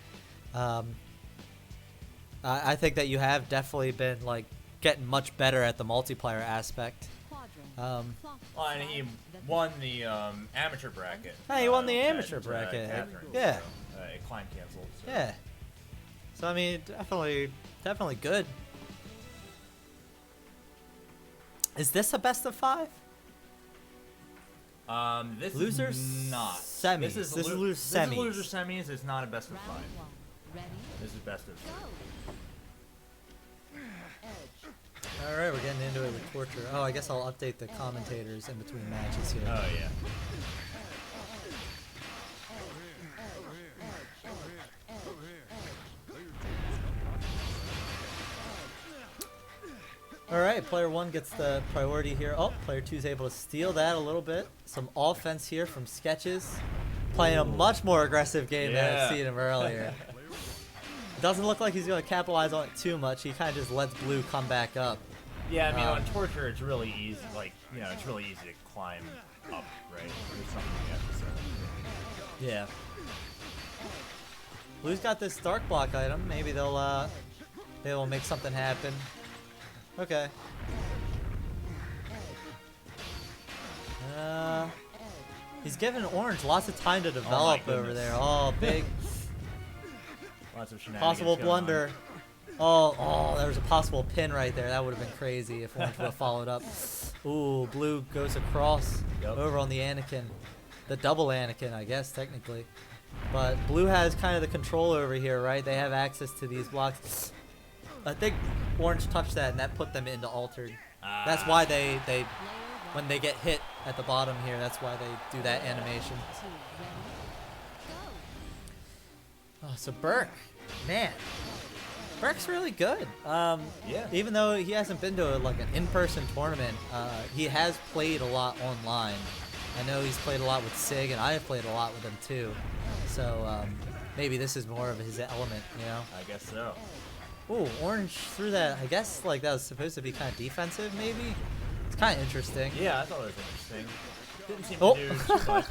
I think that you have definitely been like getting much better at the multiplayer aspect. Quadrant. Well, and he won the amateur bracket. Hey, he won the Catherine- amateur bracket. Catherine, Yeah. So, it climbed canceled. So. Yeah. So I mean, definitely good. Is this a best of 5? This Losers? is not. Semis. This is loser This is semis. loser semis. It's not a best of 5. Round 1. Ready? This is best of 3. Go. Edge. All right, we're getting into it with torture. Oh, I guess I'll update the commentators in between matches here. Oh yeah. All right, player 1 gets the priority here. Oh, player 2 is able to steal that a little bit. Some offense here from Sketches. Playing a much more aggressive game than I've Yeah. seen him earlier. Doesn't look like he's going to capitalize on it too much. He kind of just lets Blue come back up. Yeah, I mean, on torture, it's really easy. Like, it's really easy to climb up, right? There's something you have to say. Yeah. Blue's got this dark block item. Maybe they'll make something happen. Okay. He's giving Orange lots of time to develop over goodness. there. Oh, big Lots of shenanigans possible going blunder. Oh, there was a possible pin right there. That would have been crazy if Orange would have followed up. Ooh, Blue goes across over on the Anakin. The double Anakin, I guess, technically. But Blue has kind of the control over here, right? They have access to these blocks. I think Orange touched that, and that put them into altered. That's why they when they get hit at the bottom here, that's why they do that animation. 2. Ready? Go. Oh, so Burke, man, Burke's really good. Yeah. Even though he hasn't been to like an in-person tournament, he has played a lot online. I know he's played a lot with Sig, and I have played a lot with him too. So maybe this is more of his element, I guess so. Ooh, Orange threw that. I guess like that was supposed to be kind of defensive, maybe. It's kind of interesting. Yeah, I thought it was interesting. Didn't seem Oh. to do too much.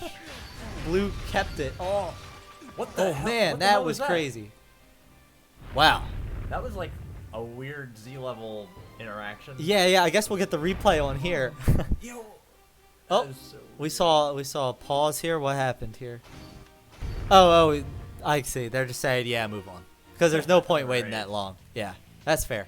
Blue kept it. Oh, What the hell? man, What the that hell was that? crazy. Wow. That was like a weird Z-level interaction. Yeah. I guess we'll get the replay on here. Yo. Oh, that is so we saw a pause here. What happened here? Oh, I see. They're just saying, yeah, move on, because there's no point waiting Right. that long. Yeah, that's fair.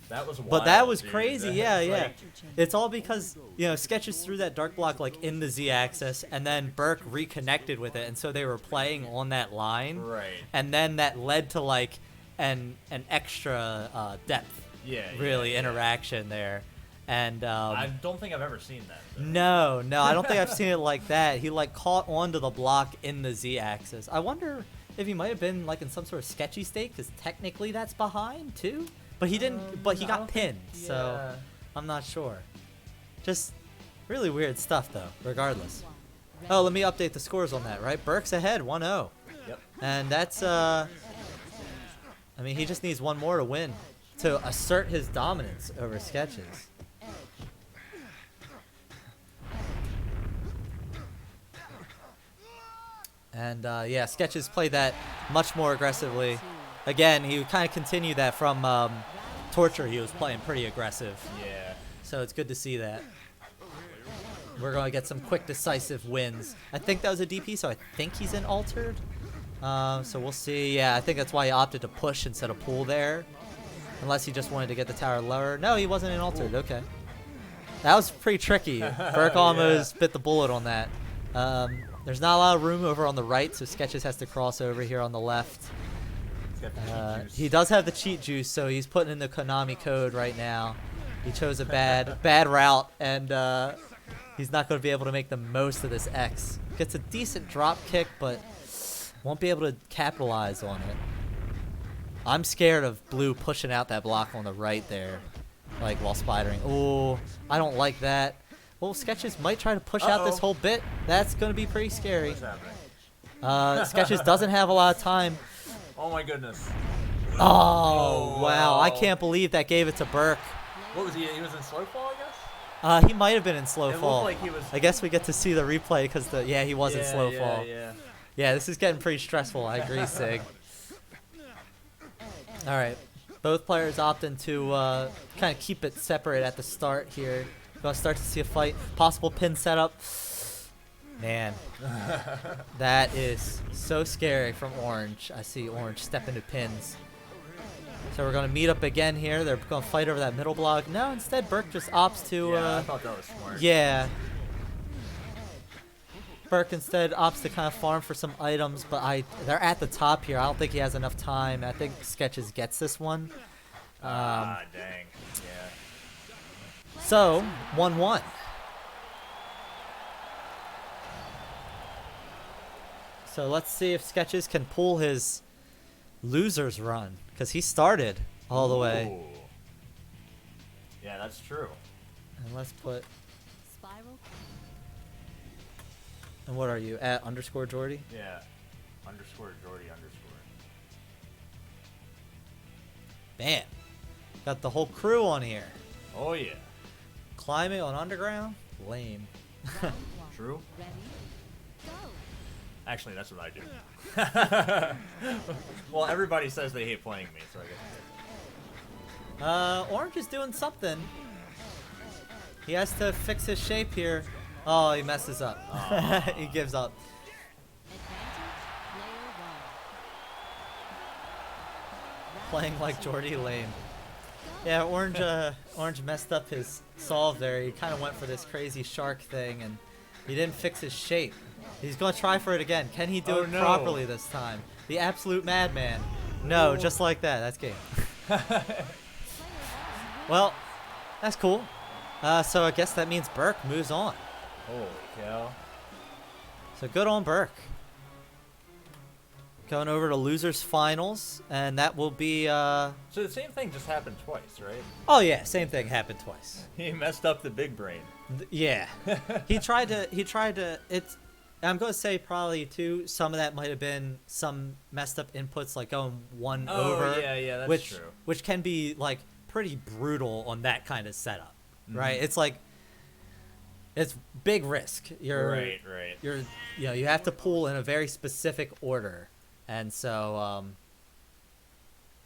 That was wild, But that was dude. crazy. That Yeah, was yeah. like- It's all because Sketches threw that dark block like in the Z-axis, and then Burke reconnected with it, and so they were playing on that line, Right. and then that led to like an extra depth, Yeah. really yeah. interaction there, and I don't think I've ever seen that. though. No, I don't think I've seen it like that. He like caught onto the block in the Z-axis. I wonder if he might have been like in some sort of sketchy state, because technically that's behind too. But he didn't. But he I got don't pinned, think- so yeah. I'm not sure. Just really weird stuff though. Regardless. 1. Oh, let me update the scores on that. Right, Burke's ahead, 1-0. Yep. And that's I mean, he just needs one more to win, to assert his dominance over Sketches. And yeah, Sketches played that much more aggressively. Again, he would kind of continue that from Torture. He was playing pretty aggressive. Yeah. So it's good to see that. We're going to get some quick, decisive wins. I think that was a DP, so I think he's in Altered. So we'll see. Yeah, I think that's why he opted to push instead of pull there. Unless he just wanted to get the tower lower. No, he wasn't in Altered. Okay. That was pretty tricky. Burke almost bit the bullet on that. There's not a lot of room over on the right, so Sketches has to cross over here on the left. He does have the cheat juice, so he's putting in the Konami code right now. He chose a bad route, and he's not going to be able to make the most of this X. Gets a decent drop kick, but won't be able to capitalize on it. I'm scared of Blue pushing out that block on the right there, like while spidering. Oh, I don't like that. Well, Sketches might try to push out this whole bit. That's going to be pretty scary. What's happening? Sketches doesn't have a lot of time. Oh my goodness. Oh, wow. I wow. can't believe that gave it to Burke. What was he? He was in slow fall, I guess? He might have been in slow It fall. looked like he was. I guess we get to see the replay because he was in slow fall. Yeah. Yeah, this is getting pretty stressful. I agree, Sig. All right. Both players opting to kind of keep it separate at the start here. Gonna start to see a fight. Possible pin setup. Man, that is so scary from Orange. I see Orange step into pins. So we're gonna meet up again here. They're gonna fight over that middle block. No, instead Burke just opts to. Yeah, I thought that was smart. Yeah. Burke instead opts to kind of farm for some items, but they're at the top here. I don't think he has enough time. I think Sketches gets this one. Dang. Yeah. So 1-1. So let's see if Sketches can pull his loser's run, because he started all the way. Ooh. Yeah, that's true. And let's put. Spiral. And what are you at? _ Jordy? Yeah. _ Jordy _ Bam. Got the whole crew on here. Oh yeah. Climbing on underground? Lame. True. Ready? Go. Actually, that's what I do. Well, everybody says they hate playing me, so I guess. Orange is doing something. He has to fix his shape here. Oh, he messes up. He gives up. Advantage, player one. Playing like Jordy, lame. Yeah, Orange messed up his solve there. He kind of went for this crazy shark thing, and he didn't fix his shape. He's going to try for it again. Can he do it properly this time? The absolute madman. No, just like that. That's game. Well, that's cool. So I guess that means Burke moves on. Holy cow. So good on Burke. Going over to losers finals, and that will be. So the same thing just happened twice, right? Oh yeah, same thing happened twice. He messed up the big brain. Yeah, he tried to. It's. I'm going to say probably too. Some of that might have been some messed up inputs, like going one over. Yeah, that's which, true. Which can be like pretty brutal on that kind of setup, right? It's like. It's big risk. Right. You have to pull in a very specific order, and so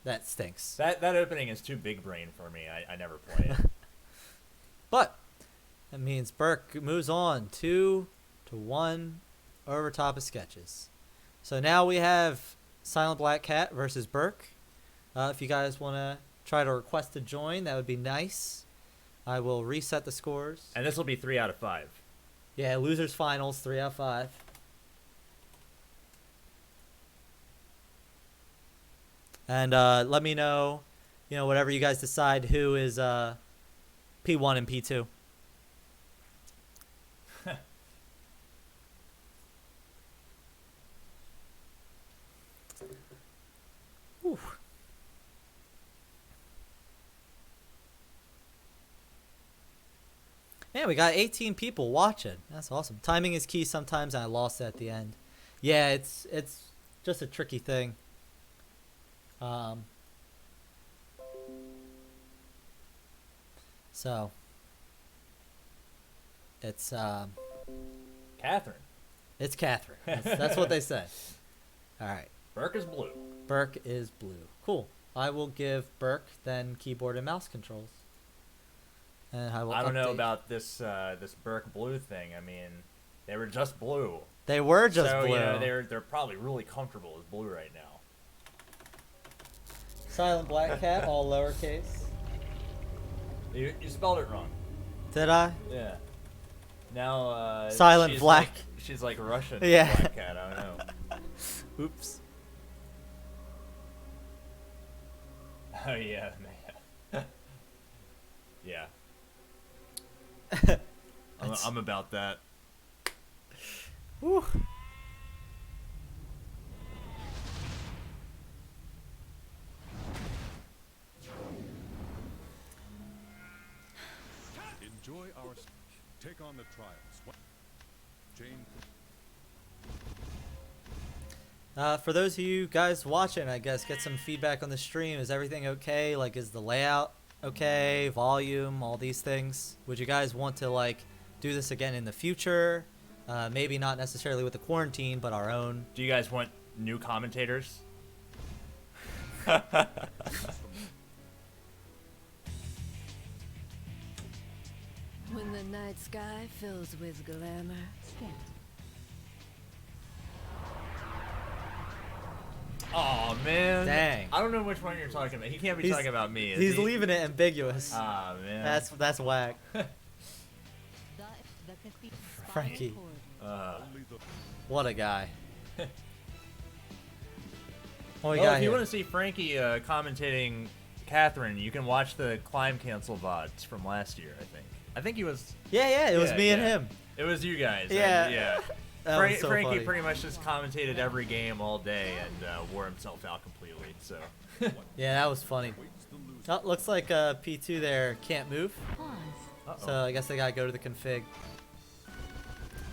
that stinks. That opening is too big brain for me. I never play it. But that means Burke moves on 2-1 over top of Sketches. So now we have Silent Black Cat versus Burke. If you guys want to try to request to join, that would be nice. I will reset the scores. And this will be 3 out of 5. Yeah, losers finals, 3 out of 5. And let me know, whatever you guys decide, who is P1 and P2. Whew. Man, we got 18 people watching. That's awesome. Timing is key sometimes, and I lost at the end. Yeah, it's just a tricky thing. So it's Catherine. it's Catherine. That's what they say. All right. Burke is blue. Burke is blue. Cool. I will give Burke then keyboard and mouse controls. And I will I don't know update- about this this Burke blue thing. I mean, they were just blue. They were just so, blue. You know, they're probably really comfortable as blue right now. Silent Black Cat, all lowercase. You spelled it wrong. Did I? Yeah. Now Silent she's Black. She's like Russian. Yeah. Black cat. I don't know. Oops. Oh yeah, man. Yeah. I'm about that. Whew. Enjoy our. Take on the trials. Jane. For those of you guys watching, I guess, get some feedback on the stream. Is everything okay? Like, is the layout okay? Volume, all these things. Would you guys want to, like, do this again in the future? Maybe not necessarily with the quarantine, but our own. Do you guys want new commentators? When the night sky fills with glamour. Oh man. Dang. I don't know which one you're talking about. He can't be He's- talking about me. Is He's he? leaving it ambiguous. Ah man. That's whack. Frankie. Only the. What a guy. What we Well, got if you here? want to see Frankie commentating Catherine, you can watch the Climb Cancel VODs from last year. I think he was. Yeah, it was Yeah, me and yeah. him. It was you guys. Yeah. and, yeah. That was so Frankie funny. pretty much just commentated every game all day and wore himself out completely. So. Yeah, that was funny. Oh, looks like P2 there can't move. Pause. So I guess they gotta go to the config.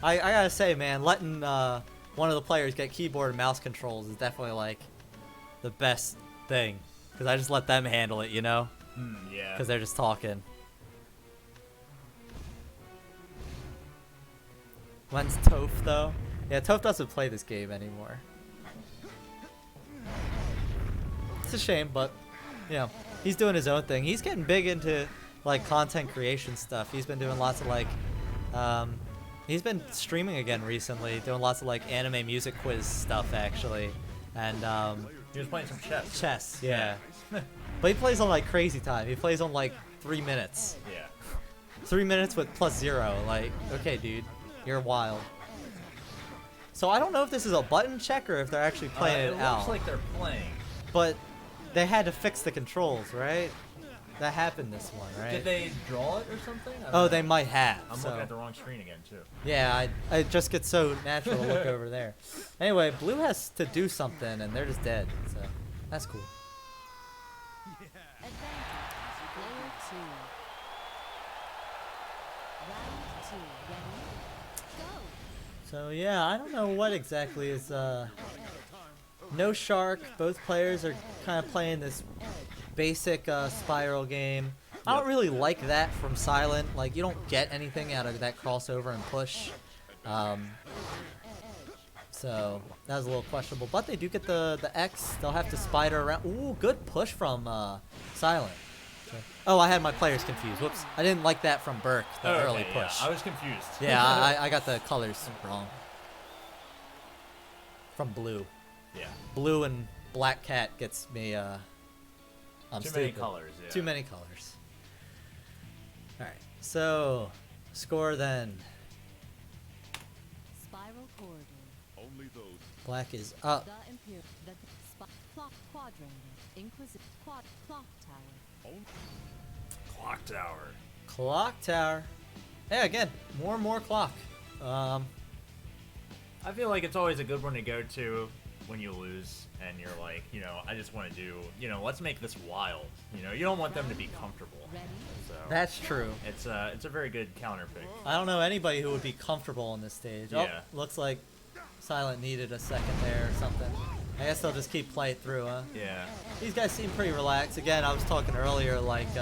I gotta say, man, letting one of the players get keyboard and mouse controls is definitely like the best thing, because I just let them handle it, you know, Yeah. because they're just talking. When's Toph though? Yeah, Toph doesn't play this game anymore. It's a shame, but you know, he's doing his own thing. He's getting big into like content creation stuff. He's been doing lots of like he's been streaming again recently, doing lots of like anime music quiz stuff actually. And He was playing some chess. chess, yeah. But he plays on like crazy time. He plays on like 3 minutes. Yeah. 3 minutes with +0. Like, okay, dude, you're wild. So I don't know if this is a button check or if they're actually playing it it out. looks like they're playing. But they had to fix the controls, right? That happened this one, right? Did they draw it or something? I don't Oh, know. they might have. I'm so. looking at the wrong screen again too. Yeah, I just get so natural to look over there. Anyway, Blue has to do something, and they're just dead. So that's cool. Advantage. Player 2. Round 2. Ready? Go. So yeah, I don't know what exactly is. No shark. Both players are kind of playing this basic spiral game. I don't really like that from Silent. Like, you don't get anything out of that crossover and push. So that was a little questionable. But they do get the X. They'll have to spider around. Ooh, good push from Silent. So, oh, I had my players confused. Whoops. I didn't like that from Burke, the Oh, early okay, push. Yeah, I was confused. Yeah, I got the colors wrong. From Blue. Yeah. Blue and Black Cat gets me, I'm Too stupid. many colors. Yeah. Too many colors. Alright, so, score then. Spiral corridor. Only those. Black is up. The Imperial. The clock quadrant. Inquisitive. Clock tower. Only. Clock tower. Clock tower. Hey, again, more and more clock. I feel like it's always a good one to go to when you lose and you're like, you know, I just want to do, you know, let's make this wild. You know, you don't want them to be comfortable. Ready? So That's true. it's a very good counter pick. I don't know anybody who would be comfortable on this stage. Yeah. Oh, looks like Silent needed a second there or something. I guess they'll just keep playing through, huh? Yeah. These guys seem pretty relaxed. Again, I was talking earlier, like,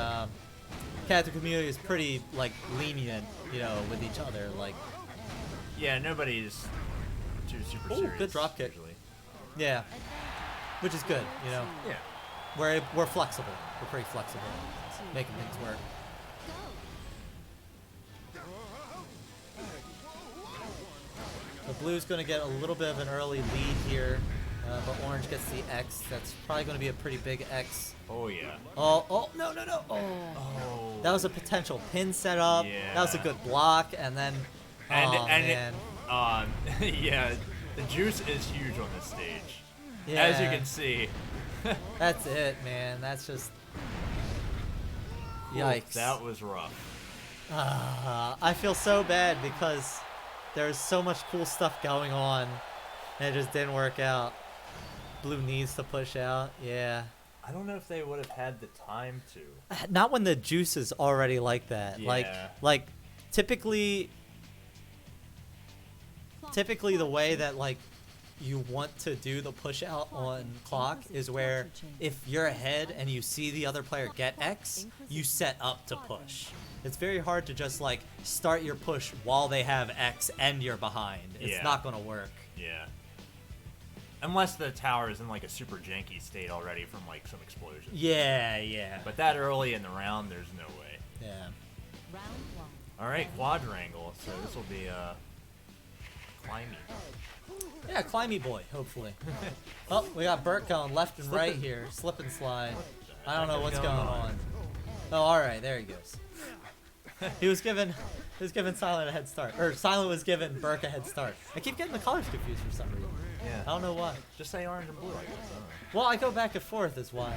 Catholic community is pretty, like, lenient, you know, with each other. Like, Yeah, nobody's too super ooh, serious. good drop kick. Usually. yeah, which is good, you know. Yeah. We're flexible. We're pretty flexible, making things work. So blue's going to get a little bit of an early lead here, but orange gets the X. That's probably going to be a pretty big X. Oh yeah. Oh, no. Oh. Oh. That was a potential pin setup. Yeah. That was a good block, and then, man. Yeah, the juice is huge on this stage. Yeah. As you can see. That's it, man. That's just... Yikes. That was rough. I feel so bad because there's so much cool stuff going on, and it just didn't work out. Blue needs to push out. Yeah. I don't know if they would have had the time to. Not when the juice is already like that. Yeah. Like typically the way that like you want to do the push out on clock is where if you're ahead and you see the other player get X, you set up to push. It's very hard to just like start your push while they have X and you're behind. It's Yeah. not gonna work. Yeah. Unless the tower is in like a super janky state already from like some explosion. Yeah. But that early in the round, there's no way. Yeah. Round one. All right, quadrangle. So this will be climbing. Yeah, climby boy, hopefully. Oh, we got Burt going left and right here. Slip and slide. I don't know what's going on. Oh, alright, there he goes. He was giving Silent a head start. Or Silent was giving Burke a head start. I keep getting the colors confused for some reason. Yeah. I don't know why. Just say orange and blue, I guess. I don't know. Well, I go back and forth is why.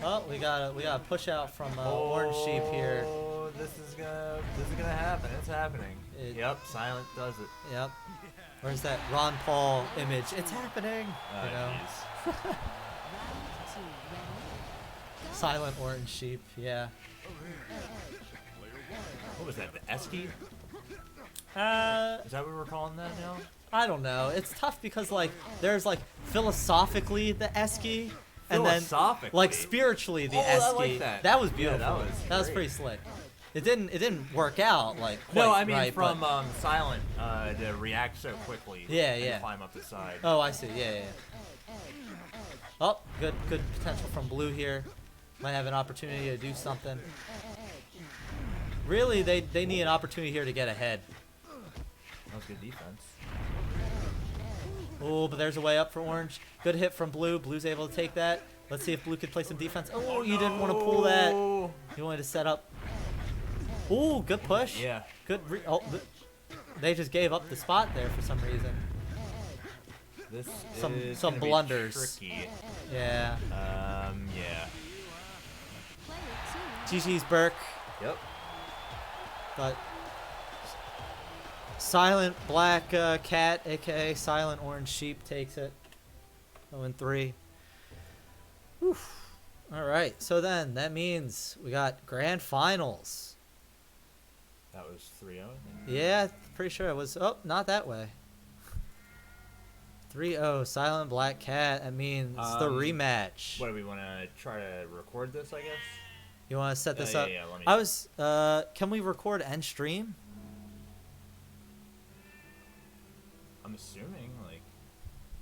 Oh, we got a push out from Orange Sheep here. Oh, this is gonna happen. It's happening. Yep, Silent does it. Yep. Where's that Ron Paul image? It's happening. Oh, You know, jeez. Round two. Ready? Silent Orange Sheep. Yeah. What was that? The Esky? Uh, Is that what we're calling that now? I don't know. It's tough because like there's like philosophically the Esky, and then Philosophically? like spiritually the Oh, I Esky. like that. was Yeah, beautiful. that was pretty great. slick. It didn't work out like quite No, I mean right, from but- Silent to react so quickly. Yeah, and yeah. climb up the side. Oh, I see. Yeah. Oh, good potential from blue here. Might have an opportunity to do something. Really, they need an opportunity here to get ahead. That was good defense. Oh, but there's a way up for orange. Good hit from blue. Blue's able to take that. Let's see if blue could play some defense. Oh, you didn't want to pull that. Oh. You wanted to set up. Oh, good push. Yeah. Good. They just gave up the spot there for some reason. This Some is gonna be blunders. tricky. Yeah. Yeah. Player two. GG's Burke. Yep. But Silent Black Cat, aka Silent Orange Sheep, takes it. 0-3. Oof. All right. So then that means we got grand finals. That was 3-0. Yeah, pretty sure it was. Oh, not that way. 3-0, Silent Black Cat. That means the rematch. What do we want to try to record this? I guess. You want to set this Yeah, up? yeah, let me- I was. Can we record and stream? I'm assuming like.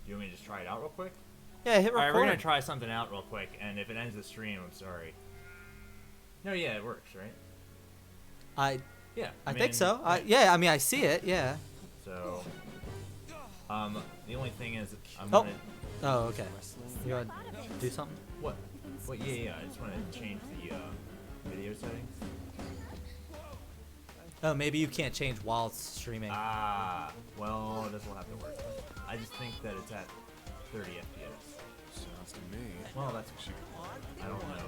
Do you want me to just try it out real quick? Yeah, hit All right, record. we're gonna try something out real quick, and if it ends the stream, I'm sorry. No, yeah, it works, right? I Yeah. think so. Yeah, I mean, I see it. Yeah. So. The only thing is, I'm Oh. gonna. Oh, okay. You want to do something? What? What? Yeah. I just want to change the video settings. Oh, maybe you can't change while it's streaming. Ah. Well, this will have to work. I just think that it's at 30 FPS. Sounds to me. Well, that's. I don't know.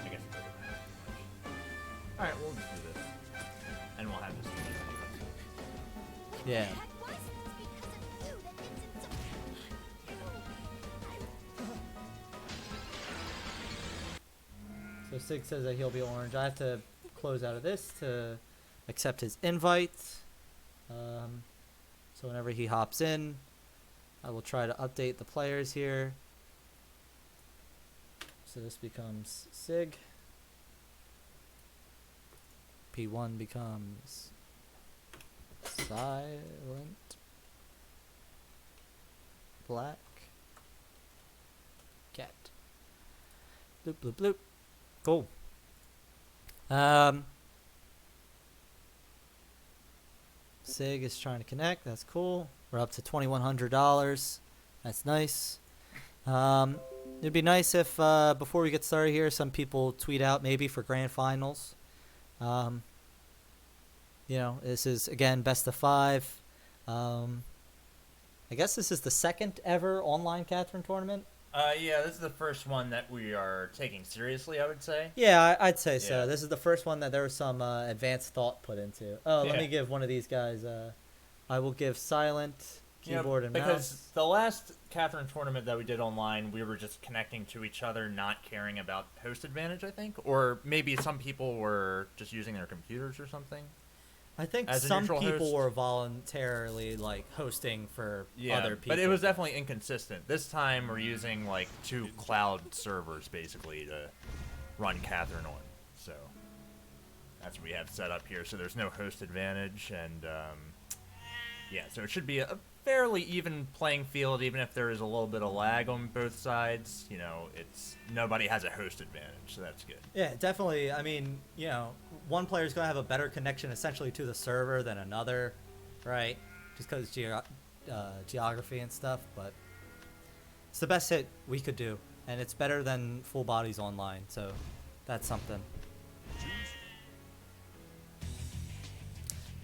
I guess. All right, we'll just do this, and we'll have this. Yeah. So Sig says that he'll be orange. I have to close out of this to accept his invite. So whenever he hops in, I will try to update the players here. So this becomes Sig. P1 becomes Silent Black Cat. Bloop bloop bloop. Cool. Sig is trying to connect. That's cool. We're up to $2,100. That's nice. It'd be nice if before we get started here, some people tweet out maybe for grand finals. You know, this is again best of 5. I guess this is the second ever online Catherine tournament. Yeah, this is the first one that we are taking seriously, I would say. Yeah, I'd say so. Yeah. This is the first one that there was some advanced thought put into. Oh, let Yeah. me give one of these guys. I will give Silent keyboard and because mouse. the last Catherine tournament that we did online, we were just connecting to each other, not caring about host advantage, I think. Or maybe some people were just using their computers or something. I think as a some neutral people host. were voluntarily like hosting for other people. But it was definitely inconsistent. This time we're using like 2 cloud servers basically to run Catherine on. So that's what we have set up here. So there's no host advantage, and yeah, so it should be a fairly even playing field, even if there is a little bit of lag on both sides. You know, it's nobody has a host advantage, so that's good. Yeah, definitely. I mean, you know, one player's going to have a better connection essentially to the server than another, right? Just because geography and stuff, but it's the best hit we could do, and it's better than full bodies online, so that's something.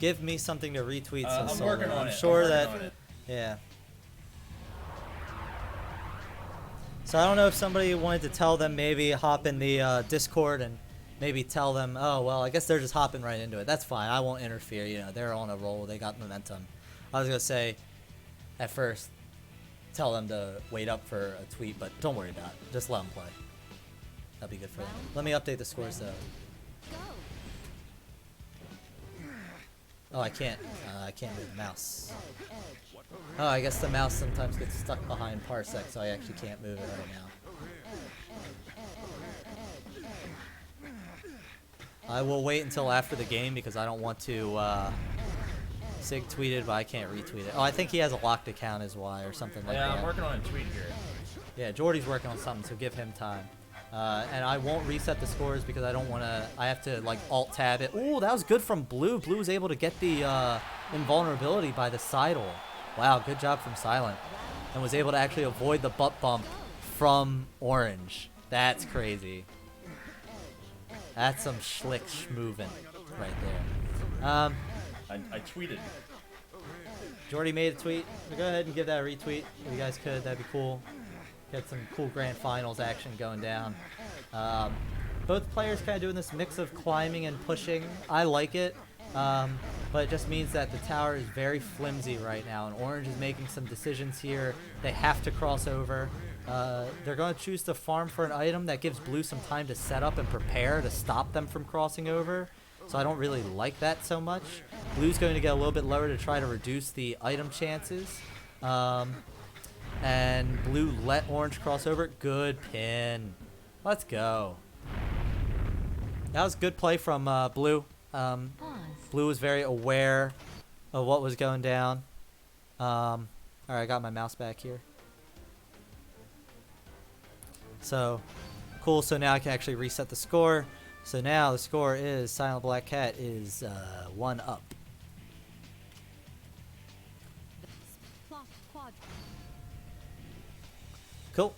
Give me something to retweet. I'm so working on I'm it. sure I'm that, working on it. yeah. So I don't know if somebody wanted to tell them, maybe hop in the Discord and maybe tell them, oh, well, I guess they're just hopping right into it. That's fine. I won't interfere. You know, they're on a roll. They got momentum. I was going to say, at first, tell them to wait up for a tweet, but don't worry about it. Just let them play. That'd be good for them. Let me update the scores, though. Oh, I can't move the mouse. Oh, I guess the mouse sometimes gets stuck behind parsec, so I actually can't move it right now. I will wait until after the game because I don't want to, Sig tweeted, but I can't retweet it. Oh, I think he has a locked account is why, or something like that. Yeah, I'm working on a tweet here. Yeah, Jordy's working on something, so give him time. And I won't reset the scores because I don't want to. I have to like alt-tab it. Ooh, that was good from Blue. Blue was able to get the invulnerability by the sidle. Wow, good job from Silent. And was able to actually avoid the butt bump from Orange. That's crazy. That's some schlick schmovin' right there. I tweeted. Jordy made a tweet. So go ahead and give that a retweet if you guys could. That'd be cool. Get some cool grand finals action going down. Both players kind of doing this mix of climbing and pushing. I like it, but it just means that the tower is very flimsy right now, and Orange is making some decisions here. They have to cross over. They're going to choose to farm for an item that gives Blue some time to set up and prepare to stop them from crossing over. So I don't really like that so much. Blue's going to get a little bit lower to try to reduce the item chances. And Blue let Orange cross over. Good pin. Let's go. That was good play from Blue. Blue was very aware of what was going down. Alright, I got my mouse back here. So, cool. So now I can actually reset the score. So now the score is Silent Black Cat is 1 up. Cool.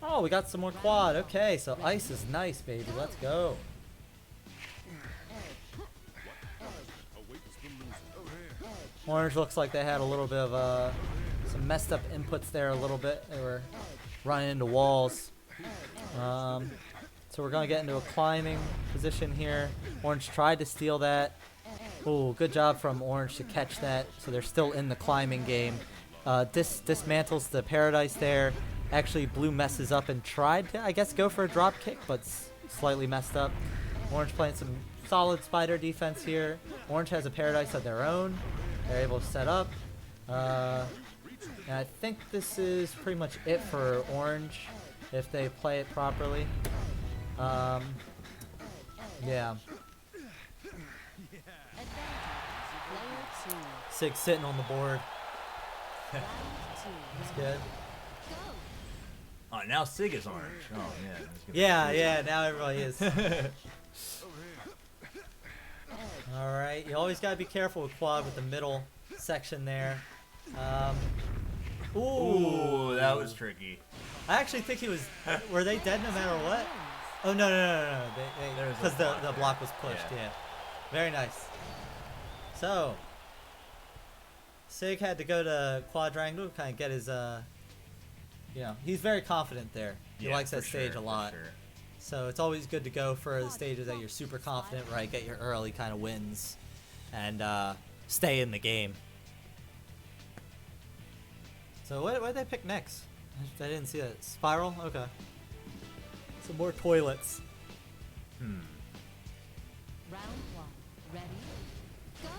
Oh, we got some more quad. Okay, so ice is nice, baby. Let's go. Orange looks like they had a little bit of some messed up inputs there a little bit. They were running into walls. So we're going to get into a climbing position here. Orange tried to steal that. Ooh, good job from Orange to catch that. So they're still in the climbing game. Dismantles the paradise there. Actually, blue messes up and tried to, I guess, go for a drop kick, but slightly messed up. Orange playing some solid spider defense here. Orange has a paradise of their own. They're able to set up. And I think this is pretty much it for Orange if they play it properly. Yeah. Sig sitting on the board. That's good. Oh, now Sig is orange. Oh, man. Yeah, now everybody is. Alright, you always gotta be careful with quad with the middle section there. Ooh, that was tricky. I actually think he was. Were they dead no matter what? Oh, no. Because the block was pushed, yeah. Very nice. So, Sig had to go to quadrangle to kind of get his, he's very confident there. He likes that stage a lot. Sure. So it's always good to go for the stages that you're super confident, right? Get your early kind of wins and stay in the game. So what did they pick next? I didn't see that. Spiral? Okay. Some more toilets. Round 1. Ready? Go!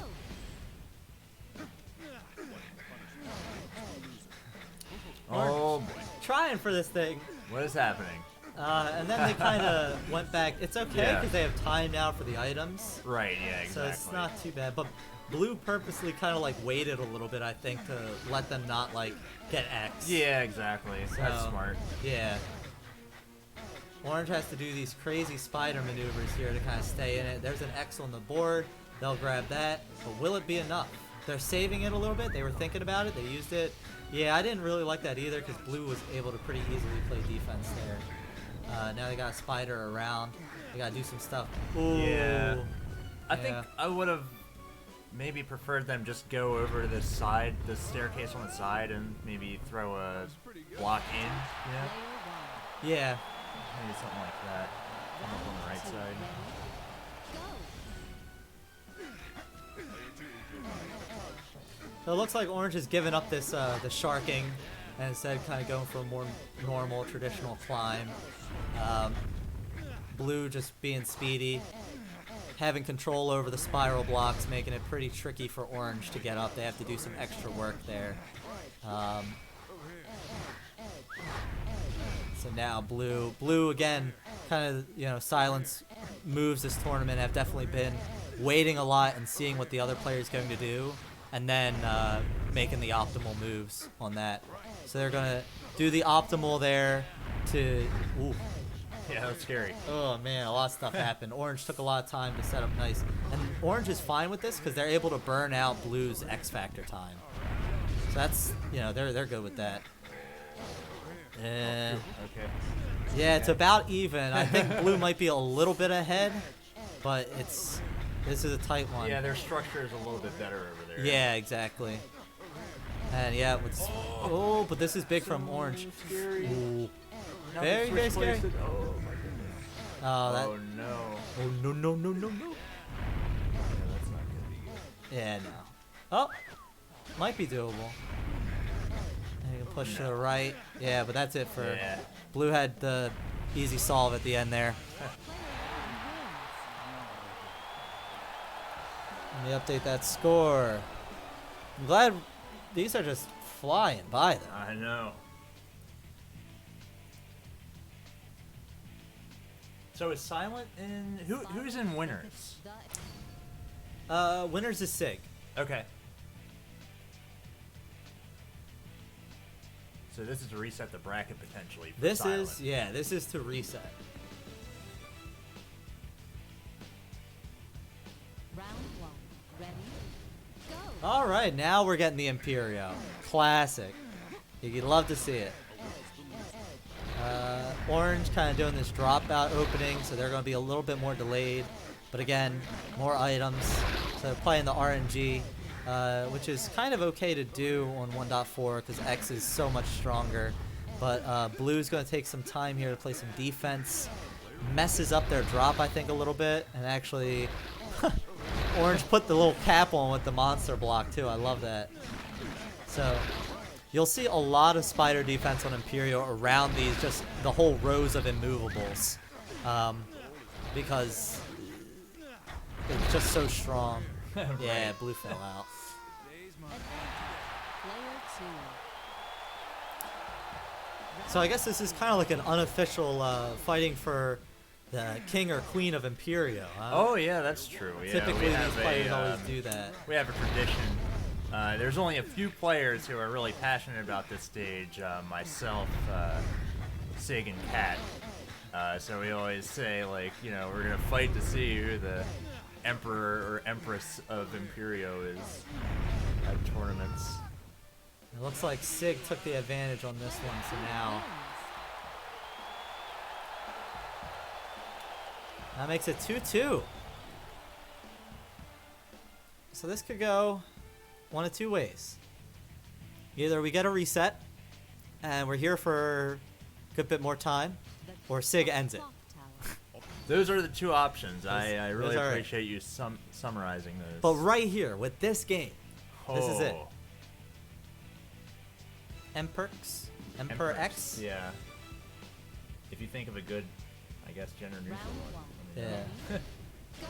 Oh, boy. Trying for this thing. What is happening? And then they kind of went back. It's okay because they have time now for the items. Right, yeah, exactly. So it's not too bad. But blue purposely kind of like waited a little bit, I think, to let them not like get X. Yeah, exactly. That's smart. Yeah. Orange has to do these crazy spider maneuvers here to kind of stay in it. There's an X on the board. They'll grab that. But will it be enough? They're saving it a little bit. They were thinking about it. They used it. Yeah, I didn't really like that either because blue was able to pretty easily play defense there. Now they got a spider around. They got to do some stuff. Ooh. Yeah. I think I would have maybe preferred them just go over to the side, the staircase on the side, and maybe throw a block in. Yeah. Maybe something like that. Come up on the right side. So it looks like Orange has given up this the sharking and instead kind of going for a more normal, traditional climb. Blue just being speedy, having control over the spiral blocks, making it pretty tricky for Orange to get up. They have to do some extra work there. So now blue again, kind of silence moves this tournament have definitely been waiting a lot and seeing what the other player is going to do, and then making the optimal moves on that. So they're gonna do the optimal there to. Ooh. Yeah, that's scary. Oh man, a lot of stuff happened. Orange took a lot of time to set up nice, and Orange is fine with this because they're able to burn out Blue's X Factor time. So that's they're good with that. Okay. Yeah, it's about even. I think Blue might be a little bit ahead, but this is a tight one. Yeah, their structure is a little bit better over there. Yeah, exactly. And yeah, but this is big from Orange. Ooh. Very, very scary. Oh my goodness. Oh no. Oh no. Yeah, that's not good. Yeah, no. Oh, might be doable. And you can push to the right. Yeah, but that's it for Blue. Had the easy solve at the end there. Let me update that score. I'm glad these are just flying by them. I know. So is Silent in who's in winners? Winners is Sig. Okay. So this is to reset the bracket potentially. For Silent. This is to reset. Round 1. Ready? Go! All right, now we're getting the Imperio. Classic. You'd love to see it. Orange kind of doing this dropout opening, so they're going to be a little bit more delayed. But again, more items. So playing the RNG, which is kind of okay to do on 1.4 because X is so much stronger. But Blue's going to take some time here to play some defense. Messes up their drop, I think, a little bit. And actually, Orange put the little cap on with the monster block, too. I love that. So you'll see a lot of spider defense on Imperio around these, just the whole rows of immovables, because it's just so strong. Yeah, blue fell out. Player 2. So I guess this is kind of like an unofficial fighting for the king or queen of Imperio. Huh? Oh yeah, that's true. Yeah, Typically, we these have players always do that. We have a tradition. There's only a few players who are really passionate about this stage. Myself, Sig, and Kat. So we always say, like, you know, we're gonna fight to see who the emperor or empress of Imperio is at tournaments. It looks like Sig took the advantage on this one, so now that makes it 2-2. So this could go one of two ways. Either we get a reset and we're here for a good bit more time, or Sig ends it. Clock tower. Those are the two options. I really those are- appreciate you summarizing those. But right here with this game, this is it. Oh, Emperx, Emperor Emperors. X. Yeah. If you think of a good, I guess, gender neutral Round one. one. Yeah. Go.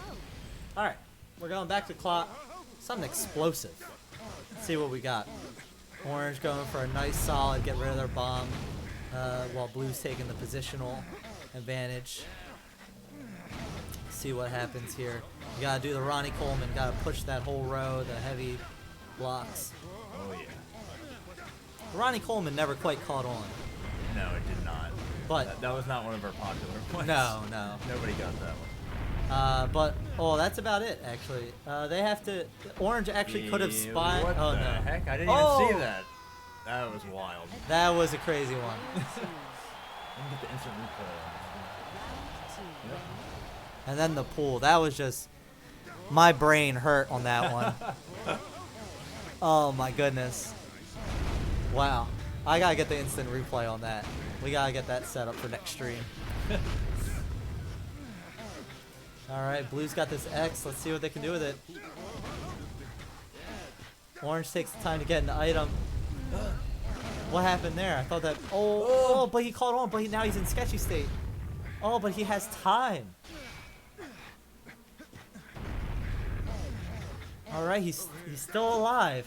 All right, we're going back to clock. Something explosive. Let's see what we got. Orange going for a nice solid, get rid of their bomb, while Blue's taking the positional advantage. See what happens here. You gotta do the Ronnie Coleman, gotta push that whole row, the heavy blocks. Oh yeah. Ronnie Coleman never quite caught on, No, it did not. but That was not one of our popular ones. no. Nobody got that one. But that's about it actually. They have to. Orange actually could have Yeah, spied. What Oh the no, heck? I didn't Oh! even see that. That was wild. that was a crazy one. Let me get the instant replay. Two. Yep. And then the pool. That was just my brain hurt on that one. Oh my goodness. Wow. I gotta get the instant replay on that. We gotta get that set up for next stream. Alright, Blue's got this X. Let's see what they can do with it. Orange takes the time to get an item. What happened there? I thought that. Oh, but he caught on, but now he's in sketchy state. Oh, but he has time. Alright, he's still alive.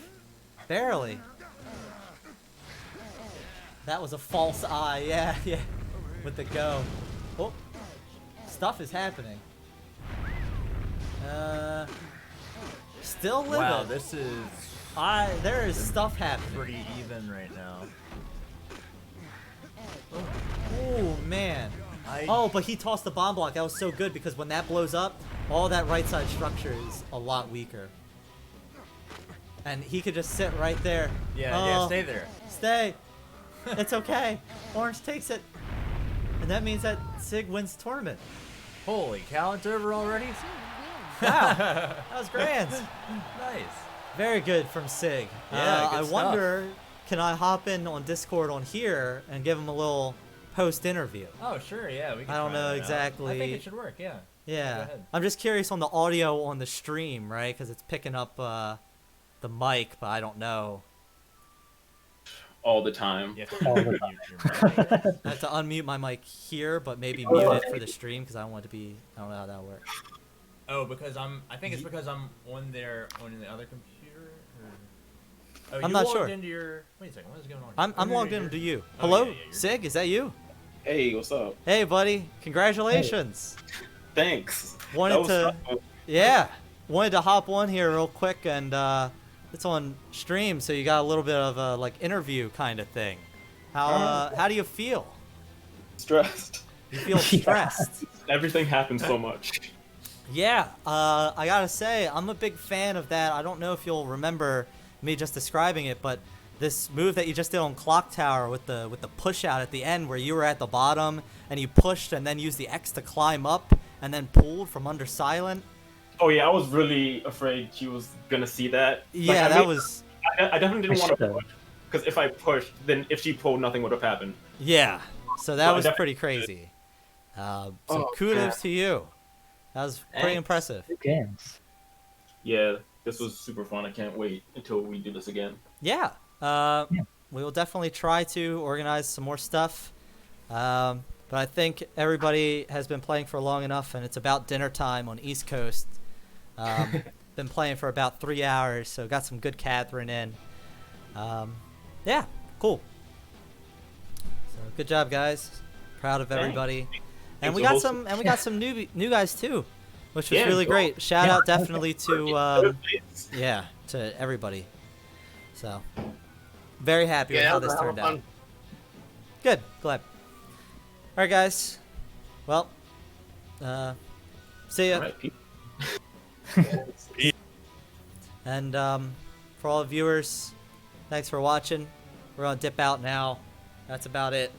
Barely. That was a false eye. Yeah. With the go. Oh. Stuff is happening. Still living. Wow, this is There is stuff happening. pretty even right now. Oh, man. Oh, but he tossed the bomb block. That was so good because when that blows up, all that right side structure is a lot weaker. And he could just sit right there. Yeah, Oh, stay there. Stay. It's okay. Orange takes it. And that means that Sig wins the tournament. Holy cow, it's over already? Two wins. Wow. That was grand. Nice. Very good from Sig. Yeah, good I stuff. wonder, can I hop in on Discord on here and give him a little post interview? Oh, sure, yeah. We can I don't try know that out. exactly. I think it should work, yeah. Go Yeah. ahead. I'm just curious on the audio on the stream, right? Because it's picking up the mic, but I don't know. all the time. You have to mute your mic. I have to unmute my mic here, but maybe mute it for the stream because I don't want it to be. I don't know how that works. Oh, because I think it's because I'm on there on the other computer. Or... Oh, I'm you not logged sure. Into your... Wait a second. What is going on? I'm here? logged into you. Oh, Hello, yeah, yeah, you're Sig. Is that you? Hey, what's up? Hey, buddy. Congratulations. Thanks. Wanted That was to. fun. Yeah. Wanted to hop on here real quick and it's on stream, so you got a little bit of a like interview kind of thing. How do you feel? Stressed. You feel stressed? Everything happens so much. Yeah, I gotta say, I'm a big fan of that. I don't know if you'll remember me just describing it, but this move that you just did on Clock Tower with the push out at the end, where you were at the bottom and you pushed and then used the X to climb up and then pulled from under silent. Oh yeah, I was really afraid she was gonna see that. Yeah, I was. I definitely didn't want to push, because if I pushed, then if she pulled, nothing would have happened. Yeah, so that Well, I was definitely pretty crazy. So Oh, kudos yeah. to you. That was pretty Thanks. impressive. Good games. Yeah, this was super fun. I can't wait until we do this again. Yeah. we will definitely try to organize some more stuff. But I think everybody has been playing for long enough, and it's about dinner time on East Coast. Been playing for about 3 hours, so got some good Catherine in. Yeah, cool. So good job, guys. Proud of everybody. And we got some new guys too, which was really great. Shout out definitely to to everybody. So very happy with how this turned out. Good, glad. All right, guys. Well, see ya. And for all the viewers, thanks for watching. We're gonna dip out now. That's about it.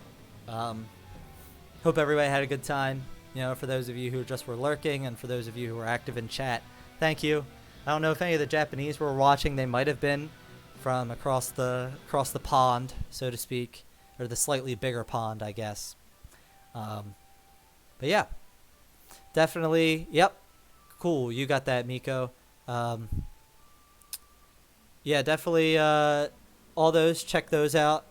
Hope everybody had a good time. You know, for those of you who just were lurking, and for those of you who were active in chat, thank you. I don't know if any of the Japanese were watching. They might have been from across the pond, so to speak, or the slightly bigger pond, I guess. But yeah, definitely. Yep, cool. You got that, Miko. Yeah, definitely. All those, check those out.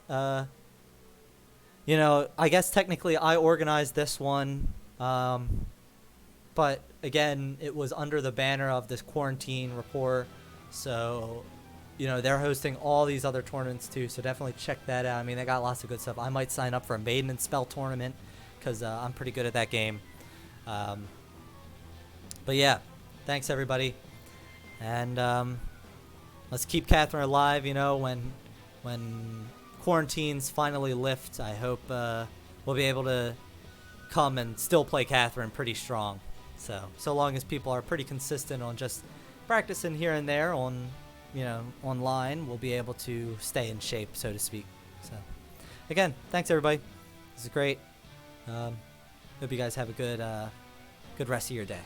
You know, I guess technically I organized this one, but again, it was under the banner of this quarantine report. So, you know, they're hosting all these other tournaments too. So definitely check that out. I mean, they got lots of good stuff. I might sign up for a Maiden and Spell tournament because I'm pretty good at that game. But yeah, thanks everybody, and let's keep Catherine alive. You know, when quarantines finally lift, I hope we'll be able to come and still play Catherine pretty strong. So long as people are pretty consistent on just practicing here and there on, you know, online, we'll be able to stay in shape, so to speak. So again, thanks everybody. This is great. Hope you guys have a good rest of your day.